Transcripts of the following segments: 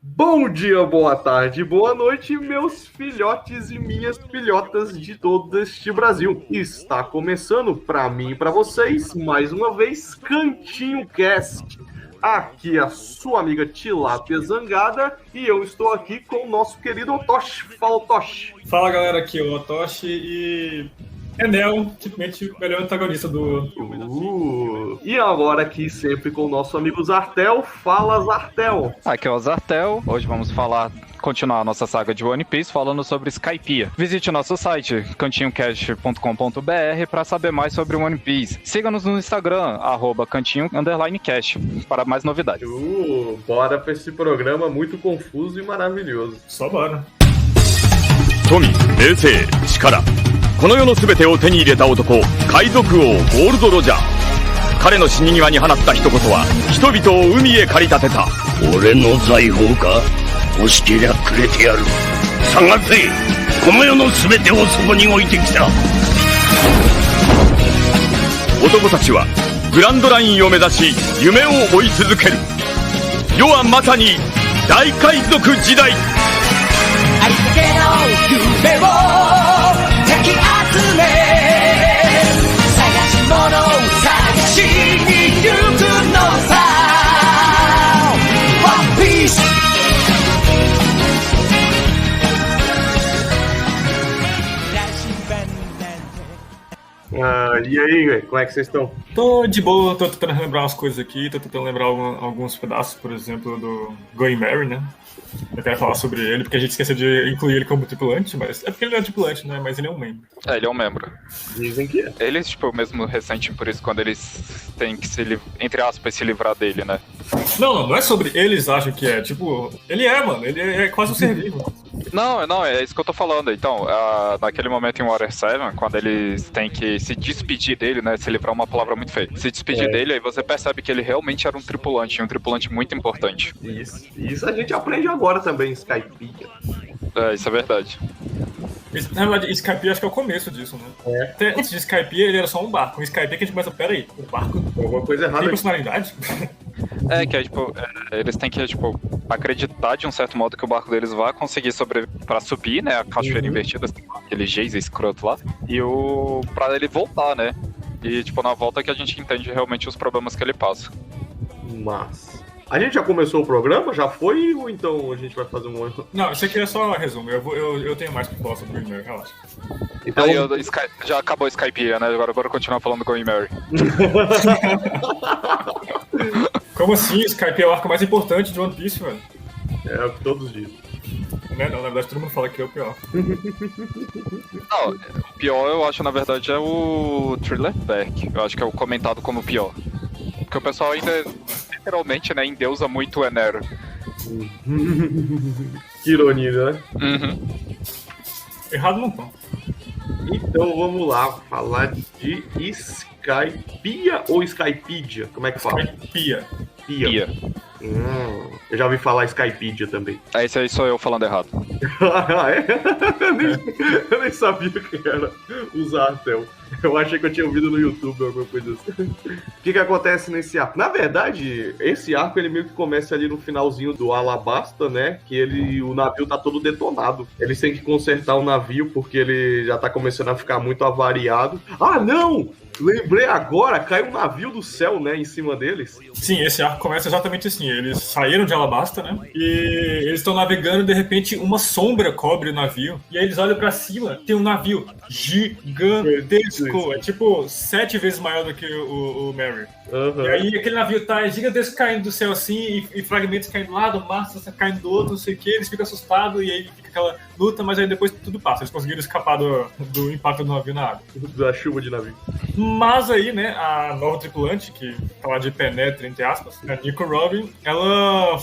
Bom dia, boa tarde, boa noite, meus filhotes e minhas filhotas de todo este Brasil. Está começando, para mim e para vocês, mais uma vez, Cantinho Cast. Aqui a sua amiga Tilápia Zangada e eu estou aqui com o nosso querido Otoshi. Fala, Otoshi. Fala, galera, aqui é o Otoshi e Enel, simplesmente o melhor antagonista do... E agora aqui sempre com o nosso amigo Zartel. Fala, Zartel. Aqui é o Zartel. Hoje vamos continuar a nossa saga de One Piece falando sobre Skypiea. Visite o nosso site, cantinhocast.com.br, para saber mais sobre One Piece. Siga-nos no Instagram, @cantinho_cast, para mais novidades. Bora pra esse programa muito confuso e maravilhoso. Só bora. Tomi, Eisei, Chikara. この世の全てを手に入れた男、海賊王ゴールド・ロジャー。彼の死に際に放った一言は人々を海へ駆り立てた。俺の財宝か？欲しけりゃくれてやる。探せ、この世の全てをそこに置いてきた。男たちはグランドラインを目指し夢を追い続ける。世はまさに大海賊時代。ありったけの夢をかき集め探し物を探しに行くのさ One Piece。 E aí, velho, como é que vocês estão? Tô de boa, tô tentando lembrar umas coisas aqui, tô tentando lembrar alguns pedaços, por exemplo, do Going Merry, né? Eu quero falar sobre ele, porque a gente esqueceu de incluir ele como tripulante, mas é porque ele não é tripulante, né? Mas ele é um membro. É, ele é um membro. Dizem que é. Eles, tipo, mesmo ressentem por isso quando eles têm que entre aspas, se livrar dele, né? Não é sobre eles acham que é, tipo, ele é, mano, ele é quase um ser vivo. Não, é isso que eu tô falando. Então, naquele momento em Water 7, quando eles têm que se despedir dele, né? Se livrar é uma palavra muito feia. Se despedir dele, aí você percebe que ele realmente era um tripulante muito importante. Isso a gente aprende agora também, Skypiea. É, isso é verdade. Na verdade, Skypiea acho que é o começo disso, né? Até antes de Skypiea, ele era só um barco. Com Skypiea que a gente começa, peraí, o barco Alguma coisa errada tem aqui. personalidade? É, que é, tipo, eles têm que, tipo, acreditar de um certo modo que o barco deles vai conseguir pra subir, né, a cachoeira invertida, aquele Geise escroto lá, pra ele voltar, né, e, tipo, na volta que a gente entende realmente os problemas que ele passa. Mas... A gente já começou o programa? Já foi? Ou então a gente vai fazer um... Não, isso aqui é só um resumo, eu tenho mais pra falar sobre o Going relaxa. Então... Aí, já acabou o Skypiea, né, agora continuar falando do Going Merry. Como assim? Skypiea é o arco mais importante de One Piece, velho. É o que todos dizem. Não, na verdade todo mundo fala que é o pior. Não, o pior eu acho, na verdade, é o Thriller Back. Eu acho que é o comentado como o pior. Porque o pessoal ainda, literalmente, né, endeusa muito o Enero. Que ironia, né? Uhum. Errado não tá. Então vamos lá, falar de Skypiea ou Skypedia? Como é que fala? Skypiea. Pia. Eu já ouvi falar Skypedia também. Esse aí sou eu falando errado. Ah, é? Eu nem sabia que era o Zartel. Eu achei que eu tinha ouvido no YouTube ou alguma coisa assim. O que acontece nesse arco? Na verdade, esse arco ele meio que começa ali no finalzinho do Alabasta, né? Que o navio tá todo detonado. Eles têm que consertar o navio porque ele já tá começando a ficar muito avariado. Ah, não! Lembrei agora, cai um navio do céu, né, em cima deles. Sim, esse arco começa exatamente assim. Eles saíram de Alabasta, né? E eles estão navegando e de repente uma sombra cobre o navio. E aí eles olham pra cima, tem um navio gigantesco. É tipo 7 vezes maior do que o Merry. Uhum. E aí aquele navio tá gigantesco caindo do céu assim, e fragmentos caindo lá, do massa caindo do outro, não sei o que. Eles ficam assustados e aí fica aquela luta, mas aí depois tudo passa. Eles conseguiram escapar do impacto do navio na água. Da chuva de navio. Mas aí, né, a nova tripulante, que tá lá de penetra, entre aspas, a Nico Robin, ela,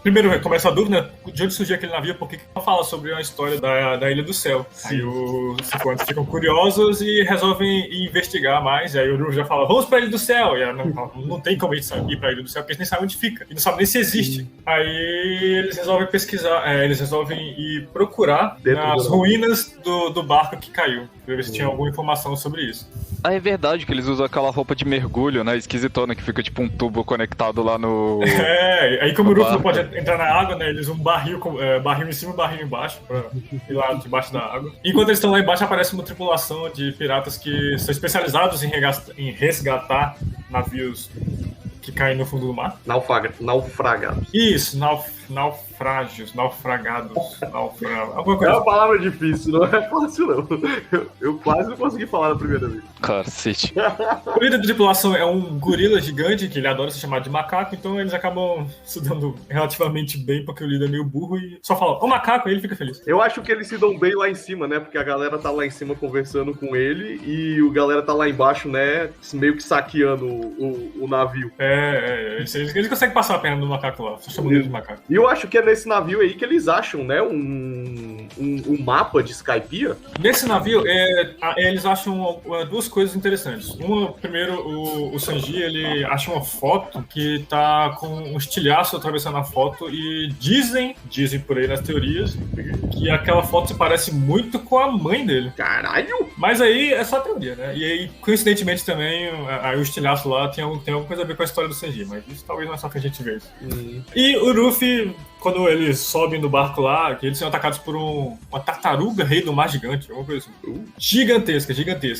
primeiro começa a dúvida, né, de onde surgiu aquele navio, porque ela fala sobre uma história da Ilha do Céu. Sim. Aí os tripulantes ficam curiosos e resolvem investigar mais, e aí o Ruff já fala, vamos pra Ilha do Céu, e ela não tem como a gente ir pra Ilha do Céu, porque a gente nem sabe onde fica, e não sabe nem se existe. Aí eles resolvem pesquisar, eles resolvem ir procurar nas ruínas do barco que caiu, pra ver se tinha alguma informação sobre isso. Ah, é verdade que eles usam aquela roupa de mergulho, né? Esquisitona, que fica tipo um tubo conectado lá no... Aí como o Luffy não barco. pode entrar na água, né? Eles usam um barril, barril em cima e barril embaixo pra ir lá debaixo da água. Enquanto eles estão lá embaixo, aparece uma tripulação de piratas que são especializados em resgatar navios que caem no fundo do mar. Naufragados. Isso, naufrágios, naufragados, alguma É coisa. uma palavra difícil, não é fácil não. Eu quase não consegui falar na primeira vez. Cacete. O líder da tripulação é um gorila gigante, que ele adora ser chamado de macaco, então eles acabam se dando relativamente bem, porque o líder é meio burro e só fala, ô macaco, e ele fica feliz. Eu acho que eles se dão bem lá em cima, né? Porque a galera tá lá em cima conversando com ele e o galera tá lá embaixo, né? Meio que saqueando o navio. Eles conseguem passar a perna do macaco lá, só chamando ele de macaco. E eu acho que é nesse navio aí que eles acham, né? Um mapa de Skypiea. Nesse navio, eles acham duas coisas interessantes. Uma, primeiro, o Sanji, ele acha uma foto que tá com um estilhaço atravessando a foto e dizem por aí nas teorias, que aquela foto se parece muito com a mãe dele. Caralho! Mas aí é só teoria, né? E aí, coincidentemente também, aí o estilhaço lá tem alguma coisa a ver com a história do Sanji, mas isso talvez não é só que a gente vê isso. E o Luffy, quando eles sobem no barco lá, que eles são atacados por uma tartaruga rei do mar gigante, alguma coisa assim. Gigantesca.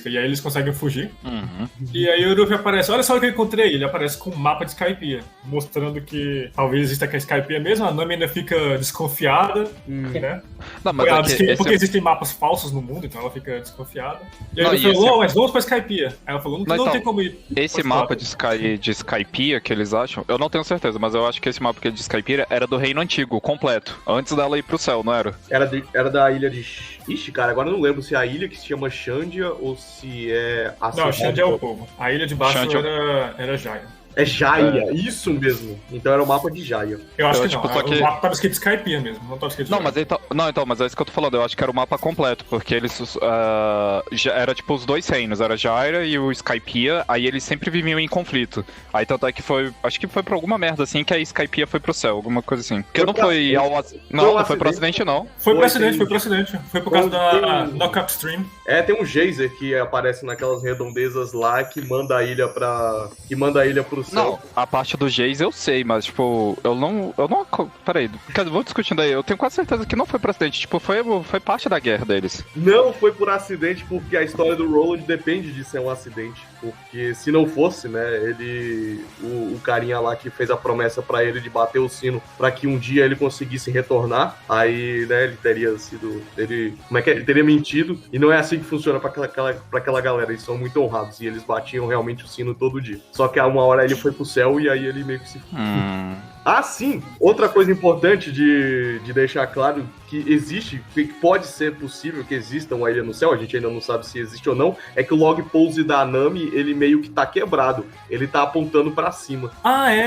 E aí eles conseguem fugir. Uhum. E aí o Luffy aparece, olha só o que eu encontrei. Ele aparece com um mapa de Skypiea, mostrando que talvez exista aqui a Skypiea mesmo. A Nami ainda fica desconfiada, né? Não, mas Ela é diz que que, esse- porque existem mapas falsos no mundo, então ela fica desconfiada. E aí Não, ele e falou, esse- mas vamos pra Skypiea. Aí ela falou, não Não, então, tem como ir. Esse Pode mapa falar. de Skypiea que eles acham, eu não tenho certeza, mas eu acho que esse mapa aqui de Skypiea era do Reino Antigo, completo. Antes dela ir pro céu, não era? Era da ilha de... Ixi, cara, agora eu não lembro se é a ilha que se chama Xandia ou se é... a Não, cidade- Xande é o povo. A ilha de baixo Xande é o- era Jaya. É Jaya, isso mesmo. Então era o mapa de Jaya. Eu acho Eu, que tipo, não. só que- O mapa tava escrito Skypiea mesmo, não tava escrito Não, Jaya. mas é isso que eu tô falando, eu acho que era o mapa completo, porque eles já era tipo os dois reinos, era Jaira e o Skypiea, aí eles sempre viviam em conflito. Aí tanto é que acho que foi por alguma merda assim que a Skypiea foi pro céu, alguma coisa assim. Porque Foi não pro foi acidente. não foi pro acidente não. Foi pro Foi, acidente. Foi por causa Foi, da tem- Knockup Stream. Tem um geyser que aparece naquelas redondezas lá que manda a ilha pro céu. Não, a parte do Jace eu sei, mas tipo, eu não. Peraí, vou discutindo aí. Eu tenho quase certeza que não foi pro acidente. Tipo, foi parte da guerra deles. Não foi por acidente, porque a história do Roland depende de ser um acidente. Porque se não fosse, né, o carinha lá que fez a promessa pra ele de bater o sino pra que um dia ele conseguisse retornar, aí, né, ele teria sido... Ele teria mentido, e não é assim que funciona pra aquela galera. Eles são muito honrados, e eles batiam realmente o sino todo dia. Só que a uma hora ele foi pro céu, e aí ele meio que se... Ah, sim! Outra coisa importante de deixar claro que existe, que pode ser possível que exista uma ilha no céu, a gente ainda não sabe se existe ou não, é que o log pose da Nami, ele meio que tá quebrado. Ele tá apontando pra cima.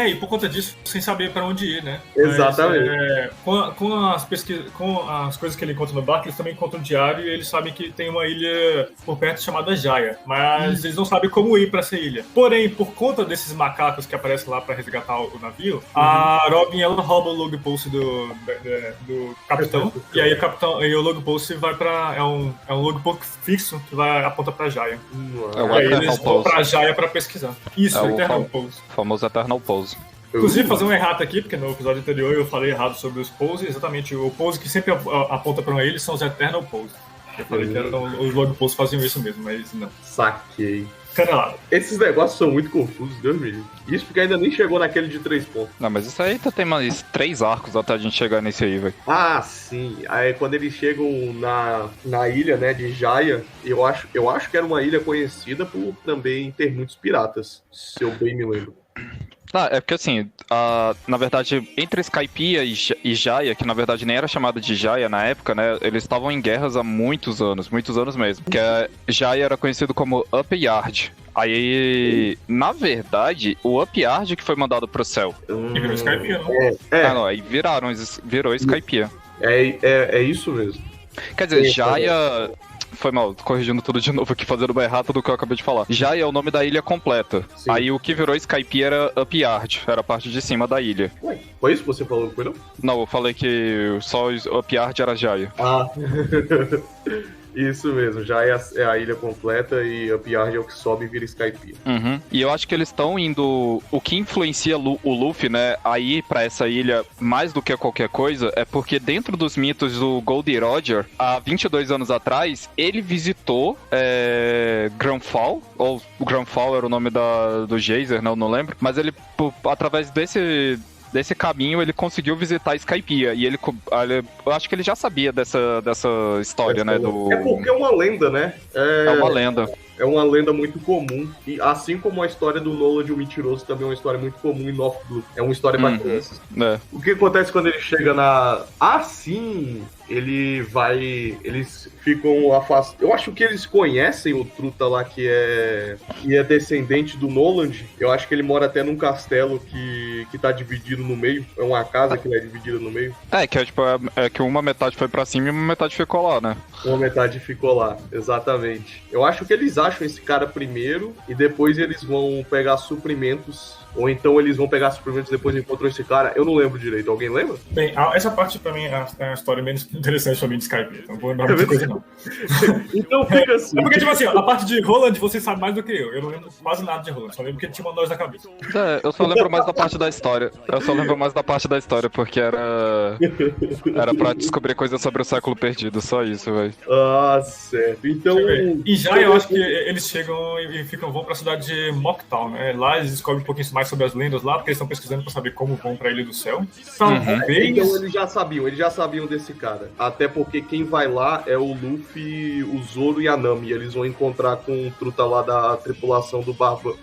E por conta disso, sem saber pra onde ir, né? Exatamente. Mas, com as coisas que ele encontra no barco, eles também encontram o diário e eles sabem que tem uma ilha por perto chamada Jaya. Mas eles não sabem como ir pra essa ilha. Porém, por conta desses macacos que aparecem lá pra resgatar o navio, a Robin, ela rouba o log post do capitão. E aí o log post vai pra... É um log post fixo que aponta pra Jaya. É o E aí Eternal eles vão Pose. pra Jaya pra pesquisar. Isso, É o o Eternal fam- Pose. Famoso Eternal Pose. Inclusive, fazer um errado aqui, porque no episódio anterior eu falei errado sobre os poses. Exatamente, o pose que sempre aponta pra eles são os Eternal Pose. Eu falei que os log poses faziam isso mesmo, mas não. Saquei. Canelada. Esses negócios são muito confusos, Deus me livre. Isso porque ainda nem chegou naquele de 3 pontos. Não, mas isso aí tem mais 3 arcos até a gente chegar nesse aí, velho. Ah, sim. Aí quando eles chegam na ilha, né, de Jaya, eu acho que era uma ilha conhecida por também ter muitos piratas, se eu bem me lembro. É porque assim, na verdade, entre Skypiea e Jaya, que na verdade nem era chamada de Jaya na época, né? Eles estavam em guerras há muitos anos mesmo. Que Jaya era conhecido como Up Yard. Aí, na verdade, o Up Yard que foi mandado pro céu. E virou Skypiea, não? É, Aí virou Skypiea. é isso mesmo. Quer dizer, Sim, Jaya... Foi mal, corrigindo tudo de novo aqui, fazendo mais errado do que eu acabei de falar. Jaya é o nome da ilha completa. Sim. Aí o que virou Skypiea era Up Yard, era a parte de cima da ilha. Ué, foi isso que você falou, foi não? Não, eu falei que só o Up Yard era Jaya. Ah. Isso mesmo, já é a ilha completa e Up Yard é o que sobe e vira Skypiea. Uhum. E eu acho que eles estão indo... O que influencia o Luffy, né, a ir pra essa ilha mais do que qualquer coisa é porque dentro dos mitos do Goldie Roger, há 22 anos atrás, ele visitou Granfall, ou Granfall era o nome do geyser, né, eu não lembro, mas ele, através desse caminho, ele conseguiu visitar Skypiea. E eu acho que ele já sabia dessa história, né? É porque é uma lenda, né? É uma lenda. É uma lenda muito comum. E assim como a história do Noland, o mentiroso, também é uma história muito comum em North Blue. É uma história pra crianças. É. O que acontece quando ele chega na... sim, ele vai... Eles ficam afastados. Eu acho que eles conhecem o Truta lá, que é descendente do Noland. Eu acho que ele mora até num castelo que tá dividido no meio. É uma casa que é dividida no meio. Que uma metade foi pra cima e uma metade ficou lá, né? Uma metade ficou lá, exatamente. Eu acho que eles acham esse cara primeiro e depois eles vão pegar suprimentos. Ou então eles vão pegar suprimentos e depois encontram esse cara. Eu não lembro direito. Alguém lembra? Bem, essa parte pra mim é a história menos interessante pra mim de Skype. Não vou lembrar muita coisa, não. Então fica assim. É porque, tipo assim, a parte de Roland você sabe mais do que eu. Eu não lembro quase nada de Roland. Só lembro que ele tinha uma noz na cabeça. Eu só lembro mais da parte da história. Porque era pra descobrir coisas sobre o século perdido. Só isso, velho. Ah, certo. Então... E já eu acho que eles chegam e vão pra cidade de Mocktown, né? Lá eles descobrem um pouquinho mais sobre as lendas lá, porque eles estão pesquisando pra saber como vão pra Ilha do Céu. Talvez... Então eles já sabiam desse cara. Até porque quem vai lá é o Luffy, o Zoro e a Nami. Eles vão encontrar com o Truta lá da tripulação do Barba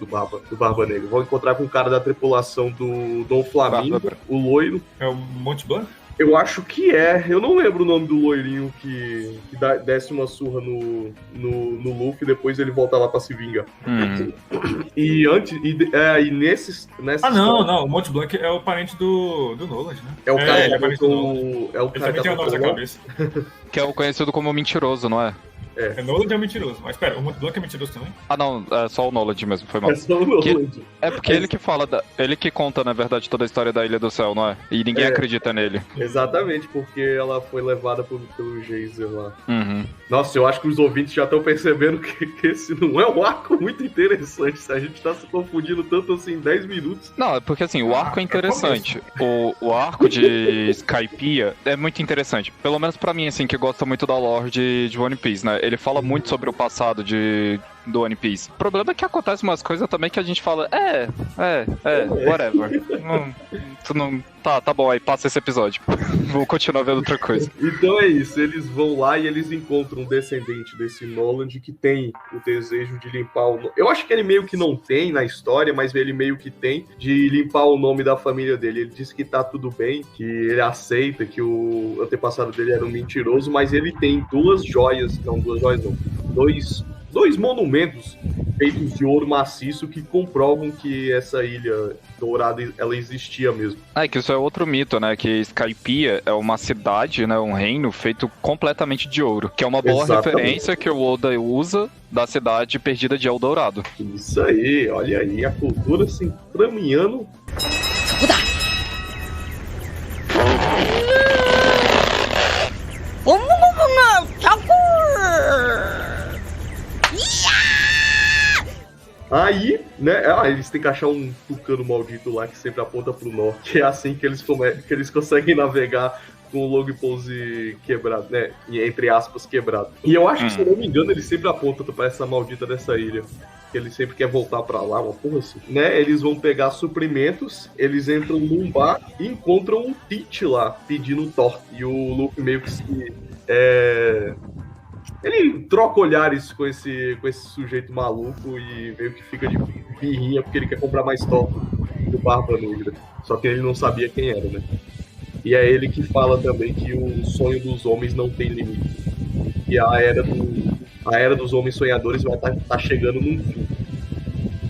Negra. Vão encontrar com o cara da tripulação do Dom Flamingo, o loiro. É o Monte Blanc? Eu acho que é. Eu não lembro o nome do loirinho que desce uma surra no Luffy e depois ele volta lá pra se vingar. Nessa não. O Monte Blanc é o parente do Noland, né? É o cara ele é parente do Noland. É o Ele cara também tem a noz na cabeça. Que é o conhecido como mentiroso, não é? Noland é mentiroso. Mas pera, o Monte Blanc é mentiroso também? Ah, não, é só o Noland mesmo, foi mal. É só o Noland. É porque ele que fala, ele que conta, na verdade, toda a história da Ilha do Céu, não é? E ninguém acredita nele. Exatamente, porque ela foi levada pelo geyser lá. Uhum. Nossa, eu acho que os ouvintes já estão percebendo que esse não é um arco muito interessante. Se a gente tá se confundindo tanto assim em 10 minutos. Não, é porque assim, o arco é interessante. O arco de Skypiea é muito interessante. Pelo menos pra mim, assim, que gosta muito da lore de One Piece, né? Ele fala muito sobre o passado do One Piece. O problema é que acontece umas coisas também que a gente fala, whatever. Tá bom, aí passa esse episódio. Vou continuar vendo outra coisa. Então é isso, eles vão lá e eles encontram um descendente desse Noland que tem o desejo de limpar o... Eu acho que ele meio que não tem na história, mas ele meio que tem de limpar o nome da família dele. Ele diz que tá tudo bem, que ele aceita que o antepassado dele era um mentiroso, mas ele tem dois monumentos feitos de ouro maciço que comprovam que essa ilha dourada, ela existia mesmo. Que isso é outro mito, né? Que Skypiea é uma cidade, né? Um reino feito completamente de ouro. Que é uma boa referência que o Oda usa da cidade perdida de Eldorado. Isso aí, olha aí, a cultura se entraminhando. Aí, né, eles têm que achar um tucano maldito lá que sempre aponta pro norte. É assim que eles conseguem navegar com o log pose quebrado, né, entre aspas, quebrado. E eu acho que, se eu não me engano, ele sempre aponta pra essa maldita dessa ilha. Que ele sempre quer voltar pra lá, uma porra assim. Né, eles vão pegar suprimentos, eles entram num bar e encontram um Teach lá, pedindo torta. E o Luffy meio que se... Ele troca olhares com esse sujeito maluco e meio que fica de birrinha porque ele quer comprar mais torta do Barba Negra. Só que ele não sabia quem era, né? E é ele que fala também que o sonho dos homens não tem limite. E a era dos homens sonhadores vai estar chegando num fim.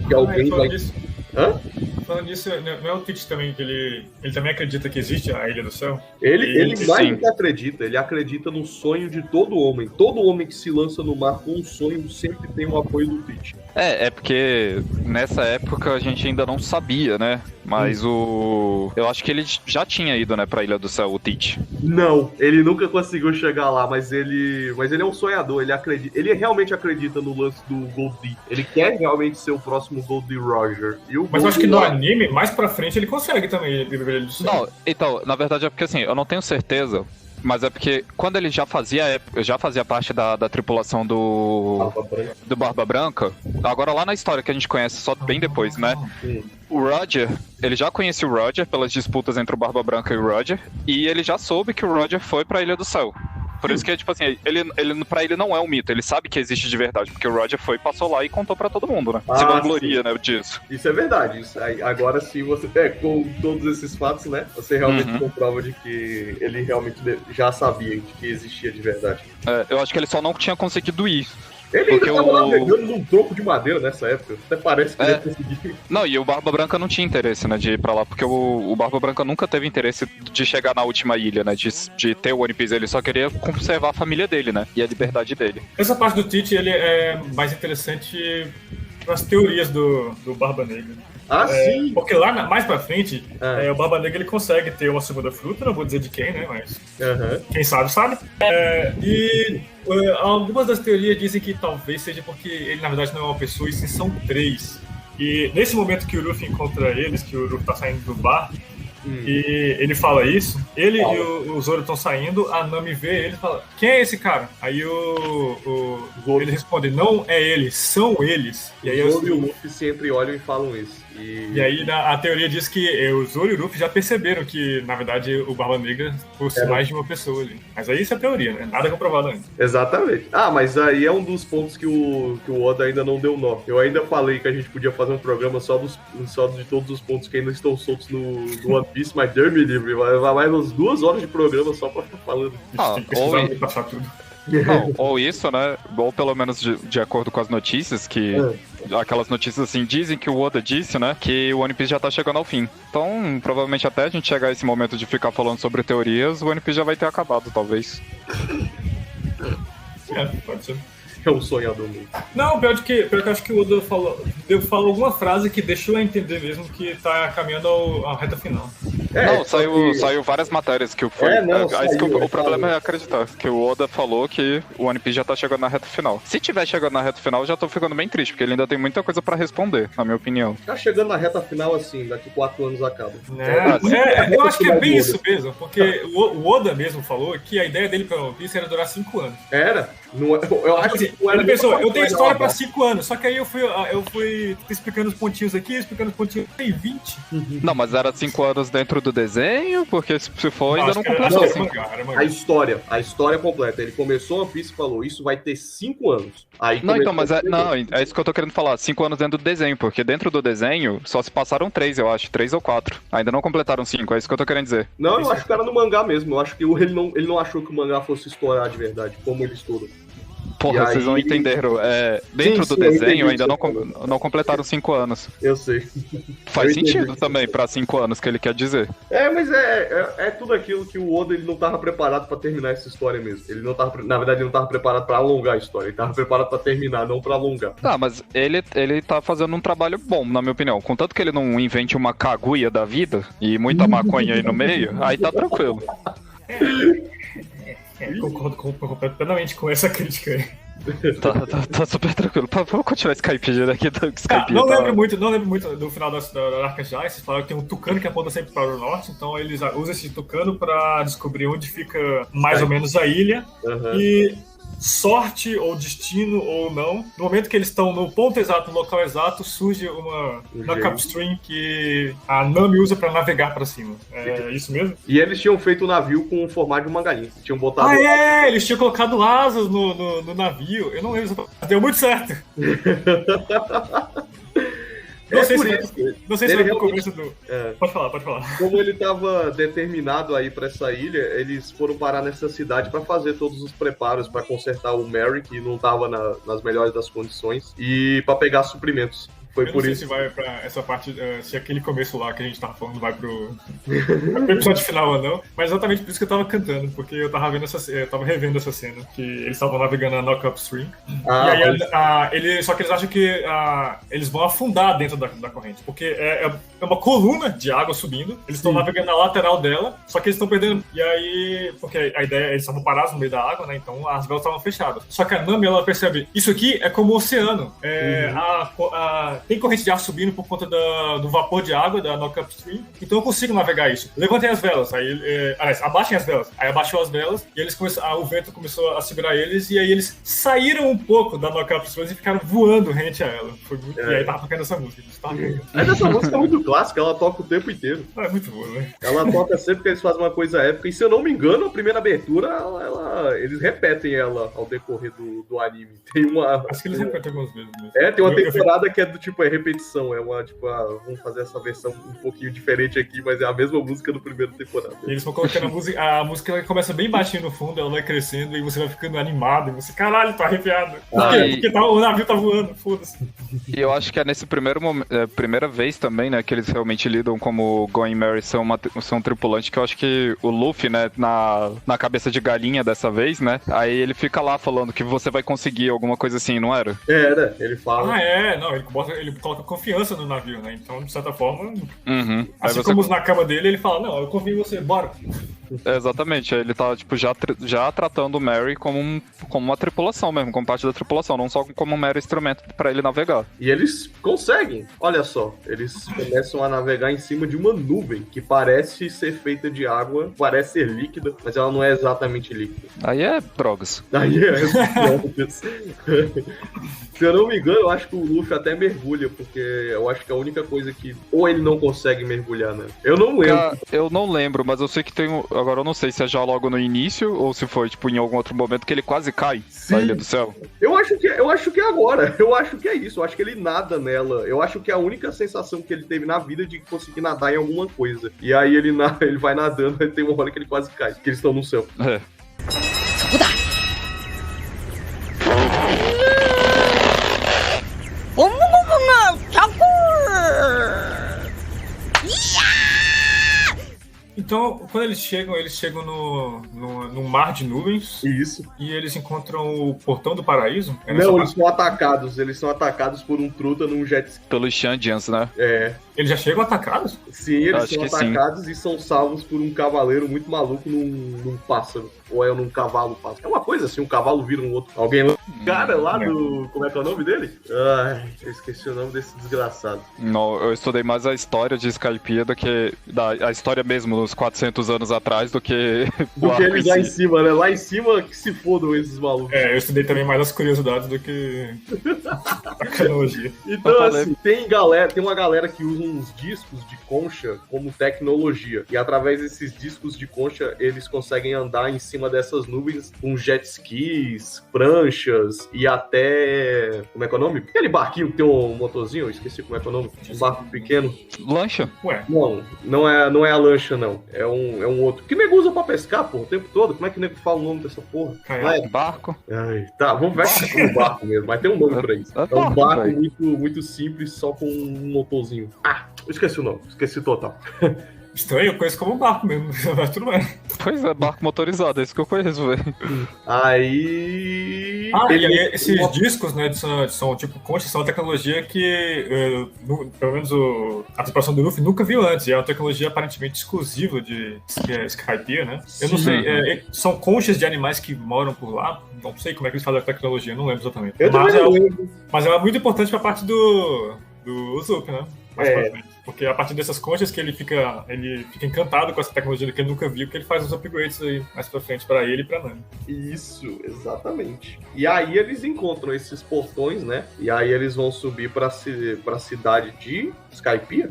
Que alguém vai... Hã? Falando nisso, não é o Teach também que ele também acredita que existe a Ilha do Céu? Ele mais do que acredita, ele acredita no sonho de todo homem. Todo homem que se lança no mar com um sonho sempre tem o apoio do Teach. É porque nessa época a gente ainda não sabia, né? Mas eu acho que ele já tinha ido, né, pra Ilha do Céu, o Teach. Não, ele nunca conseguiu chegar lá, mas ele é um sonhador, ele realmente acredita no lance do Goldie. Ele quer realmente ser o próximo Goldie Roger. E o Mas eu acho que Goldie no anime, mais pra frente, ele consegue também viver ele do céu. Não, então, na verdade é porque assim, eu não tenho certeza, mas é porque quando ele já fazia parte da tripulação do Barba Branca, agora lá na história que a gente conhece só bem depois, né? O Roger, ele já conhecia o Roger pelas disputas entre o Barba Branca e o Roger, e ele já soube que o Roger foi pra Ilha do Céu. Por isso que, tipo assim, pra ele não é um mito, ele sabe que existe de verdade, porque o Roger foi, passou lá e contou pra todo mundo, né? Se vangloria, né, disso. Isso é verdade. Agora sim, você com todos esses fatos, né? Você realmente comprova de que ele realmente já sabia de que existia de verdade. Eu acho que ele só não tinha conseguido ir. Ele ainda tava navegando num tronco de madeira nessa época. Até parece que ele ia conseguir. Não, e o Barba Branca não tinha interesse, né, de ir pra lá, porque o Barba Branca nunca teve interesse de chegar na última ilha, né, de ter o One Piece. Ele só queria conservar a família dele, né, e a liberdade dele. Essa parte do Teach, ele é mais interessante nas teorias do Barba Negra. Sim. Porque lá mais pra frente, o Barba Negra ele consegue ter uma segunda fruta, não vou dizer de quem, né? Mas quem sabe, sabe. Algumas das teorias dizem que talvez seja porque ele na verdade não é uma pessoa, e sim são 3. E nesse momento que o Luffy encontra eles, que o Luffy tá saindo do bar, e ele fala isso, ele e o Zoro estão saindo, a Nami vê ele e fala, quem é esse cara? Aí ele responde, não é ele, são eles. E aí o Zoro e o Luffy sempre olham e falam isso. E aí a teoria diz que o Zoro e o Luffy já perceberam que, na verdade, o Barba Negra fosse mais de uma pessoa ali. Mas aí isso é teoria, né? Nada comprovado ainda. Exatamente. Mas aí é um dos pontos que o Oda ainda não deu nó. Eu ainda falei que a gente podia fazer um programa só de todos os pontos que ainda estão soltos no One Piece, mas Deus me livre, vai mais umas 2 horas de programa só pra ficar falando. Tem que pesquisar e passar tudo. Não, ou isso, né? Ou pelo menos de acordo com as notícias, que aquelas notícias assim dizem que o Oda disse, né? Que o One Piece já tá chegando ao fim. Então, provavelmente até a gente chegar a esse momento de ficar falando sobre teorias, o One Piece já vai ter acabado, talvez. Pode ser. É um sonhador mesmo. Não, pior que eu acho que o Oda falou alguma frase que deixou a entender mesmo que tá caminhando à reta final. Não, saiu várias matérias que foi. O problema é acreditar que o Oda falou que o One Piece já tá chegando na reta final. Se tiver chegando na reta final, eu já tô ficando bem triste, porque ele ainda tem muita coisa pra responder, na minha opinião. Tá chegando na reta final assim, daqui 4 anos acaba. Eu acho que é bem isso mesmo, porque o Oda mesmo falou que a ideia dele pra One Piece era durar 5 anos. Era? Eu acho que ele pensou, eu tenho história pra 5 anos, só que aí eu fui explicando os pontinhos aqui, explicando os pontinhos, tem 20. Não, mas era 5 anos dentro do desenho, porque se for, ainda não completou assim. A história completa. Ele começou One Piece e falou, isso vai ter 5 anos. Aí não, então, mas é isso que eu tô querendo falar, 5 anos dentro do desenho, porque dentro do desenho só se passaram 3, eu acho, 3 ou 4. Ainda não completaram 5, é isso que eu tô querendo dizer. Não, eu acho que era no mangá mesmo, eu acho que ele não achou que o mangá fosse estourar de verdade, como ele estourou. Porra, vocês não entenderam. Dentro do desenho ainda não completaram 5 anos. Eu sei. Faz sentido também pra 5 anos que ele quer dizer. Mas é tudo aquilo que o Oda ele não tava preparado pra terminar essa história mesmo. Na verdade, ele não tava preparado pra alongar a história. Ele tava preparado pra terminar, não pra alongar. Mas ele tá fazendo um trabalho bom, na minha opinião. Contanto que ele não invente uma Kaguya da vida e muita maconha aí no meio, aí tá tranquilo. Concordo completamente com essa crítica aí. Tá super tranquilo. Vamos continuar Skype aqui do Skype. Não lembro muito do final da Arca já. Vocês falaram que tem um tucano que aponta sempre para o norte, então eles usam esse tucano para descobrir onde fica mais ou menos a ilha. E sorte ou destino ou não, no momento que eles estão no ponto exato, no local exato, surge uma capstream que a Nami usa pra navegar pra cima. É isso mesmo? E eles tinham feito o navio com o formato de uma galinha. Tinham botado... Eles tinham colocado asas no navio. Eu não lembro, deu muito certo. Não sei se foi no começo do... Pode falar. Como ele estava determinado a ir para essa ilha, eles foram parar nessa cidade para fazer todos os preparos para consertar o Mary, que não estava nas melhores das condições, e para pegar suprimentos. Foi Eu por não sei isso. se vai pra essa parte, se aquele começo lá que a gente tava falando vai pro episódio final ou não, mas exatamente por isso que eu tava cantando, porque eu tava revendo essa cena, que eles estavam navegando a Knock Upstream, e aí só que eles acham que eles vão afundar dentro da corrente, porque é uma coluna de água subindo, eles estão navegando na lateral dela, só que eles estão perdendo, e aí, porque a ideia, eles estavam parados no meio da água, né, então as velas estavam fechadas, só que a Nami, ela percebe, isso aqui é como o oceano, tem corrente de ar subindo por conta do vapor de água da Knock Upstream, então eu consigo navegar isso. Levantem as velas, abaixem as velas. Aí abaixou as velas e o vento começou a segurar eles e aí eles saíram um pouco da Knock Upstream e ficaram voando rente a ela. E aí tava tocando essa música. Mas essa música é muito clássica, ela toca o tempo inteiro. É muito boa, né? Ela toca sempre que eles fazem uma coisa épica. E se eu não me engano, a primeira abertura, eles repetem ela ao decorrer do anime. Tem uma. Acho que eles repetem algumas vezes mesmo. Tem uma temporada que é do tipo, repetição. É uma, tipo, vamos fazer essa versão um pouquinho diferente aqui, mas é a mesma música do primeiro temporada. E eles vão colocando a música começa bem baixinho no fundo, ela vai crescendo e você vai ficando animado. E você, caralho, tô arrepiado. Por quê? Porque o navio tá voando, foda-se. E eu acho que é nesse primeira vez também, né, que eles realmente lidam como Going Merry são um tripulante, que eu acho que o Luffy, né, na cabeça de galinha dessa vez, né, aí ele fica lá falando que você vai conseguir alguma coisa assim, não era? Era, ele fala. Ele coloca confiança no navio, né, então de certa forma, Assim como na cama dele, ele fala, não, eu confio em você, bora. Exatamente, ele tá tipo, já tratando o Merry como uma tripulação mesmo, como parte da tripulação, não só como um mero instrumento pra ele navegar. E eles conseguem, olha só, eles começam a navegar em cima de uma nuvem que parece ser feita de água, parece ser líquida, mas ela não é exatamente líquida. Aí é drogas. Aí é drogas. Se eu não me engano, eu acho que o Luffy até mergulha, porque eu acho que a única coisa que... Ou ele não consegue mergulhar, né? Eu não lembro. Eu não lembro, mas eu sei que tem... Agora eu não sei se é já logo no início ou se foi, tipo, em algum outro momento que ele quase cai da Ilha do Céu. Eu acho que é agora. Eu acho que é isso. Eu acho que ele nada nela. Eu acho que é a única sensação que ele teve na vida de conseguir nadar em alguma coisa. E aí ele vai nadando e tem uma hora que ele quase cai. Que eles estão no céu. É. Então, quando eles chegam no mar de nuvens. Isso. E eles encontram o portão do paraíso. Não, eles são atacados. Eles são atacados por um truta num jet ski. Pelos Shandians, né? É. Eles já chegam atacados? Sim, eles são atacados e são salvos por um cavaleiro muito maluco num pássaro. Ou é num cavalo pássaro. É uma coisa assim, um cavalo vira um outro. Alguém lá. Cara lá do... Como é que é o nome dele? Ai, eu esqueci o nome desse desgraçado. Não, eu estudei mais a história de Skypiea do que... a história mesmo, dos 400 anos atrás, do que... Do que eles lá em cima, né? Lá em cima que se fodam esses malucos. Eu estudei também mais as curiosidades do que a cronologia. Então, assim, tem uma galera que usa uns discos de concha como tecnologia. E através desses discos de concha, eles conseguem andar em cima dessas nuvens com jet skis, pranchas e até... Como é que é o nome? Aquele barquinho que tem um motorzinho, eu esqueci como é que é o nome. Um barco pequeno. Lancha? Ué. Não é a lancha, não. É um outro. Que nego usa pra pescar, porra, o tempo todo? Como é que o nego fala o nome dessa porra? Barco. Ai, tá, vamos ver se é um barco mesmo, mas tem um nome pra isso. É um barco muito, muito simples, só com um motorzinho. Eu esqueci o nome, esqueci total. Estranho, eu conheço como barco mesmo, mas tudo bem. Pois é, barco motorizado, é isso que eu conheço, velho. Aí... e aí esses discos, né, são tipo conchas, são uma tecnologia que, pelo menos a tripulação do Luffy nunca viu antes, e é uma tecnologia aparentemente exclusiva de Skypiea, né? Eu não sei, são conchas de animais que moram por lá, não sei como é que eles fazem a tecnologia, não lembro exatamente. Mas ela é muito importante pra parte do Usopp, né? Porque a partir dessas conchas que ele fica encantado com essa tecnologia que ele nunca viu, que ele faz os upgrades aí mais pra frente pra ele e pra Nami. Isso, exatamente. E aí eles encontram esses portões, né? E aí eles vão subir pra cidade de Skypiea.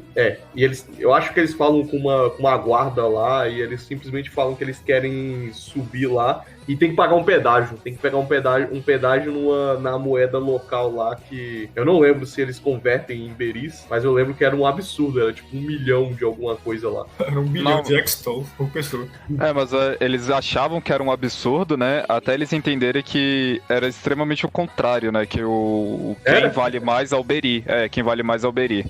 E eu acho que eles falam com uma guarda lá e eles simplesmente falam que eles querem subir lá e tem que pagar um pedágio. Tem que pegar um pedágio na moeda local lá que... Eu não lembro se eles convertem em beris, mas eu lembro que era um absurdo absurdo, era tipo 1 milhão de alguma coisa lá. Era 1 bilhão Não. de X-Toll por pessoa. Mas eles achavam que era um absurdo, né? Até eles entenderem que era extremamente o contrário, né? Que quem Era? vale mais é o Beri. Quem vale mais é o Beri.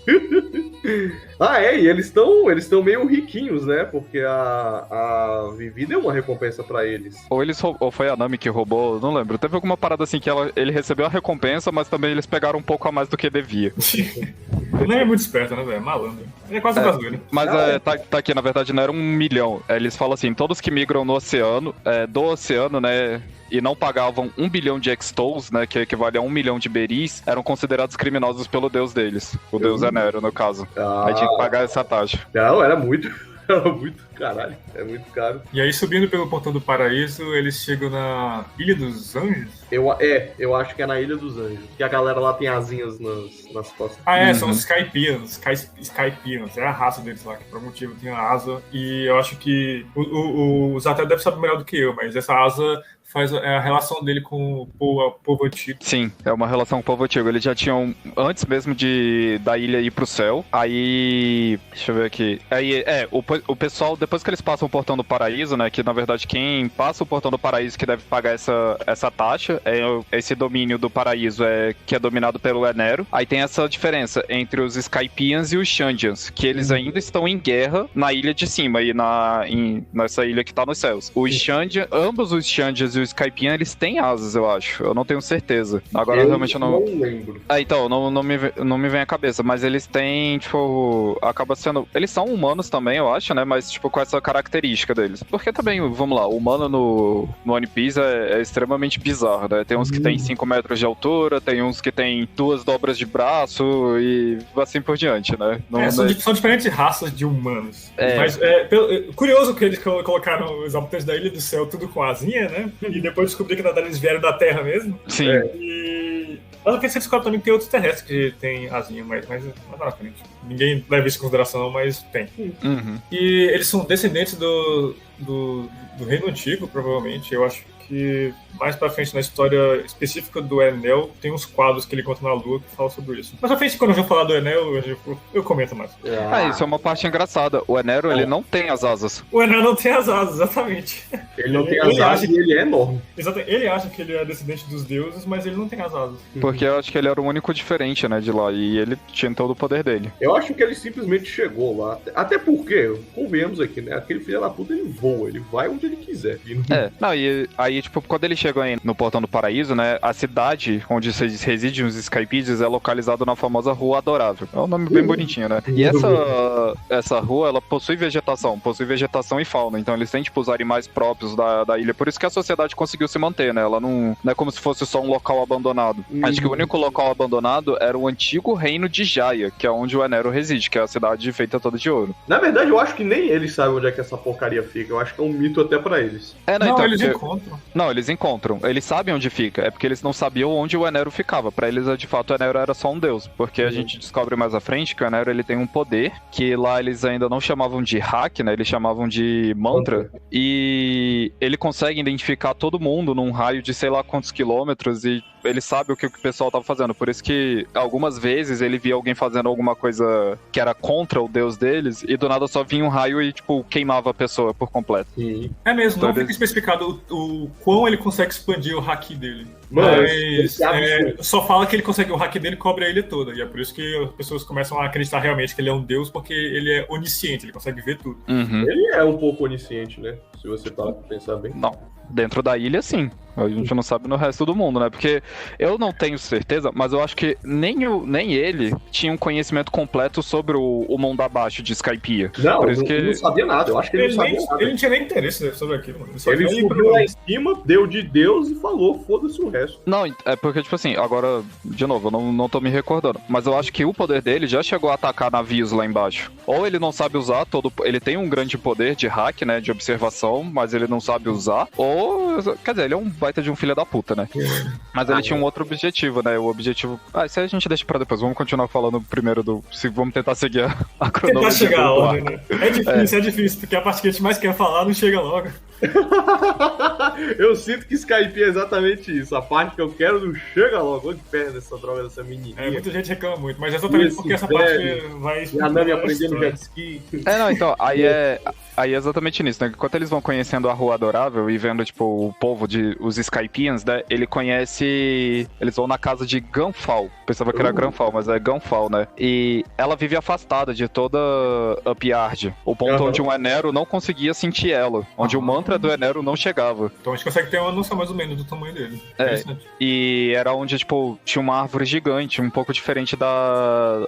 E eles estão meio riquinhos, né? Porque a Vivi deu uma recompensa pra eles. Ou foi a Nami que roubou, não lembro. Teve alguma parada assim que ele recebeu a recompensa, mas também eles pegaram um pouco a mais do que devia. Não é muito esperto, né, velho? É malandro. Ele é quase brasileiro. Mas tá aqui, na verdade, não era 1 milhão. Eles falam assim, todos que migram no oceano, do oceano, né, e não pagavam 1 bilhão de X-Tolls, né, que equivale a 1 milhão de beris, eram considerados criminosos pelo deus deles. O deus Enero, no caso. Aí tinha que pagar essa taxa. Não, era muito. Era muito, caralho. É muito caro. E aí, subindo pelo Portão do Paraíso, eles chegam na Ilha dos Anjos. Eu acho que é na Ilha dos Anjos. Que a galera lá tem asinhas nas costas. São os Skypians. Skypians, é a raça deles lá, que por algum motivo tem a asa. E eu acho que o Zatel deve saber melhor do que eu, mas essa asa faz a relação dele com o povo antigo. Sim, é uma relação com o povo antigo. Eles já tinham, antes mesmo da ilha ir pro céu, aí... Deixa eu ver aqui. Aí, o pessoal, depois que eles passam o Portão do Paraíso, né, que na verdade quem passa o Portão do Paraíso que deve pagar essa taxa, esse domínio do Paraíso que é dominado pelo Enero. Aí tem essa diferença entre os Skypians e os Shandians, que eles ainda estão em guerra na ilha de cima e nessa ilha que tá nos céus. Ambos os Shandians e o Skypian, eles têm asas, eu acho. Eu não tenho certeza. Agora realmente eu não lembro. Então, não me vem à cabeça, mas eles têm, tipo, acaba sendo... Eles são humanos também, eu acho, né? Mas, tipo, com essa característica deles. Porque também, vamos lá, o humano no One Piece é extremamente bizarro, né? Tem uns que tem 5 metros de altura, tem uns que tem 2 dobras de braço e assim por diante, né? São diferentes raças de humanos. É. Mas curioso que eles colocaram os habitantes da Ilha do Céu tudo com asinha, né? E depois descobri que na verdade eles vieram da Terra mesmo. Sim. Mas eu pensei que esse cara também tem outros terrestres que tem asinha, mas lá na frente. Ninguém leva isso em consideração, mas tem. Uhum. E eles são descendentes do Reino Antigo, provavelmente. Eu acho que mais pra frente na história específica do Enel, tem uns quadros que ele conta na Lua que falam sobre isso. Mas pra frente, quando eu vou falar do Enel, eu comento mais. Isso é uma parte engraçada. O Enero, ele não tem as asas. O Enel não tem as asas, exatamente. Ele não tem as asas e ele é enorme. Exatamente. Ele acha que ele é descendente dos deuses, mas ele não tem as asas. Porque eu acho que ele era o único diferente, né, de lá. E ele tinha todo o poder dele. Eu acho que ele simplesmente chegou lá. Até porque, convenhamos aqui, né? Aquele filho da puta, ele voa. Ele vai onde ele quiser. E aí, tipo, quando ele chegou aí no Portão do Paraíso, né, a cidade onde residem os Skypians é localizada na famosa Rua Adorável. É um nome bem bonitinho, né? E essa rua, ela possui vegetação e fauna. Então eles têm, tipo, os animais próprios da ilha. Por isso que a sociedade conseguiu se manter, né? Ela não é como se fosse só um local abandonado. Acho que o único local abandonado era o antigo reino de Jaya, que é onde o Enero reside, que é a cidade feita toda de ouro. Na verdade, eu acho que nem eles sabem onde é que essa porcaria fica. Eu acho que é um mito até pra eles. Eles encontram. Não, eles encontram. Eles sabem onde fica. É porque eles não sabiam onde o Enero ficava. Pra eles, de fato, o Enero era só um deus. Porque a gente descobre mais à frente que o Enero, ele tem um poder que lá eles ainda não chamavam de hack, né? Eles chamavam de mantra. E ele consegue identificar todo mundo num raio de sei lá quantos quilômetros e ele sabe o que o pessoal tava fazendo. Por isso que algumas vezes ele via alguém fazendo alguma coisa que era contra o deus deles e do nada só vinha um raio e, tipo, queimava a pessoa por completo. É mesmo, Então não fica especificado o quão ele consegue expandir o hack dele. Mas só fala que ele consegue, o hack dele cobre a ilha toda. E é por isso que as pessoas começam a acreditar realmente que ele é um deus, porque ele é onisciente, ele consegue ver tudo. Uhum. Ele é um pouco onisciente, né? Se você parar pra pensar bem. Não. Dentro da ilha, sim. A gente não sabe no resto do mundo, né? Porque eu não tenho certeza, mas eu acho que nem ele tinha um conhecimento completo sobre o mundo abaixo de Skypiea. Não, por isso ele não sabia nada. Eu acho que ele não sabia nada. Ele não tinha nem interesse sobre aquilo, mano. Ele subiu lá em cima, deu de Deus e falou, foda-se o resto. Não, é porque, tipo assim, agora, de novo, eu não tô me recordando, mas eu acho que o poder dele já chegou a atacar navios lá embaixo. Ou ele não sabe usar ele tem um grande poder de hack, né, de observação, mas ele não sabe usar, ou, quer dizer, ele é um baita de um filho da puta, né? Mas ele tinha um outro objetivo, né, o objetivo... isso aí a gente deixa pra depois, vamos continuar falando primeiro vamos tentar seguir a cronologia. Tentar chegar a ordem, né? É difícil, porque a parte que a gente mais quer falar não chega logo. Eu sinto que Skype é exatamente isso. A parte que eu quero não chega logo. Olha que perna essa droga dessa menininha. Muita gente reclama muito, mas é exatamente Esse porque essa velho, parte vai E a Nami a aprendendo história. jet ski. Não, então, aí é exatamente nisso, né? Enquanto eles vão conhecendo a Rua Adorável e vendo, tipo, o povo os Skypians, né? Ele conhece... Eles vão na casa de Gunfall. Pensava que era Granfall, mas é Gunfall, né? E ela vive afastada de toda Upyard. O ponto onde um Enero não conseguia sentir ela. Onde o mantra do Enero não chegava. Então a gente consegue ter uma noção mais ou menos do tamanho dele. Interessante. E era onde, tipo, tinha uma árvore gigante, um pouco diferente da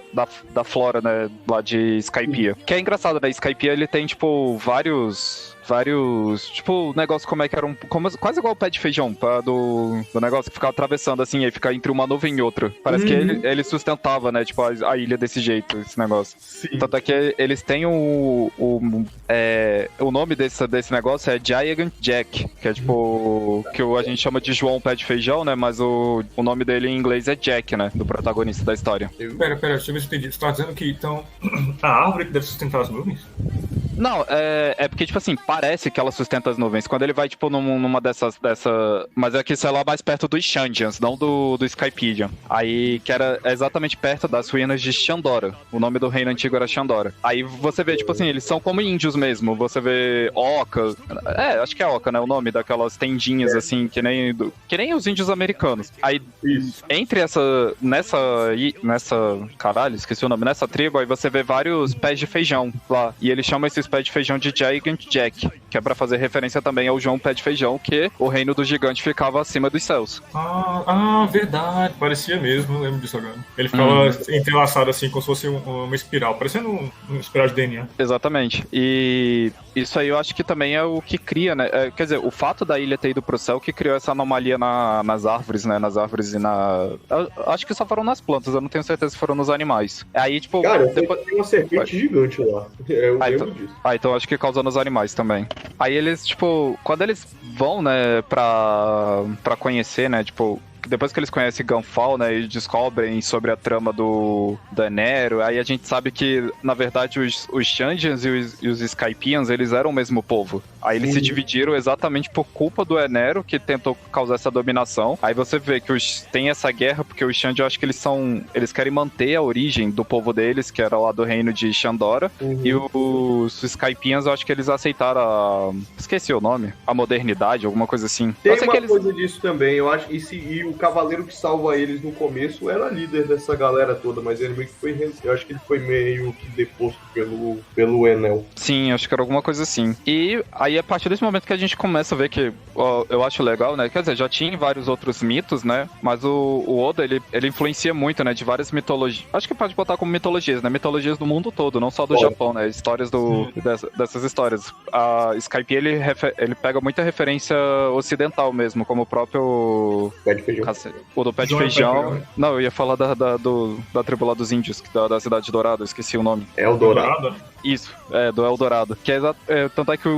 flora, né? Lá de Skypiea. Que é engraçado, né? Skypiea, ele tem, tipo, vários, tipo, negócio como é que era quase igual o pé de feijão, do negócio que ficava atravessando assim, e aí fica entre uma nuvem e outra. Parece que ele sustentava, né, tipo, a ilha desse jeito, esse negócio. Sim. Tanto é que eles têm o nome desse negócio é Giant Jack, que é tipo, que a gente chama de João Pé de Feijão, né, mas o nome dele em inglês é Jack, né, do protagonista da história. Pera, deixa eu ver se eu entendi. Você tá dizendo que, então, a árvore que deve sustentar as nuvens? Não, é porque, tipo assim, parece que ela sustenta as nuvens. Quando ele vai, tipo, numa dessa... Mas é que isso é lá mais perto dos Shandians, não do Skypiea. Aí, que era exatamente perto das ruínas de Shandora. O nome do reino antigo era Shandora. Aí você vê, tipo assim, eles são como índios mesmo. Você vê Oca... acho que é Oca, né? O nome daquelas tendinhas, assim, que nem os índios americanos. Aí, entre nessa... Caralho, esqueci o nome. Nessa tribo, aí você vê vários pés de feijão lá. E eles chamam esses pés de feijão de Giant Jack, que é pra fazer referência também ao João Pé de Feijão, que o reino do gigante ficava acima dos céus. Verdade. Parecia mesmo, lembro disso agora. Ele ficava entrelaçado assim, como se fosse uma espiral, parecendo uma espiral de DNA. Exatamente. E isso aí eu acho que também é o que cria, né? Quer dizer, o fato da ilha ter ido pro céu que criou essa anomalia nas árvores, né? Nas árvores e eu acho que só foram nas plantas, eu não tenho certeza se foram nos animais. Aí, tipo... Cara, depois tem uma serpente gigante lá. Eu lembro disso. Então acho que causa nos animais também. Aí eles, tipo, quando eles vão, né, pra conhecer, né, tipo... Depois que eles conhecem Gunfall, né, e descobrem sobre a trama do Enero, aí a gente sabe que, na verdade, os Shandians e os Skypians, eles eram o mesmo povo. Aí eles se dividiram exatamente por culpa do Enero, que tentou causar essa dominação. Aí você vê que tem essa guerra, porque os Shandians, eu acho que eles querem manter a origem do povo deles, que era lá do reino de Shandora. E os Skypians, eu acho que eles aceitaram esqueci o nome. A modernidade, alguma coisa assim. Tem uma coisa disso também, eu acho. E o cavaleiro que salva eles no começo era líder dessa galera toda, mas ele meio que foi... Eu acho que ele foi meio que deposto pelo Enel. Sim, acho que era alguma coisa assim. E aí, a partir desse momento que a gente começa a ver que, eu acho legal, né? Quer dizer, já tinha vários outros mitos, né? Mas o Oda, ele influencia muito, né? De várias mitologias. Acho que pode botar como mitologias, né? Mitologias do mundo todo, não só do Japão, né? Histórias dessas histórias. A Skype, ele pega muita referência ocidental mesmo, como o próprio... Pé de feijão. O do Pé de Feijão. Não, eu ia falar da tribo lá dos índios, da cidade de Dourado, eu esqueci o nome. Eldorado. Isso, do Eldorado. Que tanto é que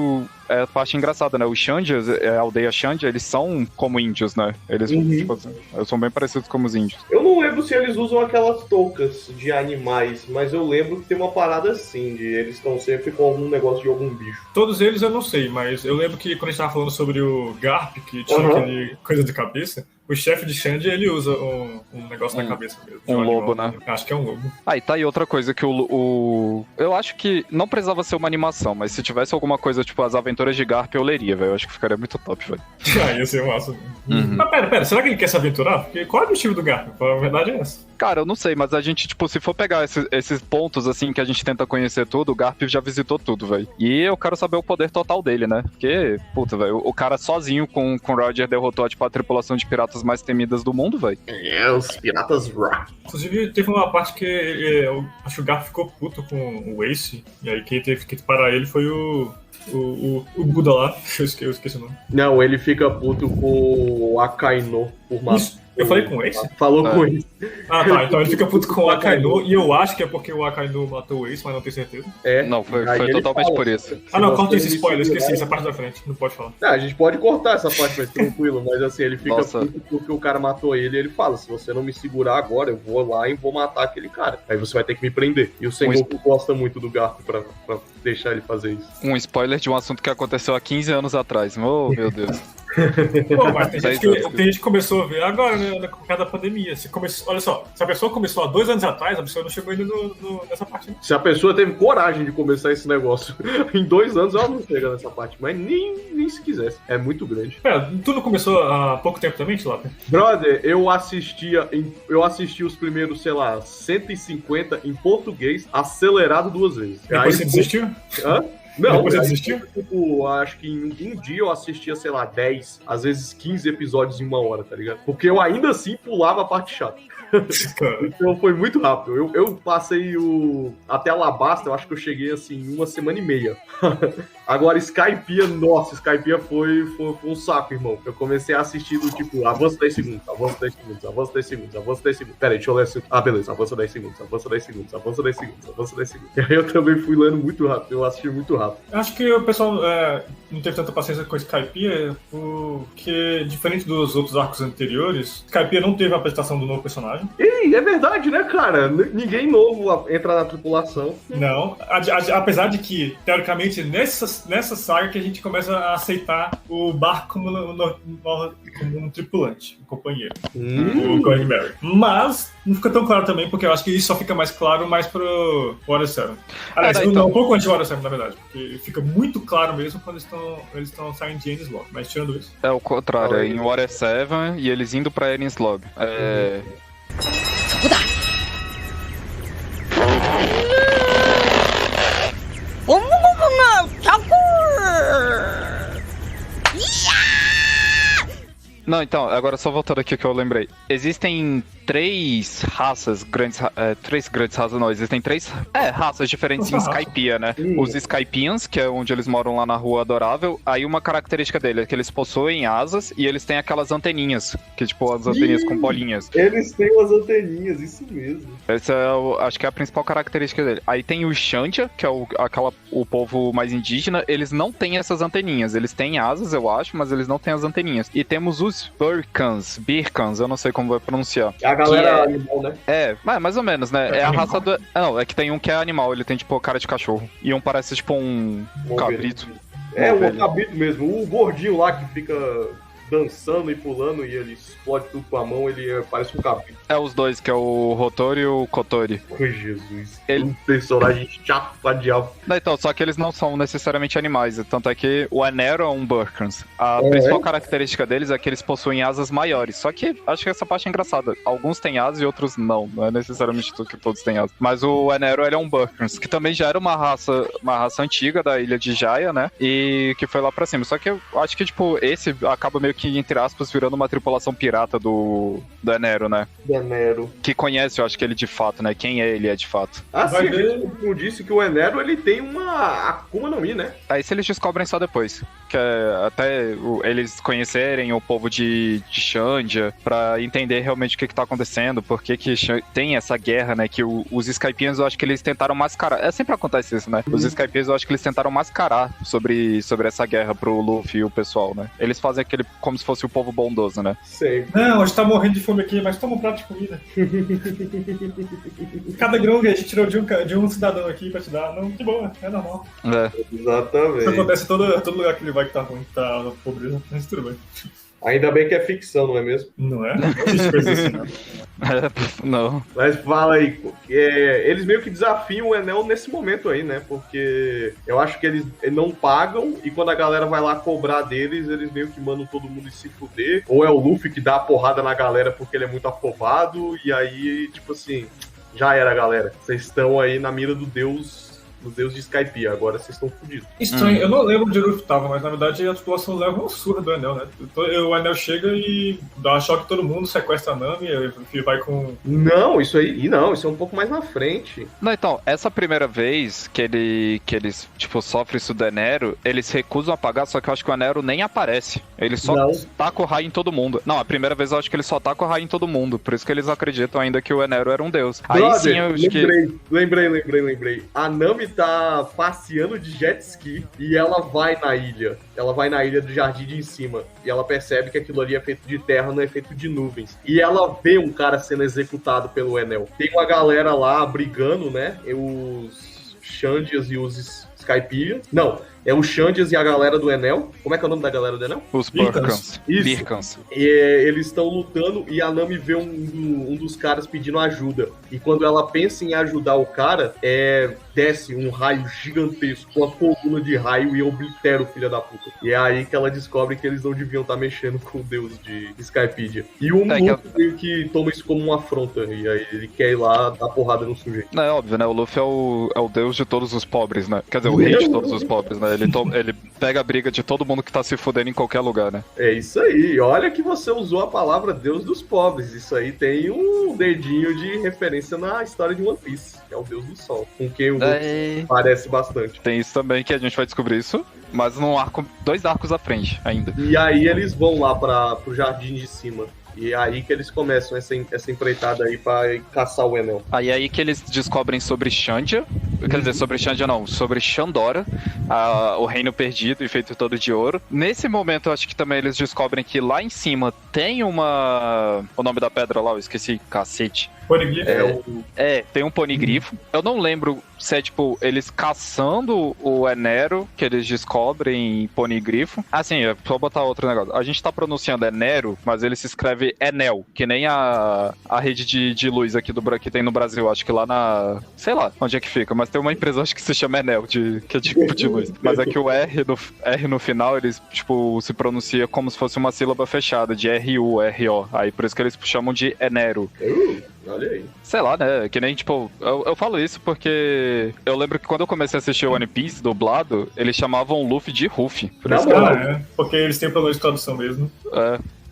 é a parte engraçada, né? Os Shandias, a aldeia Shandia, eles são como índios, né? Eles tipo, são bem parecidos como os índios. Eu não lembro se eles usam aquelas toucas de animais, mas eu lembro que tem uma parada assim, de eles estão sempre com algum negócio de algum bicho. Todos eles eu não sei, mas eu lembro que quando a gente tava falando sobre o Garp, que tinha aquele coisa de cabeça, o chefe de Shandia, ele usa um negócio na cabeça mesmo. Um lobo, né? Acho que é um lobo. E tá aí outra coisa que eu acho que não precisava ser uma animação, mas se tivesse alguma coisa, tipo, as aventuras de Garp, eu leria, velho. Eu acho que ficaria muito top, velho. Ia ser massa. Mas pera, será que ele quer se aventurar? Porque qual é o objetivo do Garp? A verdade é essa. Cara, eu não sei, mas a gente, tipo, se for pegar esses pontos, assim, que a gente tenta conhecer tudo, o Garp já visitou tudo, velho. E eu quero saber o poder total dele, né? Porque, puta, velho, o cara sozinho com o Roger derrotou, tipo, a tripulação de piratas mais temidas do mundo, velho. Os piratas rock. Inclusive, teve uma parte que eu acho que o Garp ficou puto com o Ace, e aí quem teve que parar ele foi o Buda lá, eu esqueci o nome. Não, ele fica puto com o Akaino por Eu falei com o Ace? Falou com ele. Ah, tá. Então ele fica puto com o Akainu, e eu acho que é porque o Akainu matou o Ace, mas não tenho certeza. Não, foi Aí ele totalmente fala, por isso. Ah, não, você corta esse me spoiler, esqueci segurar- essa parte da frente, não pode falar. A gente pode cortar essa parte, mas tranquilo. Mas assim, ele fica Nossa. puto porque o cara matou ele e ele fala: se você não me segurar agora, eu vou lá e vou matar aquele cara. Aí você vai ter que me prender. E o Sengoku gosta muito do Garp pra deixar ele fazer isso. Um spoiler de um assunto que aconteceu há 15 anos atrás. Oh, meu Deus. Pô, mas tem gente, Seis anos. tem gente que começou a ver agora, né, por causa da pandemia. Olha só, se a pessoa começou há 2 anos atrás, a pessoa não chegou ainda nessa parte. Né? Se a pessoa teve coragem de começar esse negócio em 2 anos, ela não chega nessa parte. Mas nem se quisesse. É muito grande. Pera, tu não começou há pouco tempo também, Tilapia? Brother, eu assisti os primeiros, sei lá, 150 em português, acelerado 2 vezes. Depois você desistiu? Hã? Não, Depois você aí, desistiu? tipo, acho que em um dia eu assistia, sei lá, 10, às vezes 15 episódios em 1 hora, tá ligado? Porque eu ainda assim pulava a parte chata. Cara, Então foi muito rápido. Eu passei até Alabasta, eu acho que eu cheguei assim em 1 semana e meia. Agora, Skypiea, nossa, Skypiea foi um saco, irmão. Eu comecei a assistir do tipo, avança 10 segundos, avança 10 segundos, avança 10 segundos, avança 10 segundos. Pera aí, deixa eu ler assim. Ah, beleza, avança 10 segundos, avança 10 segundos, avança 10 segundos, avança 10 segundos. E aí eu também fui lendo muito rápido, eu assisti muito rápido. eu acho que o pessoal não teve tanta paciência com Skypiea, porque, diferente dos outros arcos anteriores, Skypiea não teve a apresentação do novo personagem. E é verdade, né, cara? Ninguém novo entra na tripulação. Não, apesar de que, teoricamente, nessa saga que a gente começa a aceitar o Barco como um tripulante, um companheiro, o Going Merry. Mas não fica tão claro também, porque eu acho que isso só fica mais claro mais pro Water 7. Aliás, então. um pouco antes do Water 7, na verdade, porque fica muito claro mesmo quando eles estão saindo de Enies Lobby. Mas tirando isso. É o contrário, é em Water 7 e eles indo pra Enies Lobby. É... そこだゴムゴムが100 Não, então, agora só voltando aqui que eu lembrei. Existem 3 raças grandes. 3 grandes raças, não. Existem 3 raças diferentes em Skypiea, né? Os Skypians, que é onde eles moram lá na Rua Adorável. Aí uma característica dele é que eles possuem asas e eles têm aquelas anteninhas. Que tipo, as anteninhas com bolinhas. Eles têm umas anteninhas, isso mesmo. Essa acho que é a principal característica dele. Aí tem o Xandia, que é o povo mais indígena. Eles não têm essas anteninhas. Eles têm asas, eu acho, mas eles não têm as anteninhas. E temos os Birkans, eu não sei como vai pronunciar. A galera Que animal, né? mais ou menos, né? É a raça do... Não, é que tem um que é animal, ele tem, tipo, cara de cachorro. E um parece, tipo, um cabrito. É, o Ovelha. cabrito mesmo. O gordinho lá que fica dançando e pulando e ele explode tudo com a mão, ele parece um cabrito. É os dois, que é o Rotori e o Kotori. Oh, Jesus. Ele- Um personagem chato pra diabo. Não, então, só que eles não são necessariamente animais. Tanto é que o Anero é um Burkans. A principal característica deles é que eles possuem asas maiores. Só que acho que essa parte é engraçada. Alguns têm asas e outros não. Não é necessariamente tudo que todos têm asas. Mas o Anero, ele é um Burkans, que também já era uma raça antiga da ilha de Jaya, né? E que foi lá pra cima. Só que eu acho que, tipo, esse acaba meio que, entre aspas, virando uma tripulação pirata do Anero, né? Enero. Que conhece, eu acho que ele de fato, né? Quem é ele de fato. Ah, sim, Vai a gente não disse que o Enero, ele tem uma Akuma no Mi, né? Aí se eles descobrem só depois. Que é até eles conhecerem o povo de Xandia pra entender realmente o que tá acontecendo, porque que tem essa guerra, né? Que os Skypians, eu acho que eles tentaram mascarar. Sempre acontece isso, né? Os Skypians, eu acho que eles tentaram mascarar sobre essa guerra pro Luffy e o pessoal, né? Eles fazem aquele como se fosse o povo bondoso, né? Sei. Não, a gente tá morrendo de fome aqui, mas toma um prato de comida. Cada grão que a gente tirou de um cidadão aqui pra te dar, não, que bom, é normal. É. Isso Exatamente. acontece em todo lugar que ele vai que tá ruim, que tá na pobreza, mas tudo bem. Ainda bem que é ficção, não é mesmo? Não é? Não existe coisa assim, não. Não. Mas fala aí, eles meio que desafiam o Enel nesse momento aí, né? Porque eu acho que eles não pagam e quando a galera vai lá cobrar deles, eles meio que mandam todo mundo se fuder. Ou é o Luffy que dá a porrada na galera porque ele é muito afobado e aí, tipo assim, já era, galera. Vocês estão aí na mira do deus os deuses de Skypiea. Agora vocês estão fodidos. Estranho, eu não lembro onde o Luffy tava, mas na verdade a tripulação leva uma surra do Enel, né? O Enel chega e dá choque em todo mundo, sequestra a Nami, e o Luffy vai com... Não, isso é um pouco mais na frente. Não, então, essa primeira vez que eles, tipo, sofrem isso do Enero, eles recusam apagar, só que eu acho que o Enero nem aparece. Ele só Não. taca o raio em todo mundo. Não, a primeira vez eu acho que ele só taca o raio em todo mundo, por isso que eles acreditam ainda que o Enero era um deus. Aí Brother, sim eu acho que... Lembrei. A Nami tá passeando de jet ski e ela vai na ilha. Ela vai na ilha do Jardim de em cima. E ela percebe que aquilo ali é feito de terra, não é feito de nuvens. E ela vê um cara sendo executado pelo Enel. Tem uma galera lá brigando, né? Os Xandias e os Skypiea. Não, é o Xandias e a galera do Enel. Como é que é o nome da galera do Enel? Os Birkans. Isso. Birkans. E eles estão lutando e a Nami vê um dos caras pedindo ajuda. E quando ela pensa em ajudar o cara, desce um raio gigantesco, uma coluna de raio e oblitera o filho da puta. E é aí que ela descobre que eles não deviam estar mexendo com o deus de Skypiea. E o Luffy meio que toma isso como uma afronta. E aí ele quer ir lá dar porrada no sujeito. Não, é óbvio, né? O Luffy é o deus de todos os pobres, né? Quer dizer, o rei de todos os pobres, né? Ele pega a briga de todo mundo que tá se fudendo em qualquer lugar, né? É isso aí. Olha que você usou a palavra Deus dos pobres. Isso aí tem um dedinho de referência na história de One Piece, que é o Deus do Sol, com quem o Luffy parece bastante. Tem isso também, que a gente vai descobrir isso, mas num arco, 2 arcos à frente ainda. E aí eles vão lá pro Jardim de Cima. E é aí que eles começam essa empreitada aí pra caçar o Enel. Aí que eles descobrem sobre Xandia, quer dizer, sobre Xandia não, sobre Xandora, o reino perdido e feito todo de ouro. Nesse momento, eu acho que também eles descobrem que lá em cima tem o nome da pedra lá, eu esqueci, cacete. Ponigrifo. Tem um ponigrifo. Eu não lembro se é, tipo, eles caçando o Enero, que eles descobrem ponigrifo. Assim, é só botar outro negócio. A gente tá pronunciando Enero, mas ele se escreve Enel, que nem a rede de luz aqui que tem no Brasil. Acho que lá na... sei lá onde é que fica, mas tem uma empresa, acho que se chama Enel, que é tipo de luz. Mas é que o R no final, eles, tipo, se pronuncia como se fosse uma sílaba fechada, de R-U-R-O. Aí por isso que eles chamam de Enero. Olha aí. Sei lá, né? Que nem, tipo, eu falo isso porque eu lembro que quando eu comecei a assistir o One Piece dublado, eles chamavam o Luffy de Ruffy. Por isso porque eles têm problema de tradução mesmo.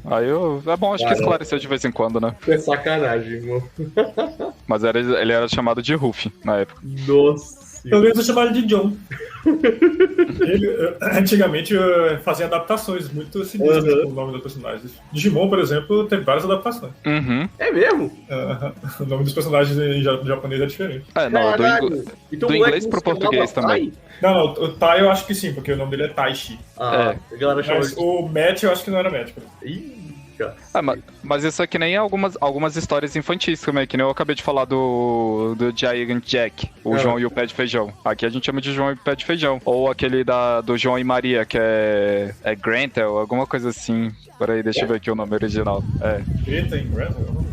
Aí é bom, acho que esclareceu de vez em quando, né? É sacanagem, irmão. Mas ele era chamado de Ruffy na época. Nossa. Eu mesmo chamava ele de John. Ele, antigamente, fazia adaptações muito sinistras com o nome dos personagens. Digimon, por exemplo, teve várias adaptações. Uhum. É mesmo? O nome dos personagens em japonês é diferente. Do inglês pro português também. Não, o Tai eu acho que sim, porque o nome dele é Taishi. A galera chama Mas o Matt eu acho que não era Matt. Mas isso é que nem algumas histórias infantis também, que nem eu acabei de falar do Giant Jack, o João e o Pé de Feijão. Aqui a gente chama de João e o Pé de Feijão. Ou aquele do João e Maria, que é Grantel, alguma coisa assim. Peraí, deixa eu ver aqui o nome original. Greta em Grantel?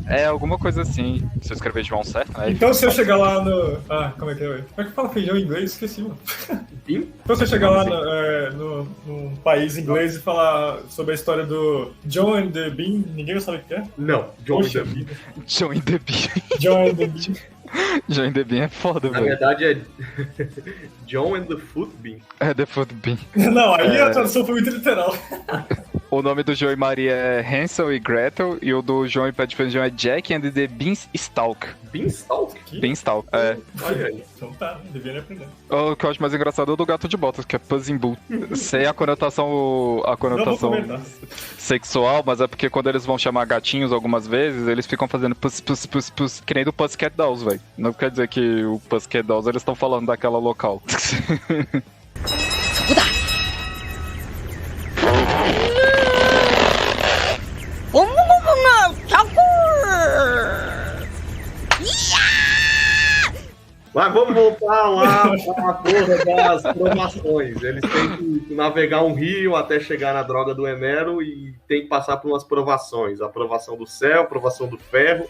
É, alguma coisa assim. Se eu escrever João certo, né? Então se eu chegar lá no... como é que é, velho? Como é que fala feijão em inglês? Esqueci, mano. Então se eu chegar lá num país inglês e falar sobre a história do John and the Bean, ninguém vai saber o que é? Não, John and the Bean. John and the Bean. John and the Bean. John and the Bean é foda, velho. Na verdade é John and the Foot Bean. É The Foot Bean. Não, aí a tradução foi muito literal. O nome do João e Maria é Hansel e Gretel, e o do João e Pé de Feijão é Jack and the Beanstalk. Beanstalk? Beanstalk, é. Olha aí. Então tá, deveria aprender. O que eu acho mais engraçado é o do Gato de Botas, que é Puzzing Bull. Sei a conotação sexual, mas é porque quando eles vão chamar gatinhos algumas vezes, eles ficam fazendo pus, que nem do Pussycat Dolls, velho. Não quer dizer que o Pussycat Dolls eles estão falando daquela local. Mas vamos voltar lá para a porra das provações. Eles têm que navegar um rio até chegar na droga do Enero e tem que passar por umas provações. A provação do céu, a provação do ferro,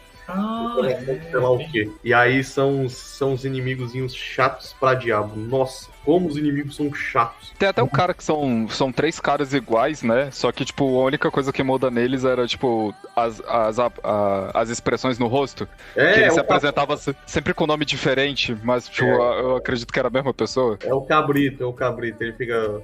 sei lá o quê. E aí são os inimigozinhos chatos pra diabo. Nossa. como os inimigos são chatos. Tem até um cara que são 3 caras iguais, né? Só que, tipo, a única coisa que muda neles era, tipo, as expressões no rosto. Que ele se apresentava sempre com nome diferente, mas, tipo, eu acredito que era a mesma pessoa. É o cabrito. Ele fica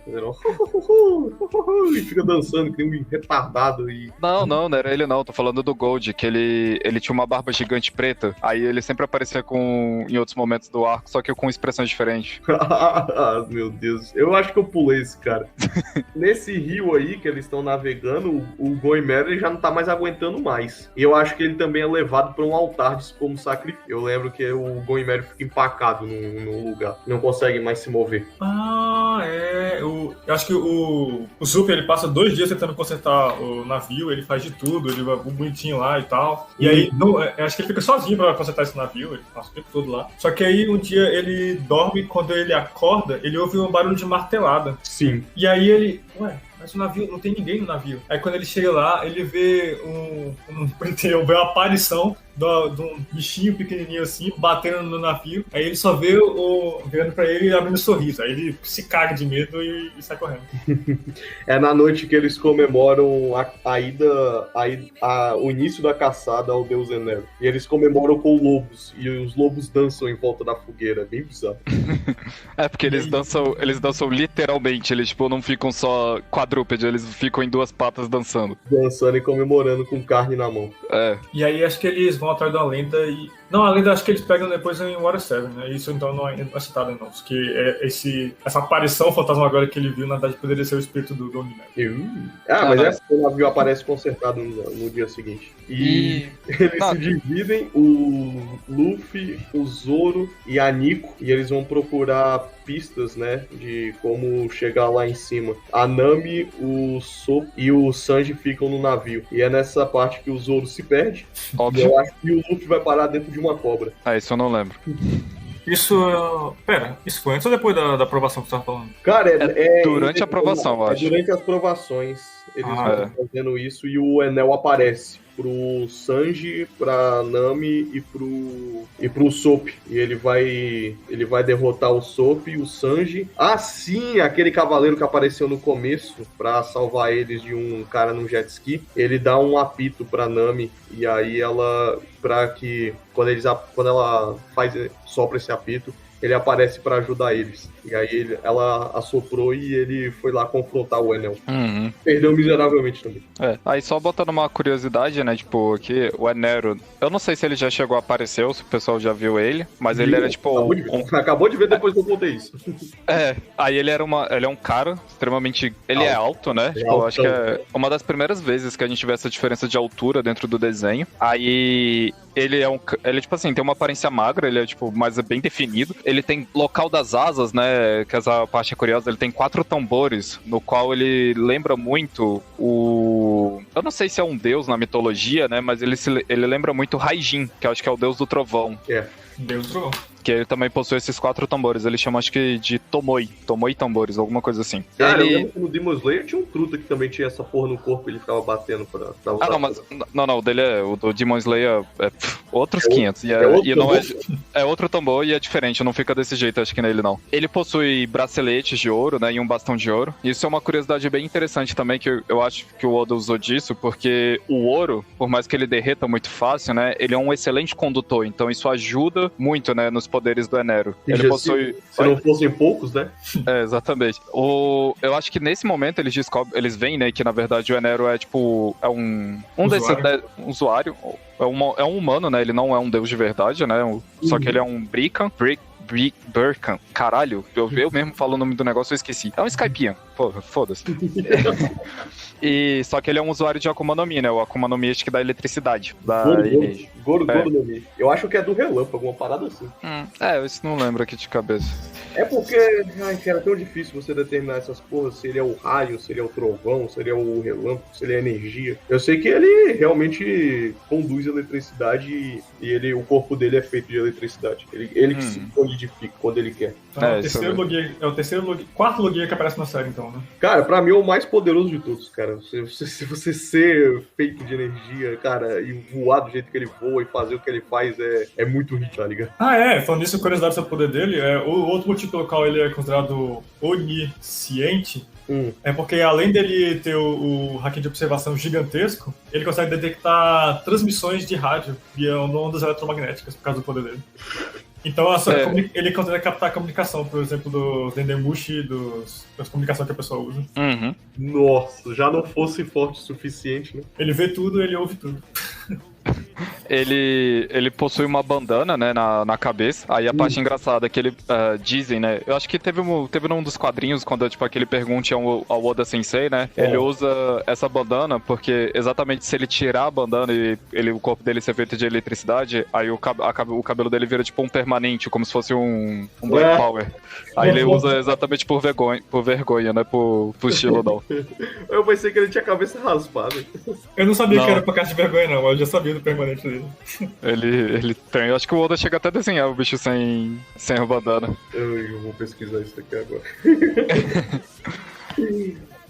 fazendo e fica dançando que nem um retardado. Não era ele não. Tô falando do Gold, que ele tinha uma barba gigante preta. Aí ele sempre aparecia em outros momentos do arco, só que com expressões diferentes. Meu Deus. Eu acho que eu pulei esse cara. Nesse rio aí que eles estão navegando, o Goimero já não tá mais aguentando mais. E eu acho que ele também é levado para um altar como sacrifício. Eu lembro que o Goimero fica empacado num lugar. Não consegue mais se mover. Eu acho que o Super, ele passa 2 dias tentando consertar o navio, ele faz de tudo, ele vai bonitinho lá e tal. E aí, eu acho que ele fica sozinho pra consertar esse navio, ele passa o tempo todo lá. Só que aí, um dia, ele dorme, quando ele acorda, ele ouve um barulho de martelada. Sim. E aí ele... Mas o navio, não tem ninguém no navio. Aí quando ele chega lá, ele vê vê uma aparição de um bichinho pequenininho assim, batendo no navio. Aí ele só vê virando pra ele e abrindo um sorriso. Aí ele se caga de medo e sai correndo. É na noite que eles comemoram o início da caçada ao deus Enel. E eles comemoram com lobos. E os lobos dançam em volta da fogueira. É bem bizarro. Porque eles dançam literalmente. Eles, tipo, não ficam só quadrúpede, eles ficam em 2 patas dançando. Dançando e comemorando com carne na mão. E aí acho que eles vão atrás da lenda e... Não, a lenda acho que eles pegam depois em Water 7, né? Isso então não é citado não. Porque essa aparição fantasmagórica que ele viu, na verdade, poderia ser o espírito do Goimero. Mas o navio aparece consertado no dia seguinte. E eles se dividem, o Luffy, o Zoro e a Nico, e eles vão procurar pistas, né, de como chegar lá em cima. A Nami, o Sop e o Sanji ficam no navio. E é nessa parte que o Zoro se perde. Óbvio. Eu acho que o Luffy vai parar dentro de uma cobra. Isso eu não lembro. Isso foi antes ou depois da aprovação que você tava falando? Cara, durante a aprovação, eu acho. Durante as provações, eles vão fazendo isso e o Enel aparece pro Sanji, pra Nami e pro Sop. E ele vai derrotar o Sop e o Sanji. Sim, aquele cavaleiro que apareceu no começo pra salvar eles de um cara num jet ski. Ele dá um apito pra Nami e aí ela, quando ela sopra esse apito, ele aparece pra ajudar eles. E aí ela assoprou e ele foi lá confrontar o Enel. Perdeu miseravelmente também. Aí só botando uma curiosidade, né, tipo, que o Enero, eu não sei se ele já chegou a aparecer ou se o pessoal já viu ele, mas ele era tipo... Acabou de ver depois que eu contei isso. Aí ele é um cara extremamente... Ele é alto, né? Tipo, acho que é uma das primeiras vezes que a gente vê essa diferença de altura dentro do desenho. Aí ele tipo assim, tem uma aparência magra, ele é tipo, mas é bem definido. Ele tem local das asas, né? Que essa parte é curiosa, ele tem 4 tambores, no qual ele lembra muito eu não sei se é um deus na mitologia, né? Mas ele lembra muito Raijin, que eu acho que é o deus do trovão. Deus do trovão. Que ele também possui esses 4 tambores. Ele chama, acho que, de Tomoi tambores, alguma coisa assim. Cara, eu lembro que no Demon Slayer tinha um truta que também tinha essa porra no corpo e ele ficava batendo pra usar. O dele o do Demon Slayer outros 500. É outro tambor e é diferente, não fica desse jeito, acho que nele não. Ele possui braceletes de ouro, né, e um bastão de ouro. Isso é uma curiosidade bem interessante também, que eu acho que o Oda usou disso, porque o ouro, por mais que ele derreta muito fácil, né, ele é um excelente condutor, então isso ajuda muito, né, nos poderes do Enero. Ele possui... Se não fossem poucos, né? Exatamente. Eu acho que nesse momento eles veem, né, que na verdade o Enero é tipo, é um usuário. É um humano, né? Ele não é um deus de verdade, né? Só que ele é um Brikan. Caralho, eu mesmo falo o nome do negócio, eu esqueci. É um Skypian. Porra, foda-se. Só que ele é um usuário de Akuma no Mi, né? O Akuma no Mi acho que dá eletricidade. Goro no Mi. Eu acho que é do relâmpago, uma parada assim. Eu isso não lembro aqui de cabeça. É porque, cara, é tão difícil você determinar essas porras, se ele é o raio, se ele é o trovão, se ele é o relâmpago, se ele é a energia. Eu sei que ele realmente conduz eletricidade e o corpo dele é feito de eletricidade. Ele que se solidifica quando ele quer. É o quarto Logia que aparece na série, então, né? Cara, pra mim é o mais poderoso de todos, cara. cara. Se você ser feito de energia, cara, e voar do jeito que ele voa e fazer o que ele faz é muito rico, tá ligado? Falando nisso, curiosidade sobre o poder dele, o outro motivo pelo qual ele é considerado onisciente é porque, além dele ter o hacking de observação gigantesco, ele consegue detectar transmissões de rádio via ondas eletromagnéticas por causa do poder dele. Então, ele consegue captar a comunicação, por exemplo, do Dendemushi, das comunicações que a pessoa usa. Uhum. Nossa, já não fosse forte o suficiente, né? Ele vê tudo, ele ouve tudo. Ele possui uma bandana, né, na cabeça. Aí a parte engraçada é que ele dizem, né? Eu acho que teve num dos quadrinhos, quando tipo, aquele pergunte ao Oda Sensei, né? Ele usa essa bandana porque exatamente se ele tirar a bandana e o corpo dele ser feito de eletricidade, aí o cabelo dele vira tipo um permanente, como se fosse um Black Power. Aí ele usa exatamente por vergonha, né? Por estilo não. Eu pensei que ele tinha a cabeça raspada. Eu não sabia que era por causa de vergonha, não, mas eu já sabia do permanente dele. Ele tem. Eu acho que o Oda chega até a desenhar o bicho sem a bandana. Eu vou pesquisar isso aqui agora.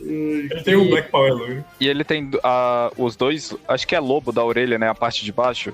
Ele tem um Black Power loiro. E ele tem os dois, acho que é lobo da orelha, né? A parte de baixo.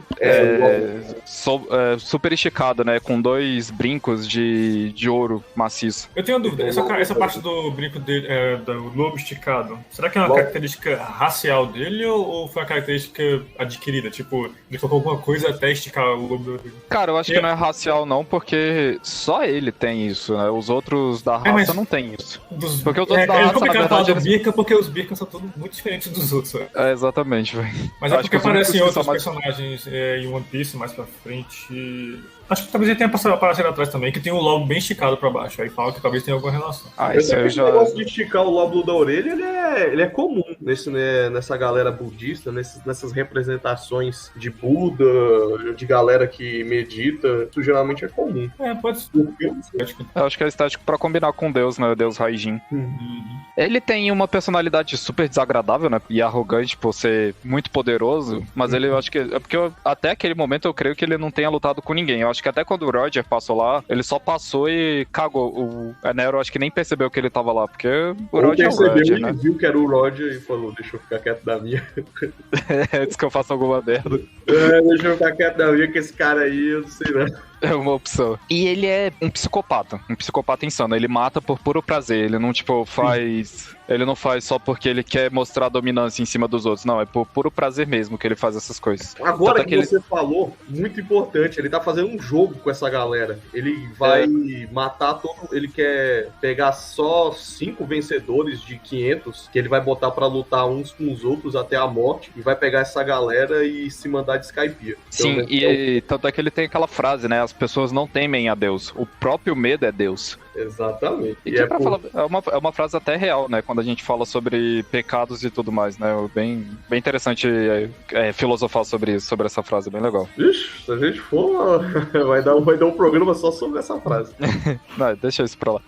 Super esticado, né? Com 2 brincos de ouro maciço. Eu tenho uma dúvida. Essa parte do brinco dele, do lobo esticado, será que é uma característica racial dele ou foi uma característica adquirida? Tipo, ele colocou alguma coisa até esticar o lobo da orelha? Cara, eu acho que não é racial, não, porque só ele tem isso, né? Os outros da raça não tem isso. Porque os outros da raça, na verdade, Birka, porque os Birkas são todos muito diferentes dos outros, velho. Exatamente, velho. Mas é porque aparecem outros personagens em One Piece mais pra frente. Acho que talvez ele tenha aparecido atrás também, que tem o lobo bem esticado pra baixo. Aí fala que talvez tenha alguma relação. Esse negócio de esticar o lóbulo da orelha, ele é comum nessa galera budista, nessas representações de Buda, de galera que medita. Isso geralmente é comum. Pode ser. Eu acho que é estático pra combinar com Deus, né? Deus Raijin. Ele tem uma personalidade super desagradável, né? E arrogante por ser muito poderoso, mas ele, eu acho que... É porque até aquele momento eu creio que ele não tenha lutado com ninguém. Eu acho que até quando o Roger passou lá, ele só passou e cagou. O Nero acho que nem percebeu que ele tava lá, porque o Roger é o Roger, né? Ele viu que era o Roger e falou, deixa eu ficar quieto da minha. Antes que eu faça alguma merda. Deixa eu ficar quieto da minha, que esse cara aí, eu não sei não. É uma opção. E ele é um psicopata insano. Ele mata por puro prazer. Ele não, tipo, faz... Ele não faz só porque ele quer mostrar dominância em cima dos outros. Não, é por puro prazer mesmo que ele faz essas coisas. Agora que você falou, muito importante, ele tá fazendo um jogo com essa galera. Ele vai matar todo... Ele quer pegar só 5 vencedores de 500, que ele vai botar pra lutar uns com os outros até a morte, e vai pegar essa galera e se mandar de Skypiea. Sim, então, e tanto é que ele tem aquela frase, né? As pessoas não temem a Deus. O próprio medo é Deus. Exatamente. E que falar, é uma frase até real, né? Quando a gente fala sobre pecados e tudo mais, né? Bem interessante filosofar sobre essa frase, bem legal. Ixi, se a gente for, vai dar um programa só sobre essa frase. Não, deixa isso pra lá.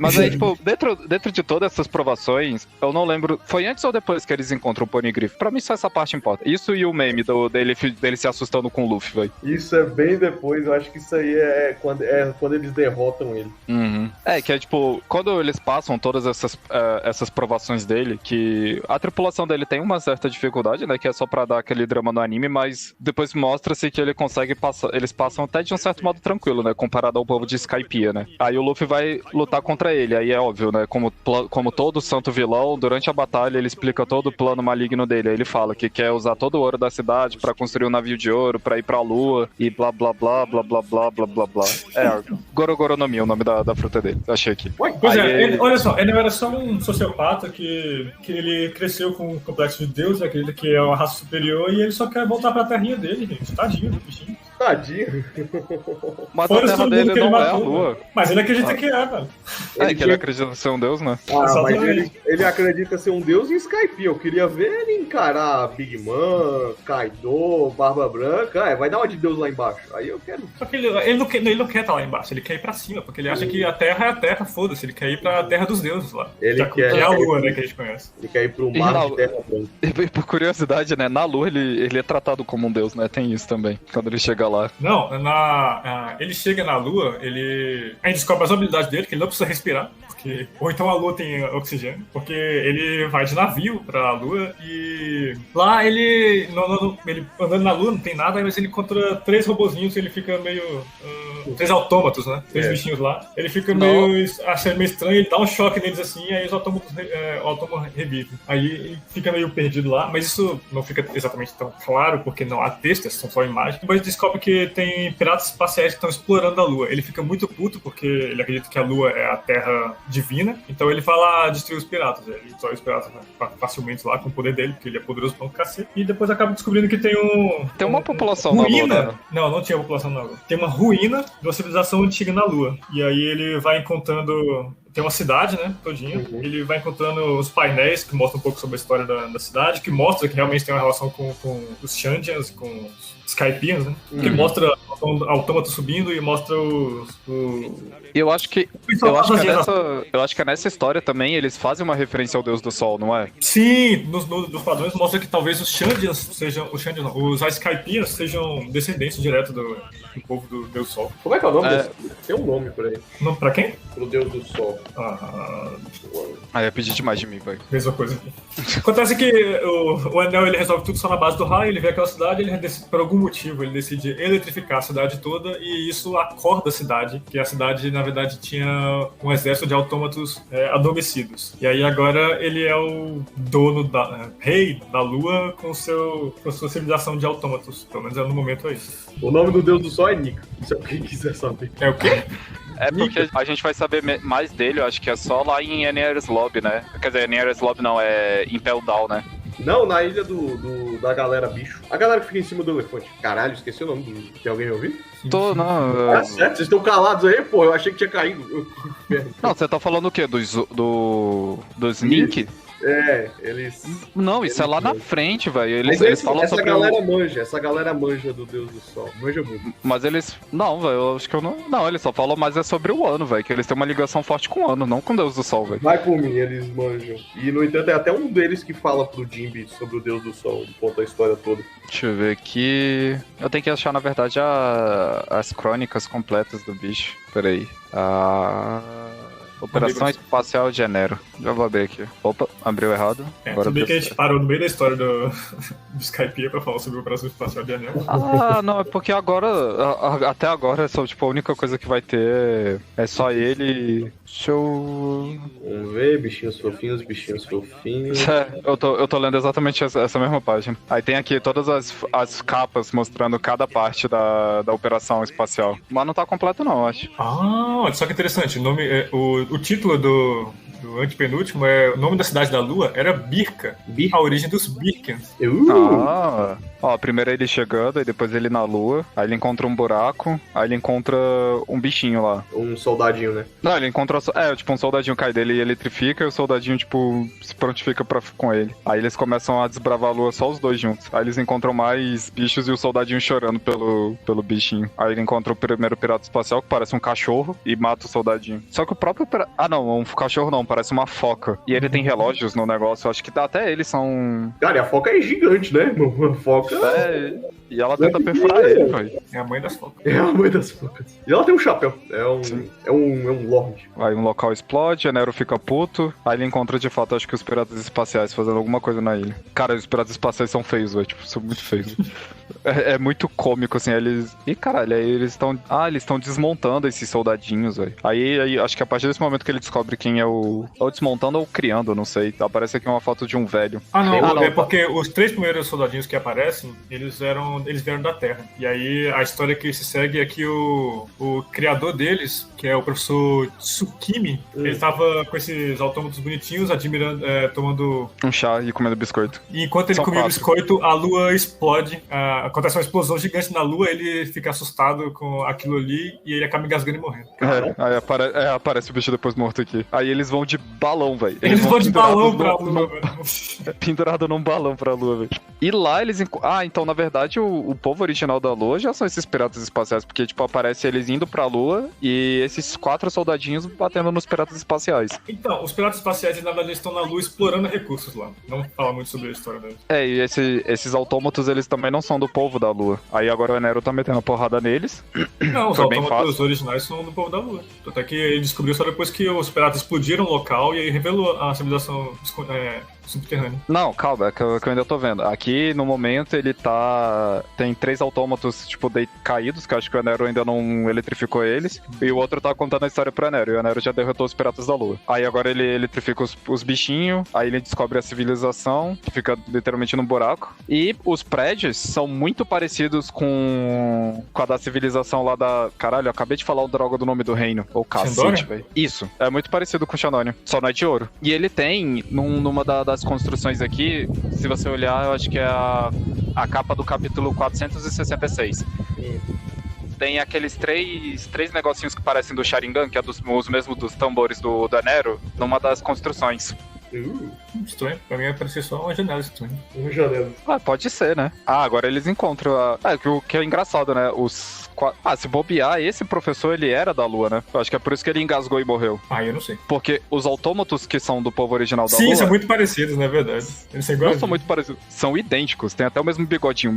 Mas aí, tipo, dentro de todas essas provações, eu não lembro... Foi antes ou depois que eles encontram o Poneglyph? Pra mim, só essa parte importa. Isso e o meme dele se assustando com o Luffy, velho. Isso é bem depois. Eu acho que isso aí é quando eles derrotam ele. Uhum. Que é, tipo, quando eles passam todas essas provações dele, que a tripulação dele tem uma certa dificuldade, né? Que é só pra dar aquele drama no anime, mas depois mostra-se que ele consegue passar... Eles passam até de um certo modo tranquilo, né? Comparado ao povo de Skypiea, né? Aí o Luffy vai lutar contra ele, aí é óbvio, né? Como todo santo vilão, durante a batalha ele explica todo o plano maligno dele. Aí ele fala que quer usar todo o ouro da cidade pra construir um navio de ouro, pra ir pra lua e blá blá blá blá blá blá blá blá blá. Gorogoro no Mi, o nome da fruta dele. Achei aqui. Pois olha só, ele não era só um sociopata que ele cresceu com o complexo de Deus, acredita que é uma raça superior e ele só quer voltar pra terrinha dele, gente. Tadinho do bichinho. Tadinho. Mas Fora a terra todo mundo dele que ele não é a matou, lua. né? Mas ele acredita que é, velho. É, que ele acredita ser um deus, né? Ah, mas Exatamente. ele acredita ser um deus em Skype. Eu queria ver ele encarar Big Man, Kaido, Barba Branca. Vai dar uma de deus lá embaixo. Aí eu quero. Só que ele não quer estar lá embaixo, ele quer ir pra cima, porque ele acha que a Terra é a Terra, foda-se, ele quer ir pra Terra dos deuses lá. Ele que é a Lua, né, que a gente conhece. Ele quer ir pro E mar na- de terra branca. E por curiosidade, né? Na lua ele é tratado como um deus, né? Tem isso também. Quando ele chega lá. Não, ele chega na Lua, a gente descobre as habilidades dele, que ele não precisa respirar, ou então a Lua tem oxigênio, porque ele vai de navio pra Lua e lá ele andando na Lua não tem nada, mas ele encontra 3 robozinhos e ele fica meio... 3 autômatos, né? 3 bichinhos lá. Ele fica achando meio estranho, ele dá um choque neles assim, aí os autômatos revivem. Aí ele fica meio perdido lá, mas isso não fica exatamente tão claro, porque não há textos, são só imagens. Depois descobre que tem piratas espaciais que estão explorando a Lua. Ele fica muito puto, porque ele acredita que a Lua é a Terra divina, então ele vai lá destruir os piratas. Ele destrói os piratas facilmente lá com o poder dele, porque ele é poderoso pra um cacete. E depois acaba descobrindo que tem Tem uma população na ruína. Lua, né? Não tinha população na Lua. Tem uma ruína de uma civilização antiga na Lua. E aí ele vai encontrando... Tem uma cidade, né, todinha. Ele vai encontrando os painéis que mostram um pouco sobre a história da cidade, que mostra que realmente tem uma relação com os Shandians, com os Skypians, né? Que mostra o autômato subindo e mostra Eu acho que é nessa história também eles fazem uma referência ao Deus do Sol, não é? Sim, nos padrões mostra que talvez os Shandians sejam... Os Skypians sejam descendentes direto do povo do Deus Sol. Como é que é o nome desse? Tem um nome pra ele. Não, pra quem? Pro deus do sol. Aí eu pedi demais de mim, velho. Mesma coisa aqui. Acontece que o Anel ele resolve tudo só na base do raio, ele vê aquela cidade, por algum motivo ele decide eletrificar a cidade toda e isso acorda a cidade, que a cidade na verdade tinha um exército de autômatos adormecidos. E aí agora ele é o dono rei da Lua com sua civilização de autômatos, pelo menos no momento é isso. O nome do deus do sol é Nika. Se alguém quiser saber. É o quê? É porque a gente vai saber mais dele, eu acho que é só lá em Enies Lobby, né? Quer dizer, Enies Lobby não, é Impel Down, né? Não, na ilha da galera bicho. A galera que fica em cima do elefante. Caralho, esqueci o nome do... Tem alguém me ouvindo? Tô, não. Tá certo, vocês estão calados aí, pô. Eu achei que tinha caído. Não, você tá falando o quê? Dos Nink? Eles... Não, isso é lá na frente, velho. Eles Mas falam essa sobre galera manja do Deus do Sol. Manja muito. Mas eles... Não, velho, eu acho que eu não... Não, eles só falam mais sobre o ano, velho. Que eles têm uma ligação forte com o ano, não com o Deus do Sol, velho. Vai por mim, eles manjam. E, no entanto, é até um deles que fala pro Jinbe sobre o Deus do Sol. Conta a história toda. Deixa eu ver aqui... Eu tenho que achar, na verdade, as crônicas completas do bicho. Peraí. Operação Espacial de Enero. Já vou abrir aqui. Opa, abriu errado. Tudo bem que a gente parou no meio da história do Skype pra falar sobre a Operação Espacial de Enero. Ah, não, é porque agora, até agora, só, tipo, a única coisa que vai ter é só ele. Deixa eu... Vamos ver, bichinhos fofinhos. Eu tô lendo exatamente essa mesma página. Aí tem aqui todas as capas mostrando cada parte da operação espacial. Mas não tá completo não, eu acho. Olha só que interessante. O título do antepenúltimo o nome da cidade da Lua era Birka. A origem dos Birkans. Ó, primeiro ele chegando, aí depois ele na Lua, aí ele encontra um buraco, aí ele encontra um bichinho lá. Um soldadinho, né? Não, ele encontra... tipo, um soldadinho cai dele e eletrifica, e o soldadinho, tipo, se prontifica com ele. Aí eles começam a desbravar a Lua só os dois juntos. Aí eles encontram mais bichos e o soldadinho chorando pelo bichinho. Aí ele encontra o primeiro pirata espacial, que parece um cachorro, e mata o soldadinho. Só que o próprio... não, um cachorro não, parece uma foca. E ele tem relógios no negócio, acho que até eles são... Cara, e a foca é gigante, né? Uma foca... E ela tenta perfurar ele, velho. É a mãe das focas. É a mãe das focas. E ela tem um chapéu. É um lord. Aí um local explode, a Nero fica puto. Aí ele encontra de fato, acho que os piratas espaciais fazendo alguma coisa na ilha. Cara, os piratas espaciais são feios, velho. Tipo, são muito feios. É muito cômico, assim. Eles... Ih, caralho, aí eles estão... eles estão desmontando esses soldadinhos, velho. Aí acho que a partir desse momento que ele descobre quem é ou desmontando ou criando, não sei. Aparece aqui uma foto de um velho. Não, é porque os 3 primeiros soldadinhos que aparecem, eles eram quando eles vieram da Terra. E aí a história que se segue é que o criador deles, que é o professor Tsukimi, ele tava com esses autômatos bonitinhos, admirando, tomando Um chá e comendo biscoito. E enquanto ele São comia o 4. biscoito, a lua explode. Acontece uma explosão gigante na lua, ele fica assustado com aquilo ali e ele acaba engasgando e morrendo. Aí aparece o bicho depois morto aqui. Aí eles vão de balão, velho. Eles vão de balão pra pendurados lua, velho. Pendurado num balão pra lua, velho. E lá eles... então na verdade o povo original da lua já são esses piratas espaciais, porque tipo, aparece eles indo pra lua e esses 4 soldadinhos batendo nos piratas espaciais. Então, os piratas espaciais, na verdade, estão na lua explorando recursos lá. Não fala muito sobre a história deles. E esses autômatos, eles também não são do povo da lua. Aí agora o Enero tá metendo a porrada neles. Não, os Foi bem autômatos fácil. originais são do povo da lua. Até que ele descobriu só depois que os piratas explodiram o local e aí revelou a civilização subterrânea. Não, calma, é que eu ainda tô vendo. Aqui, no momento, ele tá... Tem 3 autômatos, tipo, caídos, que eu acho que o Enero ainda não eletrificou eles. E o outro tá contando a história pro Enero. E o Enero já derrotou os piratas da lua. Aí agora ele eletrifica os bichinhos. Aí ele descobre a civilização, que fica literalmente num buraco. E os prédios são muito parecidos com a da civilização lá da... Caralho, eu acabei de falar o droga do nome do reino. Ou cacete, Xandorian? velho. Isso. É muito parecido com o Xandorian. Só não é de ouro. E ele tem, numa das construções aqui, se você olhar, eu acho que é a capa do capítulo 466. Tem aqueles três negocinhos que parecem do Sharingan, que é os mesmos dos tambores do Enero, numa das construções. Estranho. Pra mim vai parecer só uma janela estranha. Uma janela. Pode ser, né? Agora eles encontram o que é engraçado, né? Se bobear, esse professor, ele era da Lua, né? Eu acho que é por isso que ele engasgou e morreu. Eu não sei. Porque os autômatos que são do povo original da Sim, Lua... são muito parecidos, na verdade. Eles são Não iguais. são muito parecidos. São idênticos. Tem até o mesmo bigodinho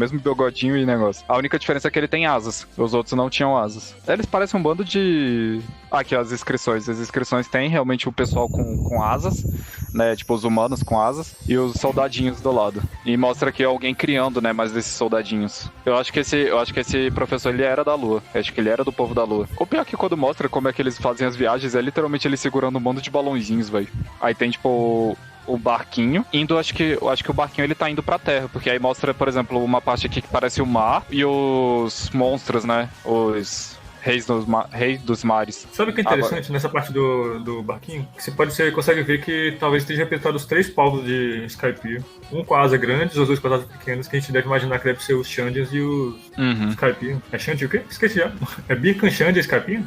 e negócio. A única diferença é que ele tem asas. Os outros não tinham asas. Eles parecem um bando de... Aqui, as inscrições. As inscrições têm realmente o pessoal com asas, né? Tipo, os humanos com asas. E os soldadinhos do lado. E mostra que é alguém criando, né? Mais desses soldadinhos. Eu acho que esse professor, ele era da Lua. Eu acho que ele era do povo da Lua. O pior é que quando mostra como é que eles fazem as viagens, é literalmente ele segurando um bando de balãozinhos, velho. Aí tem, tipo... o barquinho indo, acho que o barquinho ele tá indo pra terra, porque aí mostra, por exemplo, uma parte aqui que parece o mar e os monstros, né? Os reis dos mares. Sabe o que é interessante nessa parte do barquinho? Que você consegue ver que talvez esteja representado os 3 povos de Skypiea. Um com asa grande, os 2 com asas pequenas, que a gente deve imaginar que deve ser os Xandians e os Skypiea. É Xandia o quê? Esqueci já. É Birkan, Xandia e Skypiea?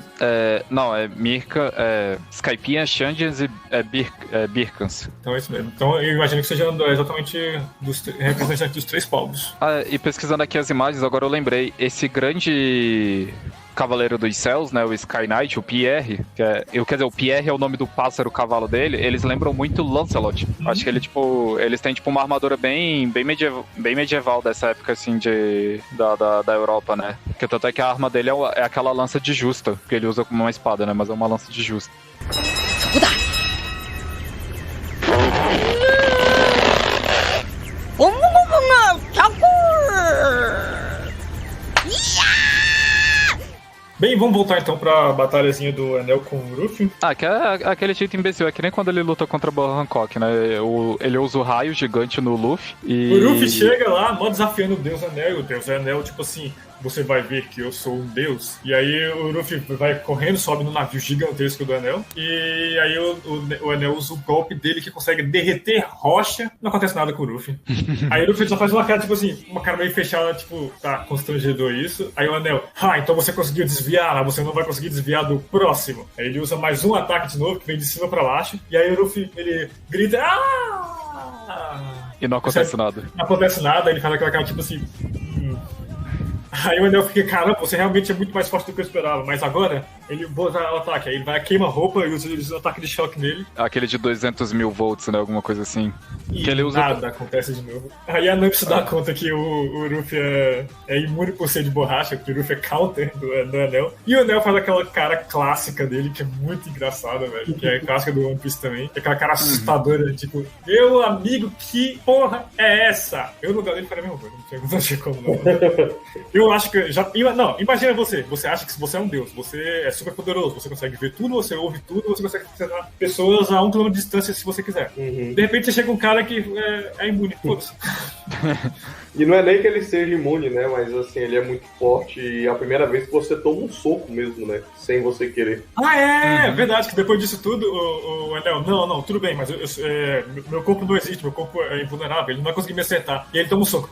Não, é Mirka, Skypiea, Xandians e Birkans. Então é isso mesmo. Então eu imagino que seja exatamente representante dos 3 povos. E pesquisando aqui as imagens, agora eu lembrei, esse grande... Cavaleiro dos Céus, né, o Sky Knight, o Pierre, o Pierre é o nome do pássaro cavalo dele, eles lembram muito Lancelot. Acho que eles têm tipo uma armadura bem medieval dessa época, assim, da Europa, né, porque tanto é que a arma dele é aquela lança de justa, que ele usa como uma espada, né, mas é uma lança de justa. Bem, vamos voltar então pra batalhazinha do Enel com o Ruffy. Que é aquele jeito imbecil, é que nem quando ele luta contra o Hancock, né? Ele usa o raio gigante no Luffy e... O Ruffy chega lá, mó desafiando o Deus Enel, e o Deus Enel, tipo assim, você vai ver que eu sou um deus. E aí o Ruffy vai correndo, sobe no navio gigantesco do Enel, e aí o Enel usa o golpe dele que consegue derreter rocha, não acontece nada com o Ruffy. Aí o Ruffy só faz uma cara, tipo assim, uma cara meio fechada, tipo, tá constrangedor isso. Aí o Enel, então você conseguiu desviar, mas você não vai conseguir desviar do próximo. Aí ele usa mais um ataque de novo, que vem de cima pra baixo, e aí o Ruffy, ele grita, E não acontece nada. Não acontece nada, ele faz aquela cara, tipo assim... Aí o Enel fica, caramba, você realmente é muito mais forte do que eu esperava. Mas agora, ele bota o ataque. Aí ele vai, queima a roupa e usa o ataque de choque nele. Aquele de 200 mil volts, né? Alguma coisa assim. E que ele usa... nada acontece de novo. Aí a Nami se dá conta que o Ruffy é imune por ser de borracha, porque o Ruffy é counter do Enel. E o Enel faz aquela cara clássica dele, que é muito engraçada, velho. Que é clássica do One Piece também. É aquela cara assustadora, tipo, meu amigo, que porra é essa? Eu no lugar dele faria a mesma coisa. Não sei como não. Eu acho que não, imagina você acha que você é um deus, você é super poderoso, você consegue ver tudo, você ouve tudo, você consegue acertar pessoas a 1 km de distância se você quiser. De repente você chega um cara cara que é imune, foda-se. E não é nem que ele seja imune, né? Mas assim, ele é muito forte e é a primeira vez que você toma um soco mesmo, né? Sem você querer. Ah, é verdade, que depois disso tudo, o Enel, não, tudo bem, mas meu corpo não existe, meu corpo é invulnerável, ele não vai conseguir me acertar. E ele toma um soco.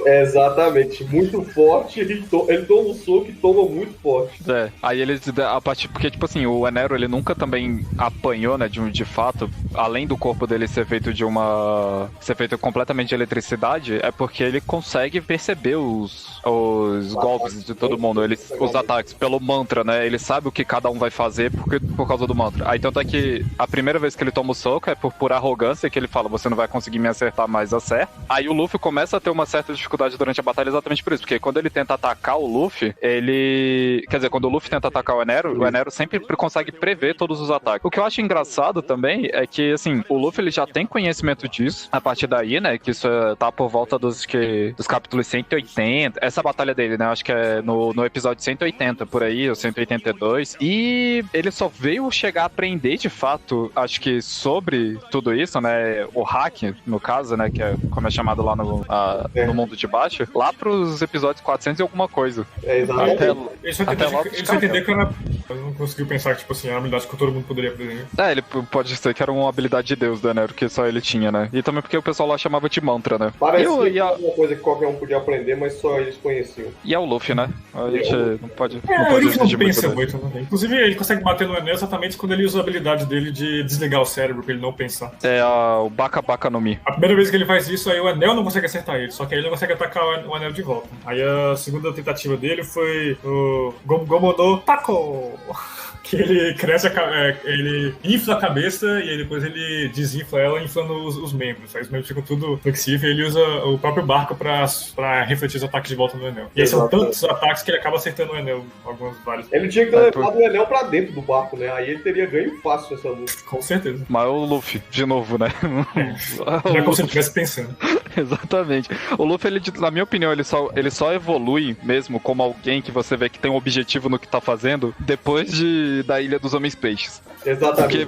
Exatamente, muito forte, ele toma um soco e toma muito forte. Aí eles, a partir, porque tipo assim, o Enero, ele nunca também apanhou, né, de fato, além do corpo dele ser feito ser feito completamente de eletricidade, é porque ele consegue perceber os golpes de todo mundo, os ataques, pelo mantra, né, ele sabe o que cada um vai fazer por causa do mantra. Aí tanto é que a primeira vez que ele toma o soco é por pura arrogância, que ele fala, você não vai conseguir me acertar mais, acerta. Aí o Luffy começa a ter uma certa dificuldade durante a batalha exatamente por isso, porque quando ele tenta atacar o Luffy, quando o Luffy tenta atacar o Enero sempre consegue prever todos os ataques. O que eu acho engraçado também é que, assim, o Luffy ele já tem conhecimento disso, a partir daí, né, que isso tá por volta dos capítulos 180, essa batalha dele, né, acho que é no episódio 180, por aí, ou 182, e ele só veio chegar a aprender, de fato, acho que sobre tudo isso, né, o hack, no caso, né, que é como é chamado lá no mundo de baixo, lá pros episódios 400 e alguma coisa. Exatamente. Ele só entendeu que ele não conseguiu pensar que, tipo assim, era uma habilidade que todo mundo poderia aprender. Ele pode ser que era uma habilidade de Deus do Enero, que só ele tinha, né? E também porque o pessoal lá chamava de mantra, né? Parece que é uma coisa que qualquer um podia aprender, mas só eles conheciam. E é o Luffy, né? A gente não pode exigir muito, né? Inclusive, ele consegue bater no Enel exatamente quando ele usa a habilidade dele de desligar o cérebro pra ele não pensar. O Baka no Mi. A primeira vez que ele faz isso, aí o Enel não consegue acertar ele, só que aí ele não consegue atacar o Enel de volta. Aí a segunda tentativa dele foi o Gomu no Taco! Que ele cresce, ele infla a cabeça e aí depois ele desinfla ela, inflando os membros. Aí os membros ficam tudo flexíveis e ele usa o próprio barco pra refletir os ataques de volta no Enel. E aí são tantos ataques que ele acaba acertando o Enel, vários. Ele tinha que ter levado o Enel pra dentro do barco, né? Aí ele teria ganho fácil essa luta. Com certeza. Mas o Luffy, de novo, né? Já como se ele estivesse pensando. Exatamente. O Luffy, na minha opinião, ele só evolui mesmo como alguém que você vê que tem um objetivo no que tá fazendo depois da Ilha dos Homens Peixes. Exatamente. Porque,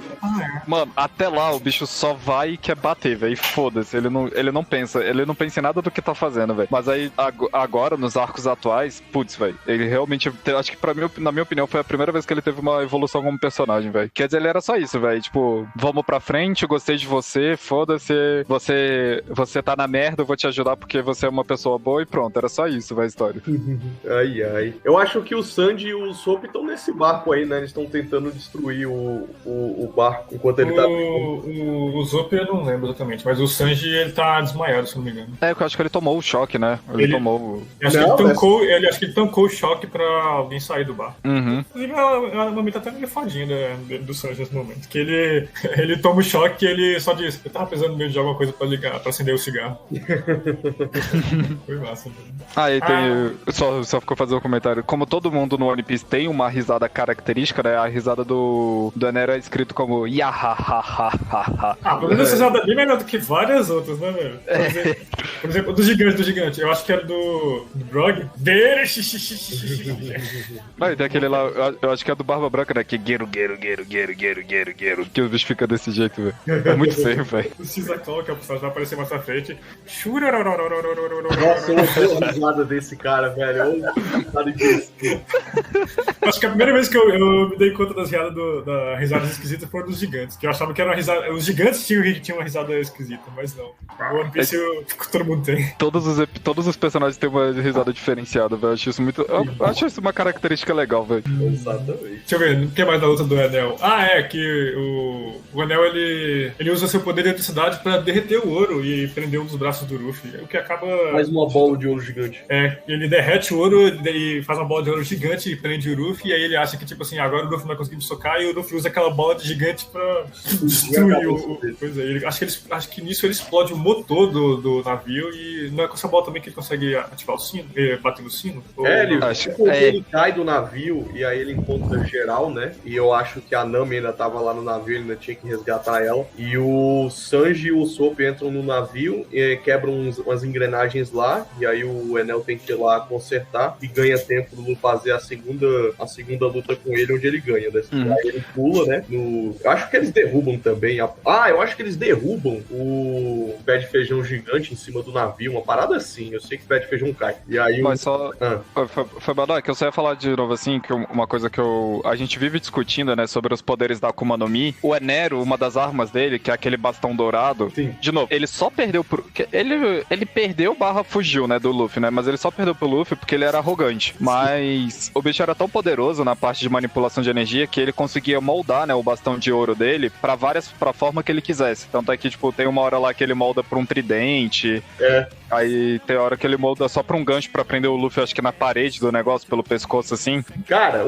mano, até lá o bicho só vai e quer bater, velho. Foda-se, ele não pensa em nada do que tá fazendo, velho. Mas aí, agora, nos arcos atuais, putz, velho, ele realmente, acho que na minha opinião, foi a primeira vez que ele teve uma evolução como personagem, velho. Quer dizer, ele era só isso, velho. Tipo, vamos pra frente, gostei de você, foda-se, você tá na merda, eu vou te ajudar porque você é uma pessoa boa e pronto, era só isso, velho, a história. Ai. Eu acho que o Sanji e o Soap estão nesse barco aí, né? Eles estão tentando destruir o barco enquanto ele tá... O Zop eu não lembro exatamente, mas o Sanji ele tá desmaiado, se não me engano. Eu acho que ele tomou o choque, né? Ele tomou... Eu acho que ele tancou o choque pra alguém sair do barco. Uhum. Inclusive, é uma momento até meio fodinha do Sanji nesse momento. Que ele toma o choque e ele só diz: eu tava precisando mesmo de alguma coisa pra acender o cigarro. Foi massa, velho. Tem... Só ficou fazer um comentário. Como todo mundo no One Piece tem uma risada característica, né? A risada do Enero é escrito como Yahahahaha. Pelo menos essa risada é bem melhor do que várias outras, né, velho? Por exemplo, do gigante. Eu acho que era do Brog. Mas tem aquele lá, eu acho que é do Barba Branca, né? Que guero. Que os bichos ficam desse jeito, velho. É muito feio, velho. O Cisacol, que é o personagem vai aparecer mais pra frente. Nossa, eu amo a risada desse cara, velho. Acho que a primeira vez que eu me dei conta das risadas esquisitas foram dos gigantes. Que eu achava que era uma risada. Os gigantes tinham uma risada esquisita, mas não. O One Piece todo mundo tem. Todos os personagens têm uma risada diferenciada, velho. Eu acho isso uma característica legal, velho. Exatamente. Deixa eu ver, o que mais da luta do Enel? Que o Enel ele usa seu poder de eletricidade pra derreter o ouro e prender um dos braços do Luffy. O que acaba. Faz uma bola de ouro gigante. Ele derrete o ouro e faz uma bola de ouro gigante e prende o Luffy. E aí ele acha que, tipo assim, agora o Luffy não vai conseguir me socar. E o Luffy usa aquela bola de gigante pra destruir o. Pois é, acho que nisso ele explode o motor do navio. E não é com essa bola também que ele consegue ativar o sino, bater no sino? Ele cai do navio e aí ele encontra geral, né? E eu acho que a Nami ainda tava lá no navio, ele ainda tinha que resgatar ela. E o Sanji e o Soap entram no navio e quebram umas engrenagens lá. E aí o Enel tem que ir lá consertar e ganha tempo pra fazer a segunda luta com ele, onde ele ganha, né? Aí ele pula, né? Eu acho que eles derrubam também. Eu acho que eles derrubam o pé de feijão gigante em cima do navio, uma parada assim. Eu sei que o pé de feijão cai. E aí Mas só. Foi Badó, que eu só ia falar de novo assim, que uma coisa que a gente vive discutindo, né, sobre os poderes da Akuma no Mi. O Enero, uma das armas dele, que é aquele bastão dourado. Sim. De novo, ele só perdeu por. Ele perdeu / fugiu, né, do Luffy, né? Mas ele só perdeu pro Luffy porque ele era arrogante. Mas o bicho era tão poderoso na parte de manipulação de energia que ele conseguia moldar, né, o bastão de ouro dele pra forma que ele quisesse. Tanto é que, tipo, tem uma hora lá que ele molda pra um tridente. Aí tem hora que ele molda só pra um gancho pra prender o Luffy, acho que na parede do negócio, pelo pescoço, assim. Cara,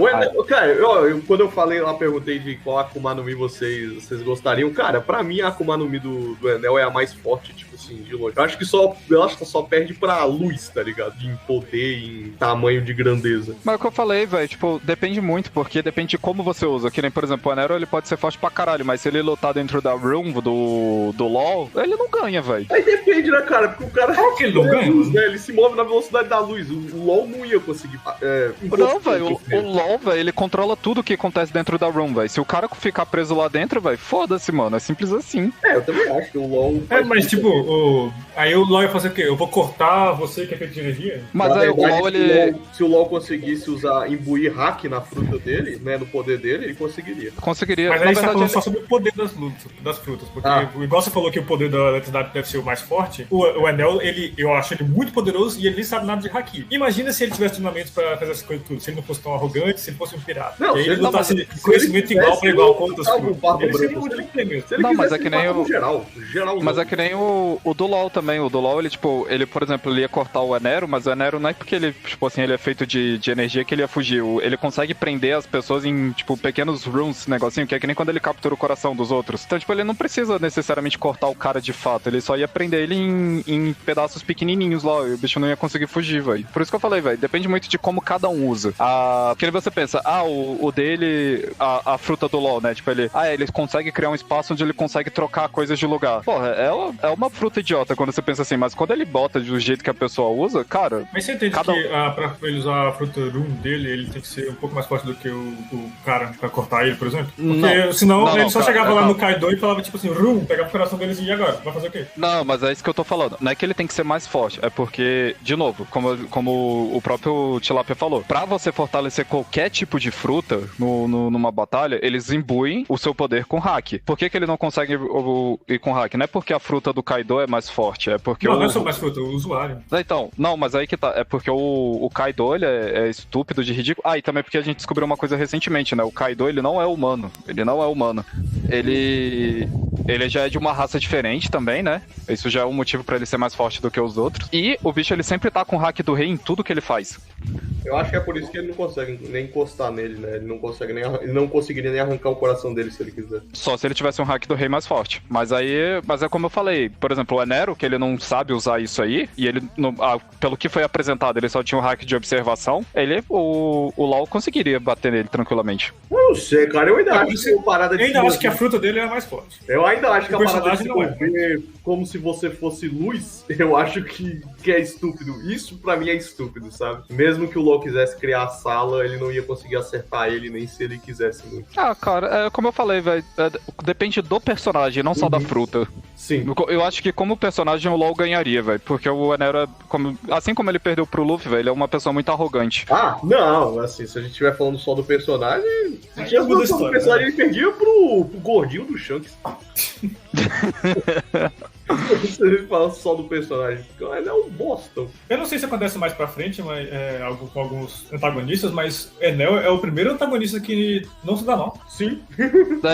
quando eu falei lá, perguntei de qual Akuma no Mi vocês gostariam. Cara, pra mim a Akuma no Mi do Enel é a mais forte, tipo assim, de longe. Eu acho que só perde pra luz, tá ligado? Em poder, em tamanho de grandeza. Mas é o que eu falei, velho, tipo, depende muito, porque depende de como você usa. Que nem, por exemplo, o Enero, ele pode ser forte pra caralho, mas se ele lutar dentro da room do LoL, ele não ganha, velho. Aí depende, né, cara? Porque o cara... Qual que ele não ganha? Né? Ele se move na velocidade da luz. O LoL não ia conseguir... Não, velho, o LoL, velho, ele controla tudo que acontece dentro da room, velho. Se o cara ficar preso lá dentro, velho, foda-se, mano. É simples assim. Eu também acho que o LoL... Mas tipo, aí o LoL ia fazer o quê? Eu vou cortar você que é feito de energia? Mas aí o LoL, ele... Se o LoL conseguisse imbuir hack na fruta dele, né, no poder dele, ele conseguiria. Conseguiria. Mas aí você tá falando ele... só sobre o poder das frutas. Porque, igual você falou que o poder da eletricidade deve ser o mais forte, o Enel, eu acho ele muito poderoso e ele nem sabe nada de haki. Imagina se ele tivesse treinamento pra fazer essas coisas tudo. Se ele não fosse tão arrogante, se ele fosse um pirata. Não, se ele não lutasse de conhecimento igual pra igual com outras frutas. Ele seria muito mesmo. Não, mas é que nem o... Geral. Mas é que nem o do LoL também. O do LoL, ele, tipo, por exemplo, ele ia cortar o Enero, mas o Enero não é porque ele, tipo assim, ele é feito de energia que ele ia fugir. Ele consegue prender as pessoas em, tipo, pequenos runes, negocinho, que é que nem quando ele captura o coração dos outros. Então, tipo, ele não precisa necessariamente cortar o cara de fato. Ele só ia prender ele em pedaços pequenininhos lá. E o bicho não ia conseguir fugir, velho. Por isso que eu falei, velho, depende muito de como cada um usa. Porque você pensa, o dele, a fruta do LoL, né? Tipo, ele consegue criar um espaço onde ele consegue trocar coisas de lugar. Porra, é uma fruta idiota quando você pensa assim, mas quando ele bota do jeito que a pessoa usa, cara... Mas você entende que pra ele usar a fruta room dele, ele tem que ser um pouco mais forte do que o cara pra cortar ele, por exemplo? Porque senão ele só chegava lá no Kaido e falava tipo assim, room, pegava o coração dele e agora? Vai fazer o quê? Não, mas é isso que eu tô falando. Não é que ele tem que ser mais forte, é porque, de novo, como o próprio Tilapia falou, pra você fortalecer qualquer tipo de fruta numa batalha, eles imbuem o seu poder com hack. Por que ele não consegue ir com hack? Não é porque a fruta do Kaido é mais forte, é porque não é só mais fruta, o usuário. Então, não, mas aí que tá, é porque o Kaido, ele é estúpido de ridículo. E também porque a gente descobriu uma coisa recentemente, né? O Kaido, ele não é humano. Ele não é humano. Ele já é de uma raça diferente também, né? Isso já é um motivo pra ele ser mais forte do que os outros. E o bicho, ele sempre tá com o hack do rei em tudo que ele faz. Eu acho que é por isso que ele não consegue nem encostar nele, né? Ele não conseguiria nem arrancar o coração dele se ele quiser. Só se ele tivesse um hack do rei mais forte. Mas é como eu falei, por exemplo, o Enero, que ele não sabe usar isso aí, e ele, pelo que foi apresentado, ele só tinha um hack de observação, o LoL conseguiria bater nele tranquilamente. Eu não sei, cara, eu ainda acho que acho que a fruta dele é a mais forte. Eu ainda acho que a parada de se mover como se você fosse luz, eu acho que é estúpido. Isso pra mim é estúpido, sabe? Mesmo que o LoL quisesse criar a sala, ele não ia conseguir acertar ele nem se ele quisesse muito. Cara, como eu falei, velho, depende do personagem, não só da fruta. Sim. Eu acho que como personagem o LoL ganharia, velho, porque o Enero, assim como ele perdeu pro Luffy, velho, ele é uma pessoa muito arrogante. Não, assim, se a gente estiver falando só do personagem, ele perdia pro gordinho do Shanks. Se a gente fala só do personagem, ele é um bosta. Eu não sei se acontece mais pra frente, mas com alguns antagonistas, mas Enel é o primeiro antagonista que não se dá mal. Sim.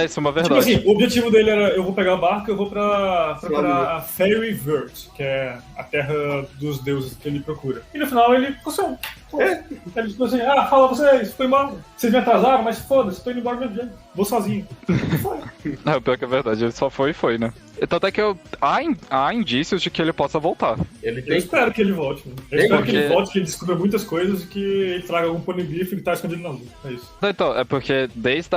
Isso é uma verdade. Tipo assim, o objetivo dele era, eu vou pegar o barco, eu vou pra a Fairy Vert, que é a terra dos deuses que ele procura. E no final ele consegue. Ele tipo assim, fala vocês, foi mal. Vocês me atrasaram, mas foda-se, tô indo embora mesmo jeito. Vou sozinho. Não, pior que é verdade, ele só foi e foi, né? Tanto é que há indícios de que ele possa voltar. Eu espero que ele volte. Eu espero que ele volte, que ele descubra muitas coisas e que ele traga algum pony-bife que tá escondido na lua. É isso. Então, é porque desde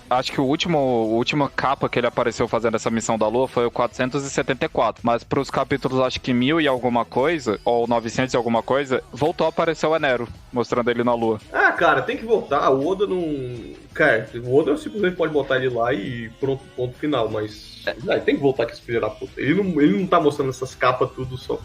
acho que a última capa que ele apareceu fazendo essa missão da lua foi o 474. Mas pros capítulos, acho que 1000 e alguma coisa, ou 900 e alguma coisa, voltou a aparecer o Enero, mostrando ele na lua. cara, tem que voltar. O Oda não... Cara, o Oda simplesmente pode botar ele lá e pronto, ponto final, mas... tem que voltar com esse filho da puta. Ele não tá mostrando essas capas tudo só.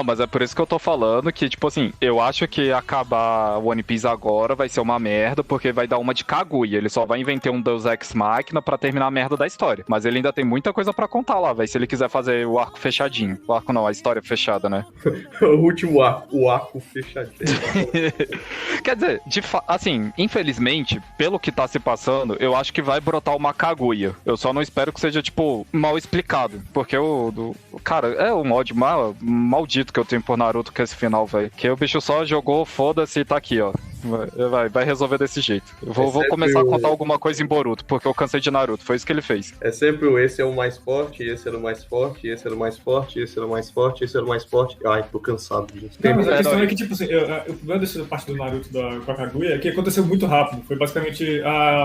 Mas é por isso que eu tô falando que, tipo assim, eu acho que acabar One Piece agora vai ser uma merda, porque vai dar uma de Kaguya. Ele só vai inventar um Deus Ex Machina pra terminar a merda da história. Mas ele ainda tem muita coisa pra contar lá, velho, se ele quiser fazer o arco fechadinho. O arco não, a história fechada, né? O último arco, o arco fechadinho. Quer dizer, assim, infelizmente, pelo que tá se passando, eu acho que vai brotar uma Kaguya. Eu só não espero que seja, tipo, mal explicado. Porque cara, é um ódio maldito que eu tenho por Naruto com esse final, velho. Que o bicho só jogou, foda-se e tá aqui, ó. Vai resolver desse jeito. Eu vou começar a contar alguma coisa em Boruto, porque eu cansei de Naruto. Foi isso que ele fez. É sempre esse é o mais forte, esse era o mais forte, esse era o mais forte, esse era o mais forte, esse era o mais forte. Ai, tô cansado disso. Não, mas a questão é que, tipo assim, o problema dessa parte do Naruto com a Kaguya é que aconteceu muito rápido. Foi basicamente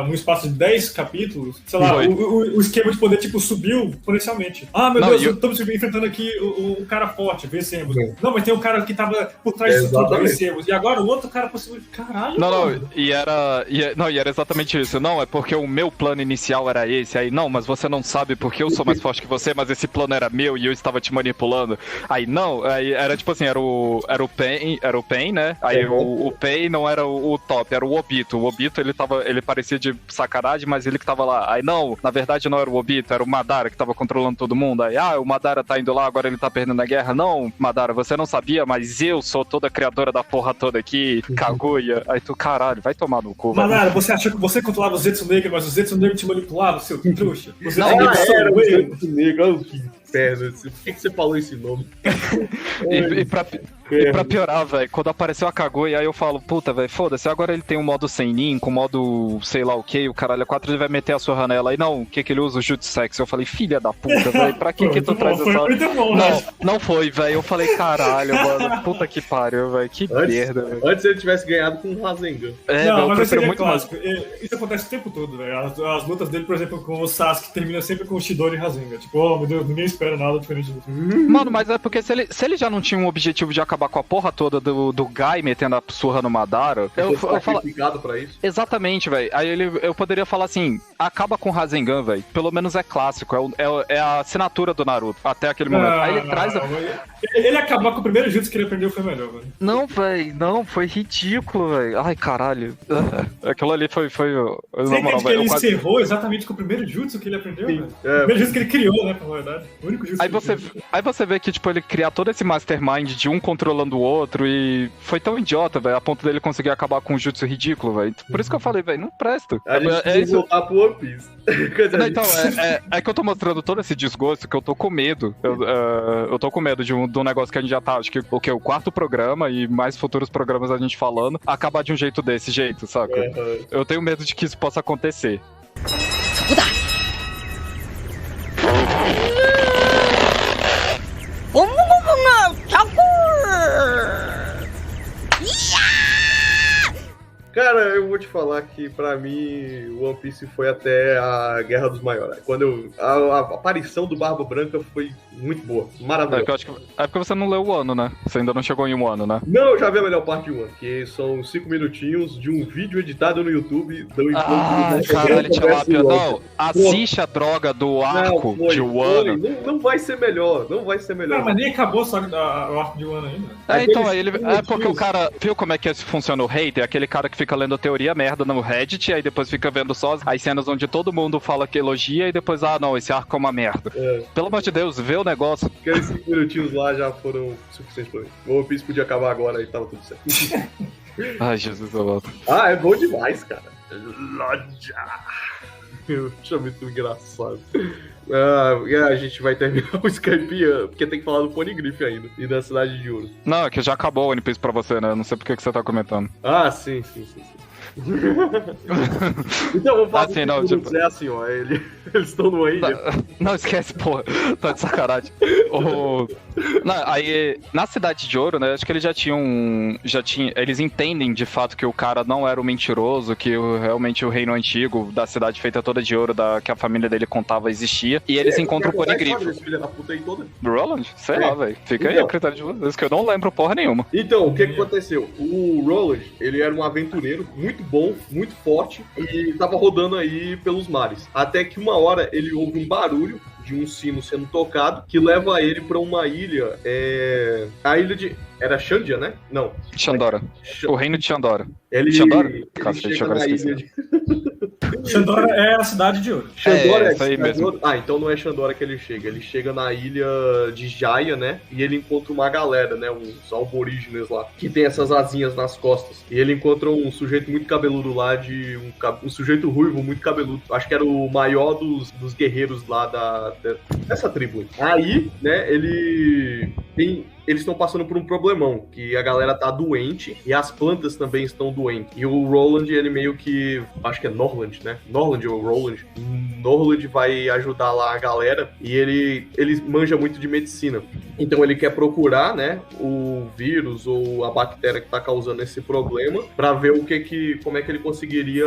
no espaço de 10 capítulos, sei lá, o esquema de poder, tipo, subiu exponencialmente. Meu Deus, estamos enfrentando aqui o cara forte, vencemos. Não, mas tem um cara que tava por trás disso tudo, vencemos. E agora o outro cara conseguiu. Caralho, e era exatamente isso. Não, é porque o meu plano inicial era esse. Aí, não, mas você não sabe porque eu sou mais forte que você, mas esse plano era meu e eu estava te manipulando. Aí, não, aí era tipo assim, era o Pain, né? Aí o Pain não era o top, era o Obito. O Obito, ele parecia de sacanagem, mas ele que tava lá. Aí, não, na verdade não era o Obito, era o Madara que tava controlando todo mundo. Aí, o Madara tá indo lá, agora ele tá perdendo a guerra. Não, Madara, você não sabia, mas eu sou toda a criadora da porra toda aqui, Kaguya. Aí tu, caralho, vai tomar no cu, velho. Madara, você achou que você controlava o Zetsu Negro, mas o Zetsu Negro te manipulava, seu trouxa? O Zetsu Negro era o Zetsu Negro, olha que inferno. Por que você falou esse nome? E pra piorar, velho, quando apareceu a Kaguya, aí eu falo, puta, velho, foda-se, agora ele tem um modo Seinin, com modo sei lá o que, o caralho a 4 ele vai meter a surra nela. Aí não, o que ele usa? O Jutsu Sexo. Eu falei, filha da puta, velho, pra que tu traz essa... Não foi, velho, eu falei, caralho, mano, puta que pariu, velho, que merda, velho. Antes ele tivesse ganhado com um Rasengan. Não, mas esse é muito clássico. Isso acontece o tempo todo, velho. As lutas dele, por exemplo, com o Sasuke, termina sempre com o Shidori e Rasengan. Tipo, oh, meu Deus, ninguém espera nada diferente disso. Mano, mas é porque se ele já não tinha um objetivo de acabar com a porra toda do Guy metendo a surra no Madara, eu falo... pra isso. Exatamente, velho. Aí eu poderia falar assim, acaba com o Rasengan, velho. Pelo menos é clássico, é a assinatura do Naruto, até aquele momento. Aí ele traz... Ele acabar com o primeiro jutsu que ele aprendeu foi melhor, velho. Não, velho, não, foi ridículo, velho. Ai, caralho. Aquilo ali foi Você entende que ele encerrou exatamente com o primeiro jutsu que ele aprendeu, velho? O primeiro jutsu que ele criou, né, na verdade. O único jutsu aí você vê que, tipo, ele criar todo esse mastermind de um controlando o outro e foi tão idiota, velho, a ponto dele conseguir acabar com um jutsu ridículo, velho. Por isso que eu falei, velho, não presta. A gente tem que voltar pro One Piece. Não, então, é que eu tô mostrando todo esse desgosto que eu tô com medo. Eu tô com medo de um negócio que a gente já tá, acho que o 4º programa e mais futuros programas a gente falando, acabar de um jeito desse jeito, saca? Eu tenho medo de que isso possa acontecer. Cara, eu vou te falar que pra mim o One Piece foi até a Guerra dos Maiores. Quando a aparição do Barba Branca foi muito boa, maravilhosa. É porque você não leu o ano, né? Você ainda não chegou em um ano, né? Não, eu já vi a melhor parte de um ano, que são 5 minutinhos de um vídeo editado no YouTube. Caralho, Tilapia, não. Assiste a droga do arco de Wano. Não vai ser melhor, não vai ser melhor. Não, mas nem acabou só o arco de Wano ainda. Então, porque o cara, viu como é que funciona o hater? Aquele cara que fica lendo teoria merda no Reddit, aí depois fica vendo só as cenas onde todo mundo fala que elogia e depois, não, esse arco é uma merda. Pelo amor de Deus, vê o negócio. Aqueles 5 minutinhos lá já foram suficientes pra mim. O One Piece podia acabar agora e tava tudo certo. Ai, Jesus, eu volto. É bom demais, cara. Eu acho muito engraçado. A gente vai terminar o Skype, porque tem que falar do Poneglyph ainda, e da Cidade de Ouro. Não, é que já acabou o One Piece pra você, né? Eu não sei por que você tá comentando. Sim. Então, vamos fazer Assim, não, tipo- é assim, ó. Eles estão numa ilha. Não, esquece, porra. Tá de sacanagem. Não, aí, na Cidade de Ouro, né, acho que eles já tinham... Eles entendem, de fato, que o cara não era o mentiroso, que realmente o reino antigo da cidade feita toda de ouro, que a família dele contava, existia. E eles encontram o Ponigrifo. Filha da puta aí toda. Roland? Sei lá, velho. Fica aí Então. a critério de vocês, que eu não lembro porra nenhuma. Então, o que aconteceu? O Roland, ele era um aventureiro muito bom, muito forte, e tava rodando aí pelos mares. Até que uma hora ele ouve um barulho de um sino sendo tocado, que leva ele pra uma ilha, a ilha de... Era Xandia, né? Não. Xandora. O reino de Xandora. Ele, Xandora? ele Cacete, chega agora na esqueci. ilha de... Xandora é a cidade de ouro. Xandora isso aí mesmo. Ah, então não é Xandora que ele chega. Ele chega na ilha de Jaya, né? E ele encontra uma galera, né? Uns aborígenes lá, que tem essas asinhas nas costas. E ele encontra um sujeito muito cabeludo lá, um sujeito ruivo, muito cabeludo. Acho que era o maior dos guerreiros lá dessa tribo. Aí, né, eles estão passando por um problemão, que a galera tá doente e as plantas também estão doentes. E o Roland, ele meio que... Acho que é Norland, né? Norland ou Roland. Norland vai ajudar lá a galera e ele manja muito de medicina. Então ele quer procurar, né, o vírus ou a bactéria que tá causando esse problema pra ver como é que ele conseguiria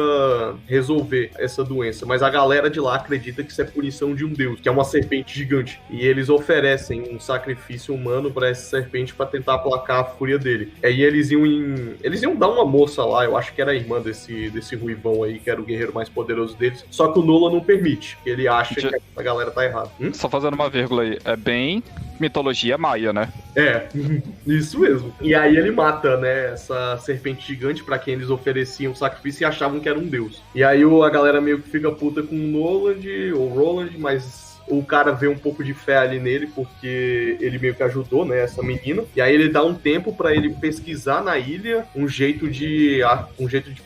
resolver essa doença. Mas a galera de lá acredita que isso é punição de um deus, que é uma serpente gigante. E eles oferecem um sacrifício humano pra essa serpente pra tentar aplacar a fúria dele. Aí eles iam dar uma moça lá, eu acho que era a irmã desse ruivão aí, que era o guerreiro mais poderoso deles. Só que o Nolan não permite, porque ele acha que a galera tá errada. Só fazendo uma vírgula aí. É bem mitologia maia, né? É, isso mesmo. E aí ele mata, né, essa serpente gigante pra quem eles ofereciam sacrifício e achavam que era um deus. E aí a galera meio que fica puta com o Noland, ou Roland, mas o cara vê um pouco de fé ali nele, porque ele meio que ajudou, né, essa menina. E aí ele dá um tempo pra ele pesquisar na ilha um jeito de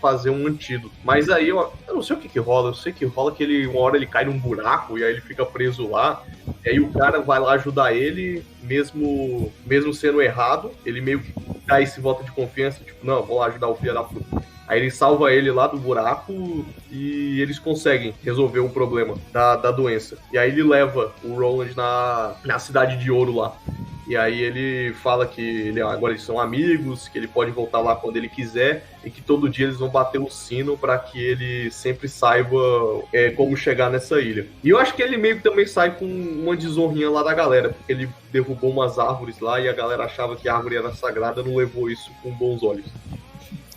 fazer um antídoto. Mas aí eu não sei o que rola. Eu sei que rola que uma hora ele cai num buraco e aí ele fica preso lá. E aí o cara vai lá ajudar ele, mesmo sendo errado. Ele meio que dá esse voto de confiança, tipo, não, vou lá ajudar o filho da puta. Aí ele salva ele lá do buraco e eles conseguem resolver o problema da doença. E aí ele leva o Roland na cidade de ouro lá. E aí ele fala que agora eles são amigos, que ele pode voltar lá quando ele quiser e que todo dia eles vão bater o sino pra que ele sempre saiba como chegar nessa ilha. E eu acho que ele meio que também sai com uma desonrinha lá da galera, porque ele derrubou umas árvores lá e a galera achava que a árvore era sagrada, não levou isso com bons olhos.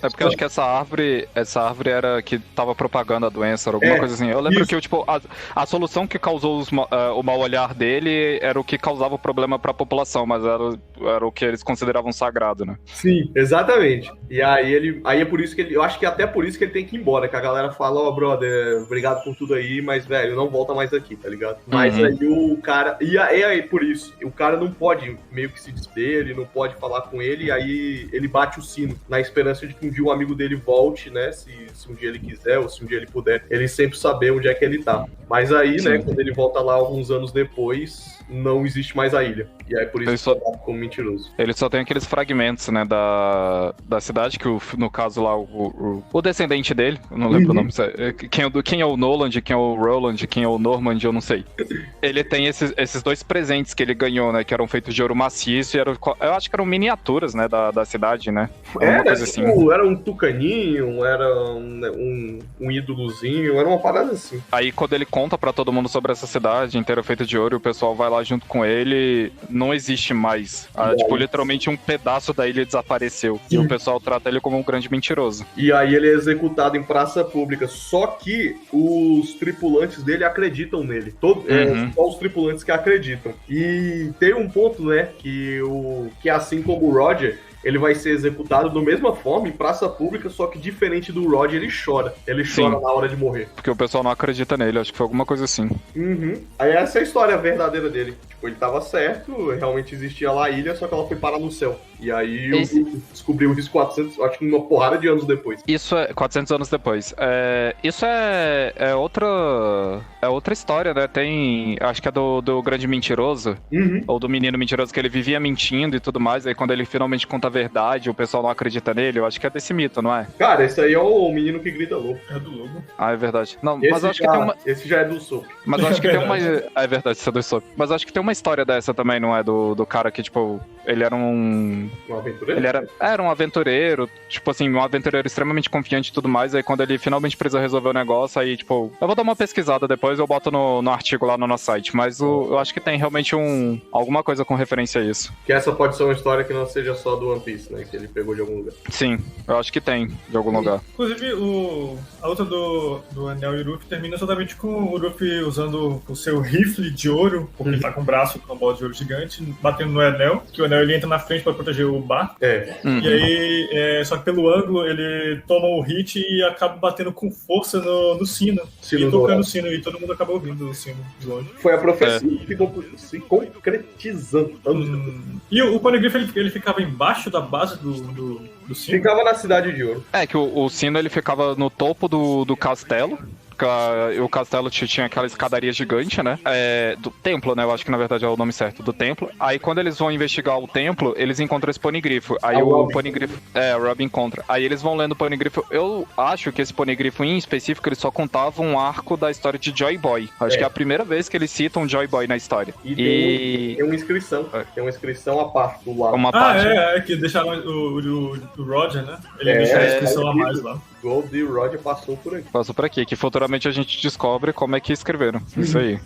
É porque eu acho que essa árvore era que tava propagando a doença, era alguma coisa assim. Eu lembro que tipo, a solução que causou o mau olhar dele era o que causava o problema pra população, mas era o que eles consideravam sagrado, né? Sim, exatamente. E aí é por isso que eu acho que até por isso que ele tem que ir embora, que a galera fala, brother, obrigado por tudo aí, mas, velho, não volta mais aqui, tá ligado? Mas aí o cara, e aí por isso, o cara não pode meio que se despedir, ele não pode falar com ele, e aí ele bate o sino, na esperança de que um dia um amigo dele volte, né, se um dia ele quiser, ou se um dia ele puder, ele sempre saber onde é que ele tá. Mas aí, né, quando ele volta lá alguns anos depois, não existe mais a ilha. E aí por isso ele ficou como mentiroso. Ele só tem aqueles fragmentos, né, da cidade, que no caso lá, o descendente dele, eu não lembro o nome, quem é o Noland, quem é o Roland, quem é o Normand, eu não sei. Ele tem esses dois presentes que ele ganhou, né, que eram feitos de ouro maciço, e eu acho que eram miniaturas, né, da cidade, né? Era, coisa assim. Era um tucaninho, era um ídolozinho, era uma parada assim. Aí quando ele conta pra todo mundo sobre essa cidade inteira feita de ouro, e o pessoal vai lá junto com ele, não existe mais. Tipo, literalmente um pedaço da ilha desapareceu. E o pessoal trata ele como um grande mentiroso. E aí ele é executado em praça pública. Só que os tripulantes dele acreditam nele. Só os tripulantes que acreditam. E tem um ponto, né, que assim como o Roger, ele vai ser executado da mesma forma, em praça pública, só que diferente do Roger, ele chora. Ele chora na hora de morrer. Porque o pessoal não acredita nele, acho que foi alguma coisa assim. Aí essa é a história verdadeira dele. Tipo, ele tava certo, realmente existia lá a ilha, só que ela foi parar no céu. E aí descobriu isso 400, acho que uma porrada de anos depois. Isso é 400 anos depois. Isso é outra história, né? Tem, acho que é do grande mentiroso, ou do menino mentiroso, que ele vivia mentindo e tudo mais, aí quando ele finalmente conta a verdade, o pessoal não acredita nele, eu acho que é desse mito, não é? Cara, esse aí é o menino que grita louco. É do logo. Ah, é verdade. Não, Esse mas eu acho já, que tem uma... Esse já é do Soap. Mas eu acho que tem uma... É verdade, isso é do Soap. Mas eu acho que tem uma história dessa também, não é? Do cara que, tipo, ele era um... Um aventureiro? Ele era um aventureiro, tipo assim, um aventureiro extremamente confiante e tudo mais, aí quando ele finalmente precisa resolver o negócio, aí, tipo... Eu vou dar uma pesquisada depois, eu boto no artigo lá no nosso site, mas eu acho que tem realmente alguma coisa com referência a isso. Que essa pode ser uma história que não seja só do One Piece, né? Que ele pegou de algum lugar. Sim, eu acho que tem, de algum lugar. Inclusive, a luta do Enel e o Luffy termina exatamente com o Luffy usando o seu rifle de ouro, porque ele tá com o braço com uma bola de ouro gigante, batendo no Enel, que o Enel ele entra na frente pra proteger o barco. E aí, só que pelo ângulo, ele toma o hit e acaba batendo com força no sino. E tocando o sino, e todo mundo acaba ouvindo o sino de longe. Foi a profecia que ficou se concretizando. E o Poneglyph, ele ficava embaixo da base do sino? Ficava na Cidade de Ouro. É, que o sino ele ficava no topo do castelo. O castelo tinha aquela escadaria gigante, né? Do templo, né? Eu acho que na verdade é o nome certo, do templo. Aí quando eles vão investigar o templo, eles encontram esse ponigrifo. Aí o ponigrifo... o Robin encontra. Aí eles vão lendo o ponigrifo. Eu acho que esse ponigrifo em específico, ele só contava um arco da história de Joy Boy. Acho que é a primeira vez que eles citam Joy Boy na história. E tem uma inscrição. Tem uma inscrição à parte do lado. Uma parte... que deixaram o Roger, né? Ele deixou a inscrição a mais lá. Gold e o Roger passou por aqui. Passou por aqui, que futuramente a gente descobre como é que escreveram. Isso aí.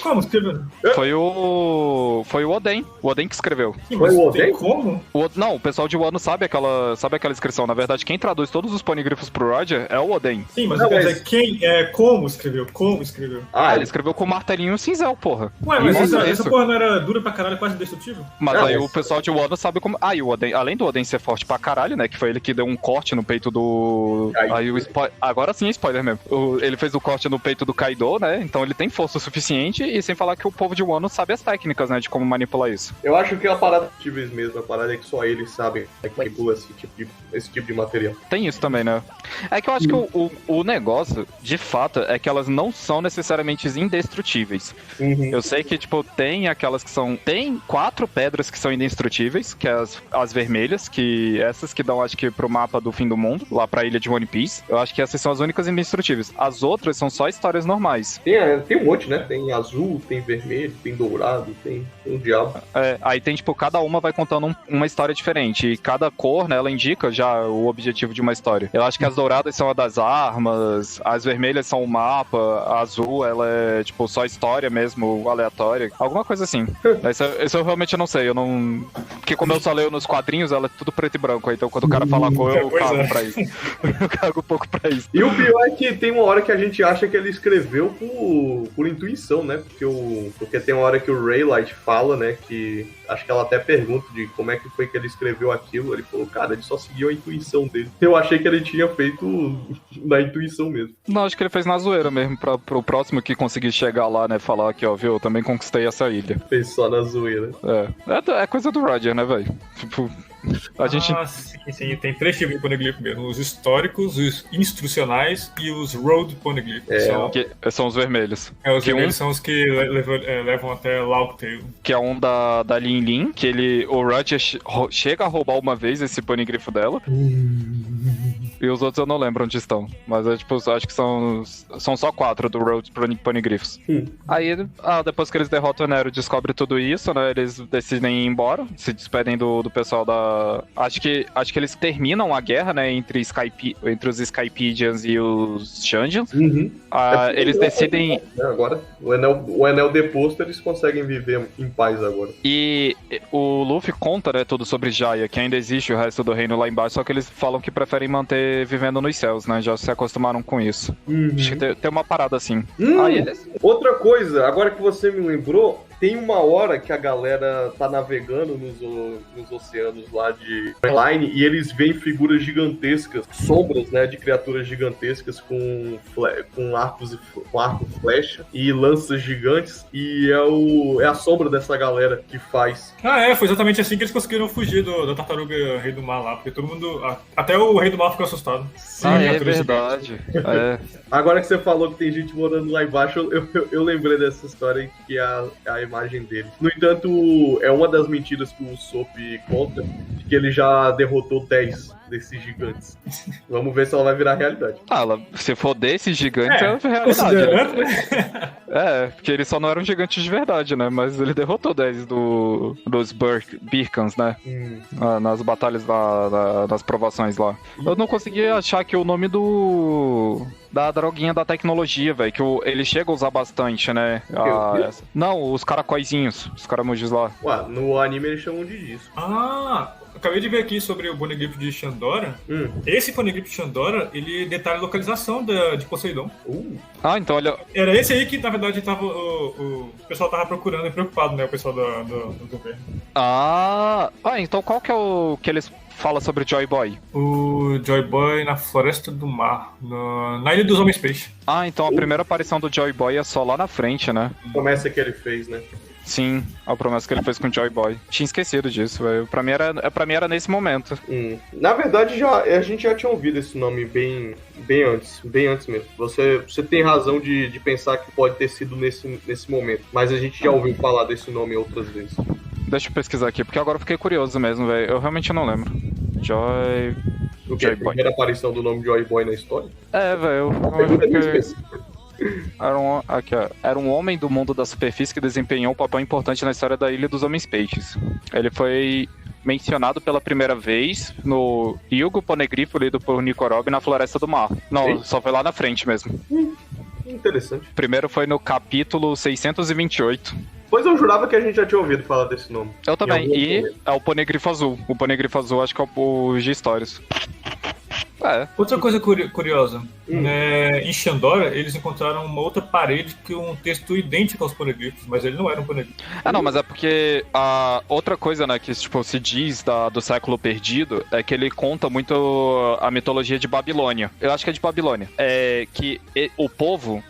Como escreveram? Foi o Oden. O Oden que escreveu. Sim, mas Foi o Oden? Como? Não, o pessoal de Wano sabe aquela inscrição. Na verdade, quem traduz todos os ponigrifos pro Roger é o Oden. Sim, mas quer dizer, como escreveu? Como escreveu? Ele escreveu com o martelinho cinzel, porra. Ué, mas essa porra não era dura pra caralho, quase indestrutível? Mas aí o pessoal de Wano sabe como... e o Oden, além do Oden ser forte pra caralho, né, que foi ele que deu um corte no peito do... Aí o agora sim é spoiler mesmo. Ele fez o corte no peito do Kaido, né, então ele tem força o suficiente, e sem falar que o povo de Wano sabe as técnicas, né, de como manipular isso. Eu acho que é a parada possíveis mesmo, a parada é que só eles sabem que manipula esse tipo de material. Tem isso também, né? É que eu acho que o negócio, de fato, é que elas não são necessariamente indestrutíveis. Eu sei que, tipo, tem aquelas que são... Tem 4 pedras que são indestrutíveis, que é as vermelhas, que essas que dão, acho que, pro mapa do fim do mundo, lá pra ilha de One Piece. Eu acho que essas são as únicas indestrutíveis. As outras são só histórias normais. Tem um monte, né? Tem azul, tem vermelho, tem dourado, tem um diabo. Aí tem, tipo, cada uma vai contando uma história diferente. E cada cor, né, ela indica já o objetivo de uma história. Eu acho que as douradas são a das armas, as vermelhas são o mapa, a azul, ela é, tipo, só história mesmo, aleatória. Alguma coisa assim. Isso eu realmente não sei. Eu não... Porque como eu só leio nos quadrinhos, ela é tudo preto e branco. Então quando o cara fala cor, eu cago pra isso. Eu cago um pouco pra isso. E o pior é que tem uma hora que a gente acha que ele escreveu por intuição, né? Porque tem uma hora que o Raylight fala, né? Que acho que ela até pergunta de como é que foi que ele escreveu aquilo. Ele falou, cara, ele só seguiu a intuição dele. Eu achei que ele tinha feito na intuição mesmo. Não, acho que ele fez na zoeira mesmo, pro próximo que conseguir chegar lá, né? Falar aqui, ó, viu? Eu também conquistei essa ilha. Fez só na zoeira. É coisa do Roger, né, velho? Tipo... A gente... sim, tem 3 tipos de poneglyph mesmo. Os históricos, os instrucionais e os road poneglyphs. Que são os vermelhos. Os vermelhos são os que levam até Laugtail. Que é um da Lin Lin, que o Roger chega a roubar uma vez esse poneglyph dela. E os outros eu não lembro onde estão. Mas tipo, acho que são só 4 do Road Poneglyphs. Aí, depois que eles derrotam o Nero, descobre tudo isso, né? Eles decidem ir embora, se despedem do pessoal da... Acho que eles terminam a guerra, né? Entre os Skypedians e os Shandians. Eles decidem... Agora, o Enel deposto, eles conseguem viver em paz agora. E o Luffy conta, né, tudo sobre Jaya, que ainda existe o resto do reino lá embaixo, só que eles falam que preferem manter vivendo nos céus, né? Já se acostumaram com isso. Acho que tem uma parada assim. Outra coisa, agora que você me lembrou, tem uma hora que a galera tá navegando nos oceanos lá de Line e eles veem figuras gigantescas, sombras, né, de criaturas gigantescas com arco e flecha e lanças gigantes, e é a sombra dessa galera que faz. Foi exatamente assim que eles conseguiram fugir da tartaruga Rei do Mar lá, porque todo mundo... Até o Rei do Mar ficou assustado. É verdade. Agora que você falou que tem gente morando lá embaixo, eu lembrei dessa história que a imagem dele. No entanto, é uma das mentiras que o Soap conta, de que ele já derrotou 10 desses gigantes. Vamos ver se ela vai virar realidade. Se for desses gigantes, é realidade. Né? Porque eles só não eram gigantes de verdade, né? Mas ele derrotou 10 dos Birkans, né? Nas batalhas das provações lá. Eu não consegui achar aqui o nome da droguinha da tecnologia, velho, que ele chega a usar bastante, né? Não, os caracóizinhos, os caramujos lá. Ué, no anime eles chamam disso. Acabei de ver aqui sobre o Poneglyph de Shandora. Esse Poneglyph de Shandora, ele detalha a localização de Poseidon. Então olha... Era esse aí que, na verdade, o pessoal tava procurando e preocupado, né? O pessoal do governo. Então qual que é o que eles falam sobre Joy Boy? O Joy Boy na Floresta do Mar, na Ilha dos Homens Peixe. Então a primeira aparição do Joy Boy é só lá na frente, né? Promessa que ele fez, né? Sim, a promessa que ele fez com o Joy Boy. Tinha esquecido disso, velho. Pra mim era nesse momento. Na verdade, a gente já tinha ouvido esse nome bem antes mesmo. Você tem razão de pensar que pode ter sido nesse momento, mas a gente já ouviu falar desse nome outras vezes. Deixa eu pesquisar aqui, porque agora eu fiquei curioso mesmo, velho. Eu realmente não lembro. Joy... O que? A primeira aparição do nome Joy Boy na história? Velho. Era um homem do mundo da superfície que desempenhou um papel importante na história da Ilha dos Homens Peixes. Ele foi mencionado pela primeira vez no Hyuga Poneglyph, lido por Nico Robin, na Floresta do Mar. Não, só foi lá na frente mesmo. Interessante. Primeiro foi no capítulo 628. Pois eu jurava que a gente já tinha ouvido falar desse nome. Eu também. E é o Poneglyph Azul. O Poneglyph Azul acho que é o de histórias. Outra coisa curiosa, em Shandora eles encontraram uma outra parede que um texto idêntico aos Poneglyphs, mas ele não era um Poneglyph. Não, mas é porque a outra coisa, né, que tipo, se diz do século perdido é que ele conta muito a mitologia de Babilônia. Eu acho que é de Babilônia. Que o povo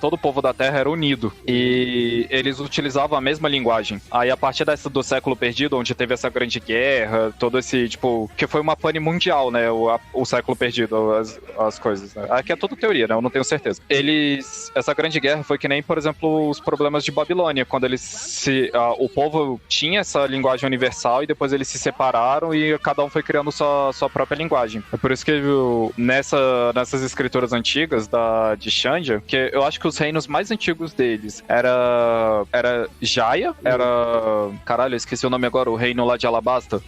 todo o povo da Terra era unido e eles utilizavam a mesma linguagem. Aí a partir do século perdido, onde teve essa grande guerra, todo esse, tipo, que foi uma pane mundial, né, o século perdido, as coisas, né? Aqui é tudo teoria, né? Eu não tenho certeza. Essa grande guerra foi que nem, por exemplo, os problemas de Babilônia, quando o povo tinha essa linguagem universal e depois eles se separaram e cada um foi criando sua própria linguagem. É por isso que nessas escrituras antigas de Shandia, que eu acho que os reinos mais antigos deles era Jaya, caralho, eu esqueci o nome agora, o reino lá de Alabasta.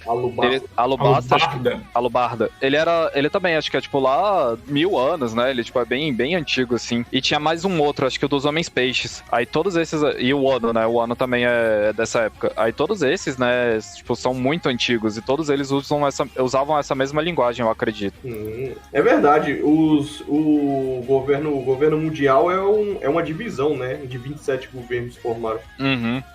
Alubarda. Ele também, acho que é tipo lá 1000 anos, né? Ele tipo é bem antigo, assim. E tinha mais um outro, acho que o dos Homens Peixes. Aí todos esses... E o Wano, né? O Wano também é dessa época. Aí todos esses, né? Tipo, são muito antigos. E todos eles usavam essa mesma linguagem, eu acredito. É verdade. O governo mundial é uma divisão, né? De 27 governos formaram.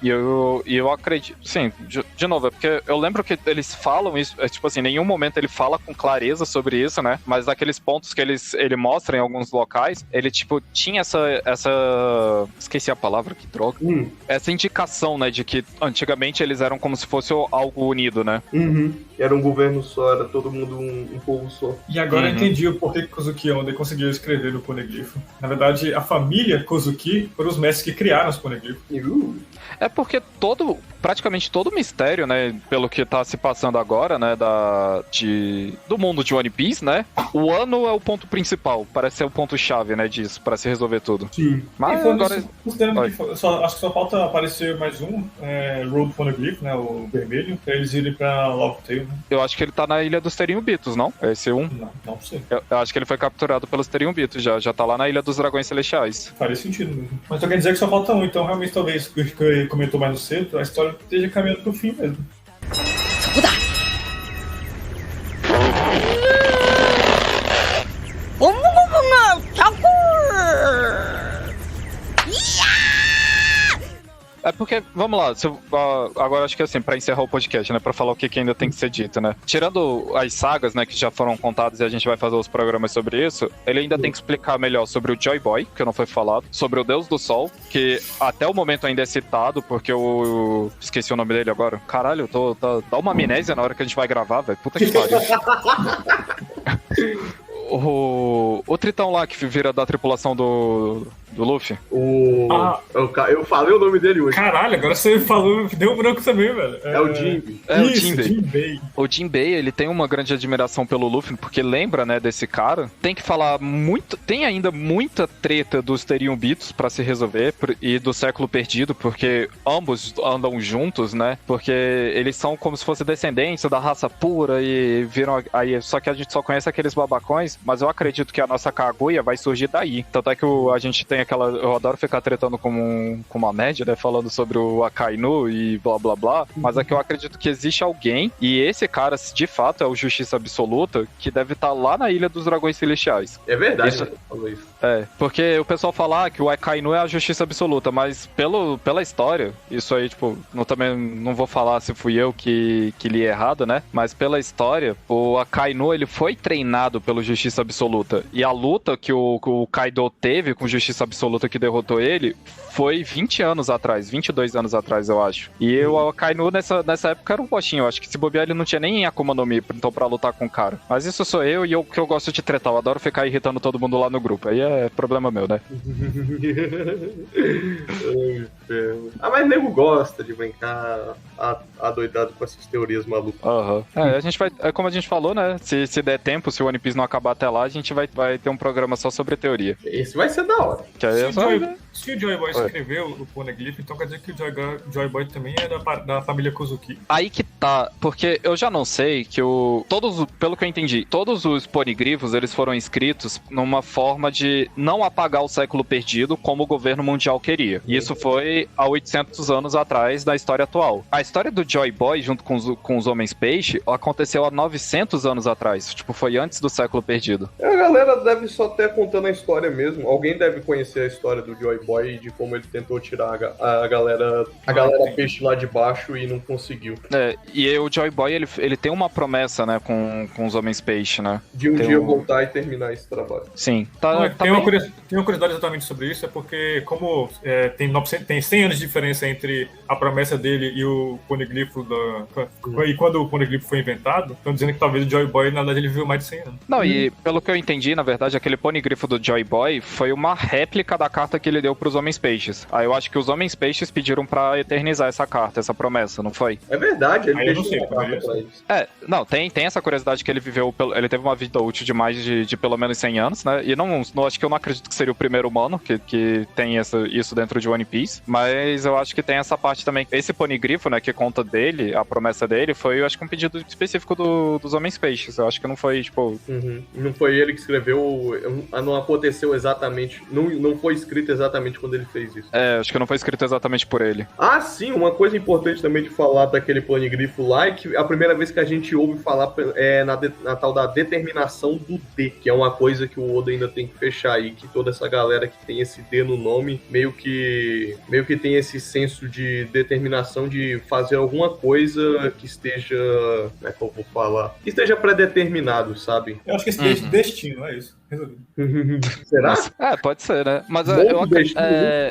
E eu acredito... Sim, de novo, é porque eu lembro que eles falam isso... tipo assim, em nenhum momento ele fala com clareza sobre isso, né? Mas naqueles pontos que ele mostra em alguns locais, ele, tipo, tinha essa... Esqueci a palavra, que droga. Essa indicação, né, de que antigamente eles eram como se fosse algo unido, né? Era um governo só, era todo mundo um povo só. E agora eu entendi o porquê que Kozuki Honda conseguiu escrever no Poneglyph. Na verdade, a família Kozuki foram os mestres que criaram os Poneglyphs. É porque praticamente todo o mistério, né, pelo que tá se passando agora, né, do mundo de One Piece, né, o ano é o ponto principal, parece ser o ponto-chave, né, disso, pra se resolver tudo. Sim. Mas agora... Considerando que acho que só falta aparecer mais um, Road Poneglyph, né, o vermelho, pra eles irem pra Love Tale, né? Eu acho que ele tá na Ilha dos Teriumbitos, não? Esse um? Não sei. Eu acho que ele foi capturado pelos Teriumbitos, já tá lá na Ilha dos Dragões Celestiais. Faria sentido mesmo. Mas eu quero dizer que só falta um, então realmente talvez, que comentou mais cedo, a história esteja caminhando pro fim mesmo. É porque, vamos lá, agora acho que assim, pra encerrar o podcast, né, pra falar o que ainda tem que ser dito, né, tirando as sagas, né, que já foram contadas e a gente vai fazer os programas sobre isso, ele ainda tem que explicar melhor sobre o Joy Boy, que não foi falado, sobre o Deus do Sol, que até o momento ainda é citado, porque eu esqueci o nome dele agora. Caralho, dá uma amnésia na hora que a gente vai gravar, velho, puta que pariu. O Tritão lá que vira da tripulação do do Luffy? Eu falei o nome dele hoje. Caralho, agora você falou, deu um branco também, velho. É o Jinbe. É o Isso, Jinbei. Jinbei. O Jinbei, ele tem uma grande admiração pelo Luffy, porque lembra, né, desse cara. Tem que falar muito... Tem ainda muita treta dos Teriumbitos pra se resolver e do século perdido, porque ambos andam juntos, né? Porque eles são como se fossem descendentes da raça pura e viram... Aí, só que a gente só conhece aqueles babacões, mas eu acredito que a nossa Kaguya vai surgir daí. Tanto é que a gente tem aquela... Eu adoro ficar tretando com uma média, né? Falando sobre o Akainu e blá blá blá. Mas é que eu acredito que existe alguém, e esse cara, de fato, é o Justiça Absoluta, que deve estar lá na Ilha dos Dragões Celestiais. É verdade, Isso- né? Falou isso. É, porque o pessoal fala que o Akainu é a Justiça Absoluta, mas pela história, isso aí, tipo, também não vou falar se fui eu que li errado, né? Mas pela história, o Akainu, ele foi treinado pelo Justiça Absoluta. E a luta que o Kaido teve com Justiça Absoluta que derrotou ele foi 20 anos atrás, 22 anos atrás, eu acho. E o Akainu nessa época era um bochinho, eu acho que se bobear ele não tinha nem Akuma no Mi, então pra lutar com o cara. Mas isso sou eu e que eu gosto de tretar, eu adoro ficar irritando todo mundo lá no grupo. Aí é problema meu, né? Mas nego gosta de brincar adoidado com essas teorias malucas. Aham. A gente vai, como a gente falou, né? Se der tempo, se o One Piece não acabar até lá, a gente vai ter um programa só sobre teoria. Esse vai ser da hora. Que aí é só, né? Se o Joy Boy escreveu o Poneglyph, então quer dizer que o Joy Boy também é da família Kozuki. Aí que tá, porque eu já não sei que pelo que eu entendi, todos os ponigrifos, eles foram escritos numa forma de não apagar o século perdido como o governo mundial queria. E isso foi há 800 anos atrás da história atual. A história do Joy Boy, junto com os Homens Peixe, aconteceu há 900 anos atrás. Tipo, foi antes do século perdido. A galera deve só estar contando a história mesmo. Alguém deve conhecer a história do Joy Boy e de como ele tentou tirar a galera peixe lá de baixo e não conseguiu. E o Joy Boy, ele tem uma promessa, né, com os Homens Peixe, né? De um dia voltar e terminar esse trabalho. Sim. Tem uma curiosidade exatamente sobre isso, é porque como tem 100 anos de diferença entre a promessa dele e o Poneglypho e quando o Poneglypho foi inventado, estão dizendo que talvez o Joy Boy, na verdade, ele viveu mais de 100 anos. Não, e pelo que eu entendi, na verdade, aquele ponigrifo do Joy Boy foi uma réplica da carta que ele deu pros Homens Peixes. Aí eu acho que os Homens Peixes pediram pra eternizar essa carta, essa promessa, não foi? É verdade, ele Aí eu não deixou sei, uma carta como é pra eles. Não, tem essa curiosidade que ele viveu, ele teve uma vida útil de mais de pelo menos 100 anos, né? E não acho que eu não acredito que seria o primeiro humano que tem isso dentro de One Piece, mas eu acho que tem essa parte também. Esse ponigrifo, né, que conta dele, a promessa dele, foi, eu acho que um pedido específico dos Homens Peixes. Eu acho que não foi, tipo... Não foi ele que escreveu, não aconteceu exatamente, não foi escrito exatamente quando ele fez isso. Acho que não foi escrito exatamente por ele. Ah, sim, uma coisa importante também de falar daquele ponigrifo lá é que a primeira vez que a gente ouve falar é na tal da determinação do D, que é uma coisa que o Oda ainda tem que fechar aí, que toda essa galera que tem esse D no nome, meio que tem esse senso de determinação de fazer alguma coisa que esteja, como é que eu vou falar? Que esteja pré-determinado, sabe? Eu acho que esse destino, é isso. Resolvido. Será? Pode ser, né? Mas eu acredito...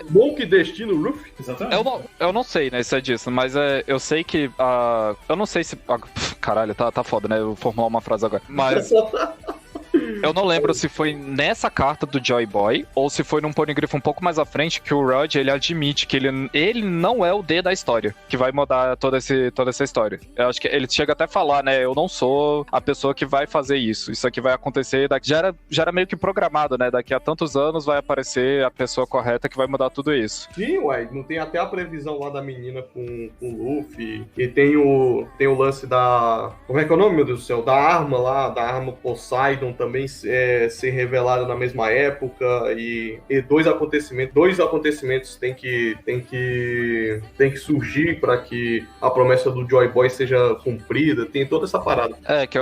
Bom que destino, Luffy? Exatamente. Eu não sei, né, se é disso, mas eu sei que... eu não sei se... caralho, tá foda, né? Eu vou formular uma frase agora. Mas... Eu não lembro se foi nessa carta do Joy Boy ou se foi num ponigrifo um pouco mais à frente que o Rod, ele admite que ele não é o D da história, que vai mudar toda essa história. Eu acho que ele chega até a falar, né, eu não sou a pessoa que vai fazer isso. Isso aqui vai acontecer, já era meio que programado, né, daqui a tantos anos vai aparecer a pessoa correta que vai mudar tudo isso. Sim, ué, não tem até a previsão lá da menina com o Luffy, e tem o lance da... Como é que é o nome, meu Deus do céu? Da arma lá, da arma Poseidon também ser revelada na mesma época, e dois acontecimentos tem que surgir para que a promessa do Joy Boy seja cumprida, tem toda essa parada. Que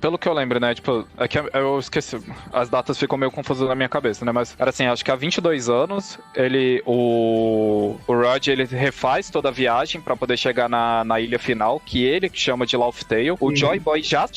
pelo que eu lembro, né, tipo, é que eu esqueci, as datas ficam meio confusas na minha cabeça, né, mas era assim, acho que há 22 anos, o Rod, ele refaz toda a viagem para poder chegar na ilha final, que ele chama de Laugh Tale. O Joy Boy já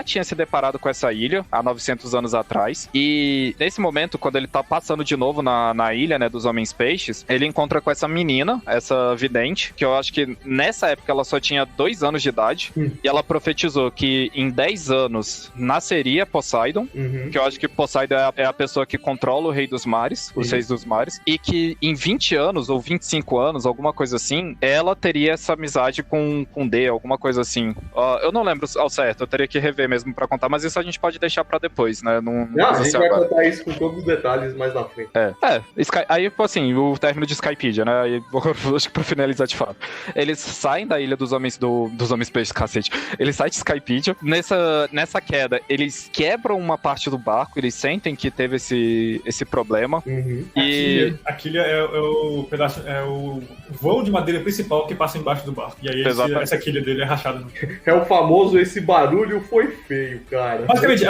tinha se deparado com essa ilha há 900 muitos anos atrás. E nesse momento, quando ele tá passando de novo na ilha, né, dos Homens-Peixes, ele encontra com essa menina, essa vidente, que eu acho que nessa época ela só tinha 2 anos de idade, e ela profetizou que em 10 anos nasceria Poseidon, que eu acho que Poseidon é a pessoa que controla o Rei dos Mares, os Reis dos Mares, e que em 20 anos ou 25 anos, alguma coisa assim, ela teria essa amizade com D, alguma coisa assim. Eu não lembro ao certo, eu teria que rever mesmo pra contar, mas isso a gente pode deixar pra depois, né? Não a gente vai contar isso com todos os detalhes mais na frente. Aí, assim, o término de Skypedia, né? Aí, acho que pra finalizar de fato. Eles saem da ilha dos homens peixes, cacete. Eles saem de Skypedia. Nessa queda, eles quebram uma parte do barco, eles sentem que teve esse problema. E a quilha é o pedaço, é o vão de madeira principal que passa embaixo do barco. E aí essa quilha dele é rachada no meio. É o famoso esse barulho foi feio, cara. Basicamente, é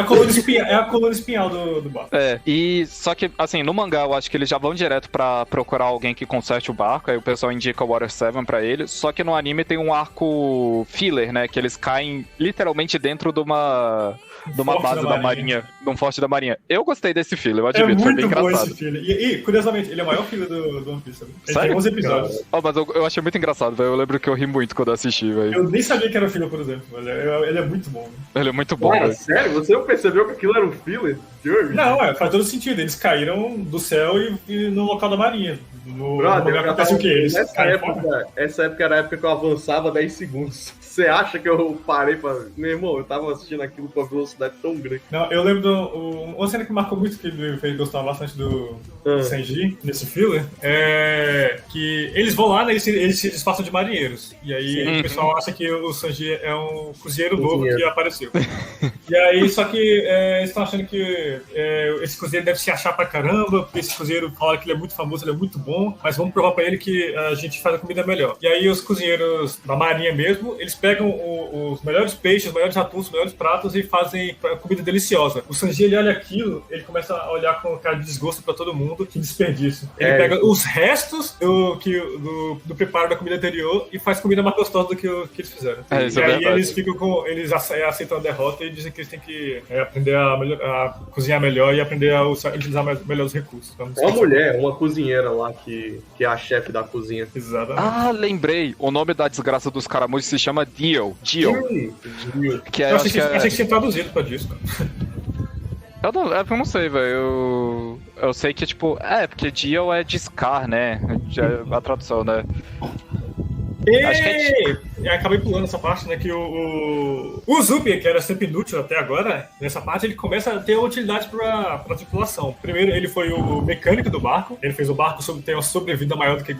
a coluna espinhal do barco. E só que, assim, no mangá eu acho que eles já vão direto pra procurar alguém que conserte o barco, aí o pessoal indica o Water 7 pra eles, só que no anime tem um arco filler, né, que eles caem literalmente dentro de uma base da marinha, de um forte da marinha. Eu gostei desse filler, eu admito, foi bem engraçado. Esse filler. E, curiosamente, ele é o maior filler do One Piece. Ele tem 11 episódios. Mas eu achei muito engraçado, velho. Eu lembro que eu ri muito quando eu assisti, velho. Eu nem sabia que era filler, por exemplo. Ele é muito bom. Ele é muito bom, cara, velho. sério? Você não percebeu que aquilo era um filler? Não, faz todo sentido. Eles caíram do céu e no local da marinha. No lugar acontece o quê? Essa época era a época que eu avançava 10 segundos. Você acha que eu parei pra... Meu irmão, eu tava assistindo aquilo com a velocidade tão grande. Não, eu lembro uma cena que marcou muito, que me fez gostar bastante do Senji, nesse filler, é que eles vão lá, né, eles se disfarçam de marinheiros. E aí o pessoal acha que o Senji é um cozinheiro novo que apareceu. E aí, só que eles estão achando que esse cozinheiro deve se achar pra caramba, porque esse cozinheiro fala que ele é muito famoso, ele é muito bom, mas vamos provar pra ele que a gente faz a comida melhor. E aí os cozinheiros da marinha mesmo, eles pegam os melhores peixes, os melhores atuns, os melhores pratos e fazem comida deliciosa. O Sanji, ele olha aquilo, ele começa a olhar com cara de desgosto pra todo mundo, que desperdício. Ele pega os restos do preparo da comida anterior e faz comida mais gostosa do que eles fizeram. E aí eles aceitam a derrota e dizem que eles têm que aprender a cozinhar melhor e aprender a utilizar melhor os recursos. Uma mulher, uma cozinheira lá que é a chefe da cozinha. Exatamente. Lembrei. O nome da desgraça dos caramujos se chama Dio. Eu achei que tinha traduzido pra disso, cara. Eu não sei, velho. Eu sei que, tipo... porque Dio é de Scar, né? A tradução, né? Acho que acabei pulando essa parte, né? Que o Zupi, que era sempre inútil até agora, nessa parte ele começa a ter utilidade pra tripulação. Primeiro, ele foi o mecânico do barco. Ele fez o barco ter uma sobrevida maior do que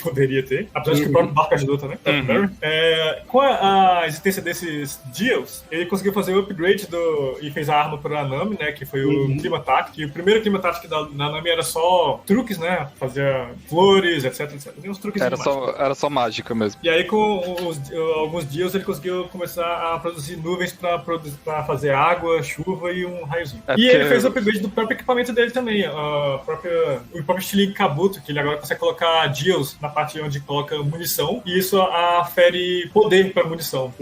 poderia ter. Apesar de que o próprio barco ajudou também. Com a existência desses Dios, ele conseguiu fazer o upgrade e fez a arma pra Nami, né? Que foi o Clima Tático. E o primeiro Clima Tático da Nami era só truques, né? Fazia flores, etc. Tem uns truques era só mágica mesmo. E aí, com alguns dias, ele conseguiu começar a produzir nuvens pra fazer água, chuva e um raiozinho. Ele fez o upgrade do próprio equipamento dele também. O próprio estilingue Kabuto, que ele agora consegue colocar Dios na parte onde coloca munição. E isso afere poder pra munição.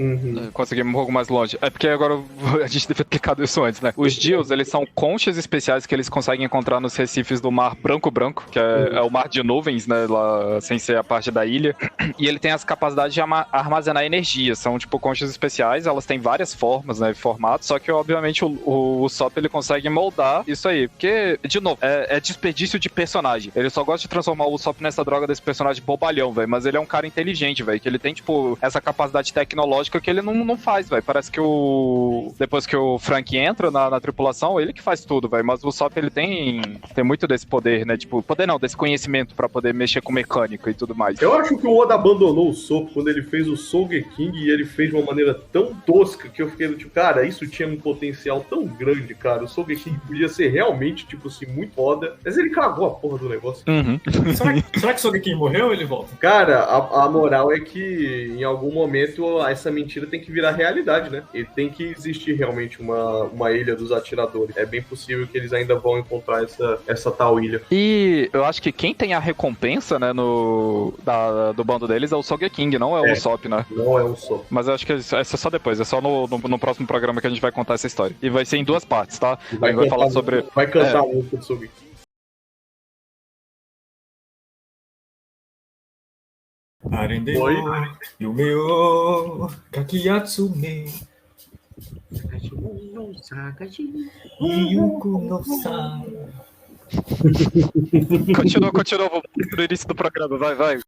Conseguimos um pouco mais longe. É porque agora a gente deve ter explicado isso antes, né? Os Dios, eles são conchas especiais que eles conseguem encontrar nos recifes do Mar Branco, que é o mar de nuvens, né? Lá, sem ser a parte da ilha. E ele tem as capacidades de armazenar energia. São, tipo, conchas especiais. Elas têm várias formas, né? Formatos. Só que, obviamente, o Usopp, ele consegue moldar isso aí. Porque, de novo, é desperdício de personagem. Ele só gosta de transformar o Usopp nessa droga desse personagem bobalhão, velho. Mas ele é um cara inteligente, velho. Que ele tem, tipo, essa capacidade tecnológica que ele não faz, velho. Parece que depois que o Frank entra na tripulação, ele que faz tudo, velho. Mas o Usopp, ele tem muito desse poder, né? Tipo, poder não, desse conhecimento pra poder mexer com mecânica e tudo mais. Eu acho que o Oda abandonou o Soap quando ele fez o Sogeking e ele fez de uma maneira tão tosca que eu fiquei tipo, cara, isso tinha um potencial tão grande, cara. O Sogeking podia ser realmente, tipo assim, muito foda, mas ele cagou a porra do negócio. Será que o Sogeking morreu ou ele volta? Cara, a moral é que em algum momento essa mentira tem que virar realidade, né? E tem que existir realmente uma ilha dos atiradores. É bem possível que eles ainda vão encontrar essa tal ilha. E eu acho que quem tem a recompensa, né, do bando deles é o Sogeking, não é o Usopp, né? Não é um só. Mas eu acho que essa é só depois, é só no próximo programa que a gente vai contar essa história. E vai ser em 2 partes, tá? A gente vai falar sobre... Vai cantar a música do Sogeking. Arendeo, Oi? Yumeo, Kakiyatsume, Yuku no San. Continua, vamos pro início do programa, vai.